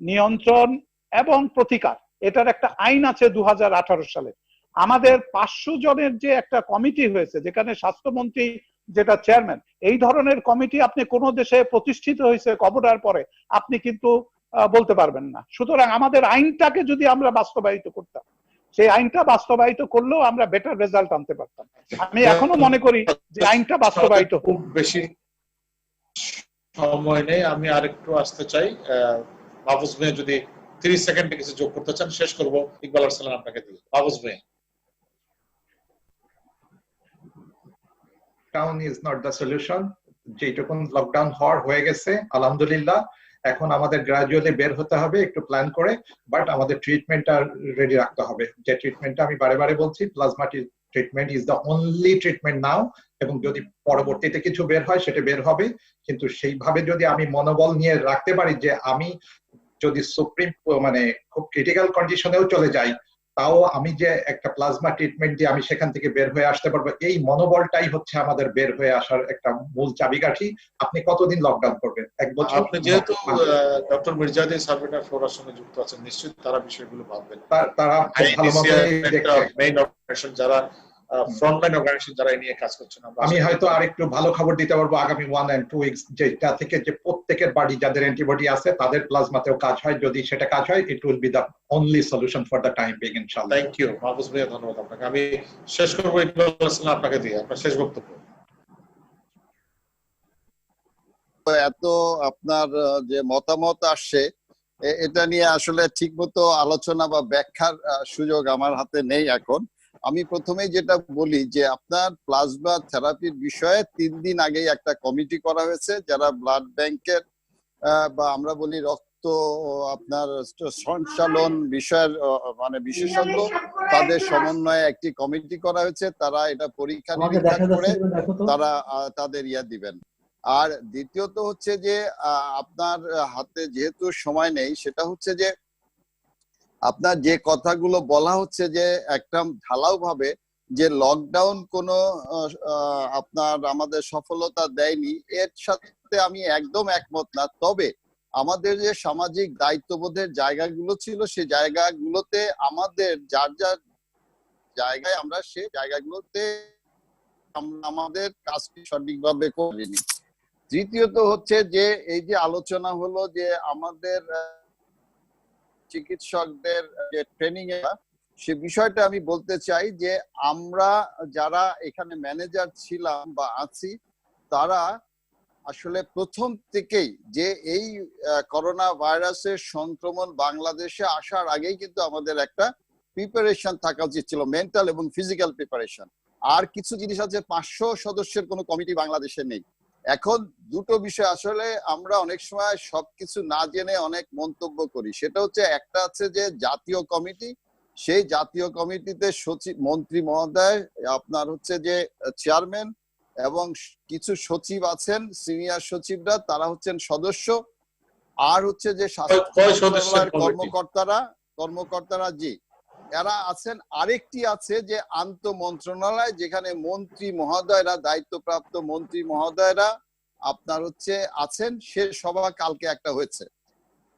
নিয়ন্ত্রণ এবং প্রতিকার, এটার একটা আইন আছে 2018 সালে। আমাদের 500 জনের যে একটা কমিটি হয়েছে, যেখানে স্বাস্থ্যমন্ত্রী যেটা চেয়ারম্যান, এই ধরনের কমিটি আপনি কোন দেশে প্রতিষ্ঠিত হয়েছে করোনার পরে আপনি কিন্তু বলতে পারবেন না। সুতরাং আমাদের আইনটাকে যদি আমরা বাস্তবায়িত করতাম, সেই আইনটা বাস্তবায়িত করলেও আমরা বেটার রেজাল্ট আনতে পারতাম। আমি এখনো মনে করি যে আইনটা বাস্তবায়িত খুব বেশি সময় নেই, আমি আরেকটু আসতে চাই। মাহফুজ ভাই যদি 30 সেকেন্ডে কিছু যোগ করতে চান শেষ করবো। ইকবাল আরসালান আপনাকে দিয়ে। মাহফুজ ভাই। Lockdown is not the solution. যেটুকুন লকডাউন হয়ে গেছে আলহামদুলিল্লাহ, এখন আমাদের গ্রাজুয়ালি বের হতে হবে একটু প্ল্যান করে, বাট আমাদের ট্রিটমেন্টটা রেডি রাখতে হবে। যে ট্রিটমেন্টটা আমি বারে বারে বলছি, plasma treatment is the only treatment now, এবং যদি পরবর্তীতে কিছু বের হয় সেটা বের হবে। কিন্তু সেইভাবে যদি আমি মনোবল নিয়ে রাখতে পারি যে আমি যদি সুপ্রিম মানে খুব ক্রিটিক্যাল কন্ডিশনেও চলে যাই, তাও আমি যে একটা প্লাজমা ট্রিটমেন্ট দিয়ে আমি সেখান থেকে বের হয়ে আসতে পারবো, এই মনোবলটাই হচ্ছে আমাদের বের হয়ে আসার একটা মূল চাবিকাঠি। আপনি কতদিন লকডাউন করবেন? 1 বছর? আপনি যেহেতু ডক্টর মির্জাদি সার্ভিনা ফ্লোরার সঙ্গে যুক্ত আছেন, নিশ্চয়ই তারা বিষয়গুলো ভাববেন। তারা ভালোভাবে দেখছে। মেইন অর্গানাইজেশন যারা ফ্রন্টলাইন অর্গানাইজেশন যারা এই নিয়ে কাজ করছেন, আমি হয়তো আরেকটু ভালো খবর দিতে পারবো আগামী 1 and 2 উইকস, যেটা থেকে যে প্রত্যেকের বাড়ি যাদের অ্যান্টিবডি আছে তাদের প্লাজমাতেও কাজ হয়। যদি সেটা কাজ হয়, it will be the only solution for the time being ইনশাআল্লাহ। থ্যাংক ইউ মাহফুজ ভাইয়া, ধন্যবাদ আপনাকে। আমি শেষ করবো ইকবাল আরসালান আপনাকে দিয়ে, আপনার শেষ বক্তব্য। এত আপনার যে মতামত আসছে, এটা নিয়ে আসলে ঠিকমতো আলোচনা বা ব্যাখ্যার সুযোগ আমার হাতে নেই এখন। আমি প্রথমেই যেটা বলি যে আপনার প্লাজমা থেরাপির বিষয়ে 3 দিন আগেই একটা কমিটি করা হয়েছে, যারা ব্লাড ব্যাংকের বা আমরা বলি রক্ত আপনার সঞ্চালন বিষয়ের মানে বিশেষজ্ঞ, তাদের সমন্বয়ে একটি কমিটি করা হয়েছে। তারা এটা পরীক্ষা নিরীক্ষা করে তারা তাদের দিবেন। আর দ্বিতীয়ত হচ্ছে যে আপনার হাতে যেহেতু সময় নেই, সেটা হচ্ছে যে আপনার যে কথাগুলো বলা হচ্ছে যে একদম ঢালাও ভাবে যে লকডাউন কোনো আপনার আমাদের সফলতা দেয়নি, এর সাথে আমি একদম একমত না। তবে আমাদের যে সামাজিক দায়িত্ববোধের জায়গাগুলো ছিল, সেই জায়গাগুলোতে আমাদের যার যার জায়গায় আমরা সেই জায়গাগুলোতে আমাদের কাজটি সঠিকভাবে করিনি। তৃতীয়ত হচ্ছে যে এই যে আলোচনা হলো যে আমাদের চিকিৎসকদের যে ট্রেনিং এ, সে বিষয়টা আমি বলতে চাই যে আমরা যারা এখানে ম্যানেজার ছিলাম বা আছি, তারা আসলে প্রথম থেকেই যে এই করোনা ভাইরাসের সংক্রমণ বাংলাদেশে আসার আগেই কিন্তু আমাদের একটা প্রিপারেশন থাকা উচিত ছিল, মেন্টাল এবং ফিজিক্যাল প্রিপারেশন। আর কিছু জিনিস আছে, 500 সদস্যের কোনো কমিটি বাংলাদেশে নেই। এখন দুটো বিষয় আসলে আমরা অনেক সময় সবকিছু না জেনে অনেক মন্তব্য করি। সেটা হচ্ছে, একটা আছে যে জাতীয় কমিটি, সেই জাতীয় কমিটিতে সচিব মন্ত্রী মহোদয় আপনার হচ্ছে যে চেয়ারম্যান এবং কিছু সচিব আছেন, সিনিয়র সচিবরা, তারা হচ্ছেন সদস্য। আর হচ্ছে যে স্বাস্থ্য কর্মকর্তারা জি এরা আছেন। আরেকটি আছে যে আন্তঃ মন্ত্রণালয়, যেখানে মন্ত্রী মহোদয়রা, দায়িত্বপ্রাপ্ত মন্ত্রী মহোদয়রা আপনার হচ্ছে আছেন। সে সভা কালকে একটা হয়েছে।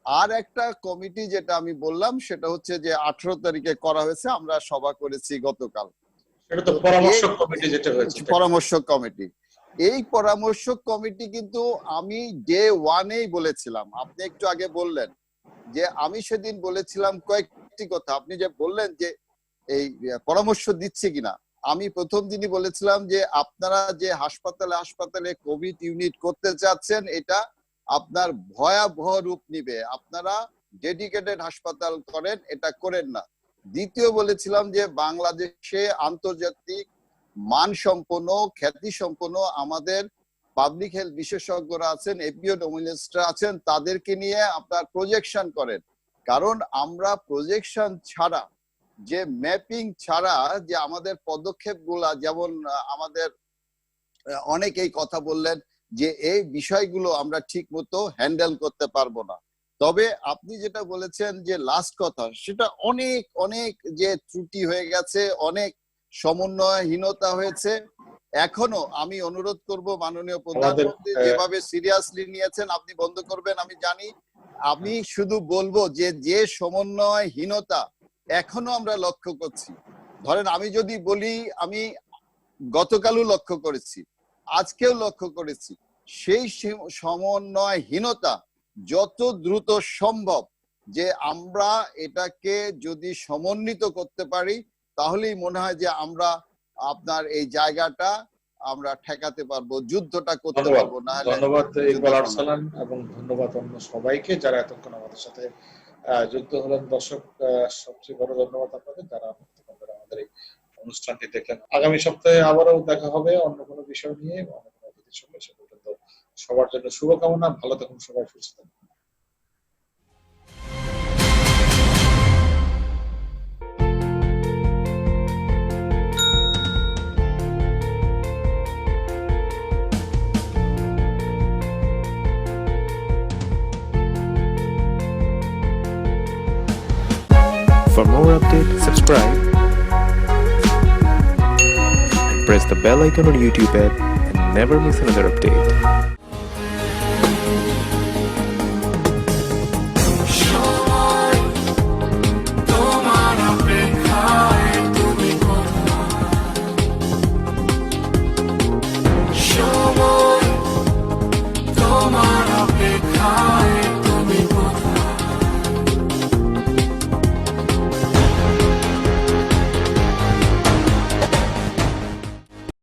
আর একটা কমিটি যেটা আমি বললাম, সেটা হচ্ছে যে 18 তারিখে করা হয়েছে, আমরা সভা করেছি গতকাল। এটা তো পরামর্শক কমিটি যেটা হয়েছে, পরামর্শক কমিটি। এই পরামর্শক কমিটি কিন্তু আমি ডে 1-এই বলেছিলাম। আপনি একটু আগে বললেন যে আমি সেদিন বলেছিলাম কয়েকটি কথা। আপনি যে বললেন যে এই পরামর্শ দিচ্ছে কিনা, আমি প্রথম দিনই বলেছিলাম যে আপনারা যে হাসপাতালে কোভিড ইউনিট করতে চাচ্ছেন, এটা আপনার ভয়াবহ রূপ নিবে। আপনারা ডেডিকেটেড হাসপাতাল করেন, এটা করেন না। দ্বিতীয় বলেছিলাম যে বাংলাদেশে আন্তর্জাতিক মানসম্পন্ন খ্যাতি সম্পন্ন আমাদের পাবলিক হেলথ বিশেষজ্ঞরা আছেন, এপিওডেমিওলজিস্টরা আছেন, তাদেরকে নিয়ে আপনার প্রজেকশন করেন। কারণ আমরা প্রজেকশন ছাড়া, যে ম্যাপিং ছাড়া যে আমাদের পদক্ষেপগুলা, যেমন আমাদের অনেকেই কথা বললেন যে এই বিষয়গুলো আমরা ঠিক মতো হ্যান্ডেল করতে পারবো না। তবে আপনি যেটা বলেছেন যে লাস্ট কথা, সেটা অনেক অনেক যে ত্রুটি হয়ে গেছে, অনেক সমন্বয়হীনতা হয়েছে, এখনো আমি অনুরোধ করব মাননীয় প্রধানমন্ত্রী যেভাবে সিরিয়াসলি নিয়েছেন, আপনি বন্ধ করবেন আমি জানি, আমি শুধু বলবো যে সমন্বয়হীনতা এখনো আমরা লক্ষ্য করছি। ধরেন আমি যদি বলি, আমি গতকালও লক্ষ্য করেছি, আজকেও লক্ষ্য করেছি, সেই সমন্বয়হীনতা যত দ্রুত সম্ভব যে আমরা এটাকে যদি সমন্বিত করতে পারি, তাহলেই মনে হয় যে আমরা আপনার এই জায়গাটা আমরা ঠেকাতে পারবো, যুদ্ধটা করতে পারবো। না হলে ধন্যবাদ ইকবাল আরসালান, এবং ধন্যবাদ অন্য সবাইকে যারা এতক্ষণ আমাদের সাথে যুক্ত হলেন। দর্শক, সবচেয়ে বড় ধন্যবাদ আপনাদের যারা আমাদের এই অনুষ্ঠানটি দেখলেন। আগামী সপ্তাহে আবারও দেখা হবে অন্য কোনো বিষয় নিয়ে, অন্য কোনো অতিথির সঙ্গে। সে পর্যন্ত সবার জন্য শুভকামনা, ভালো থাকুন সবাই, সুস্থ থাকুন। For more updates, subscribe and press the bell icon on YouTube app and never miss another update.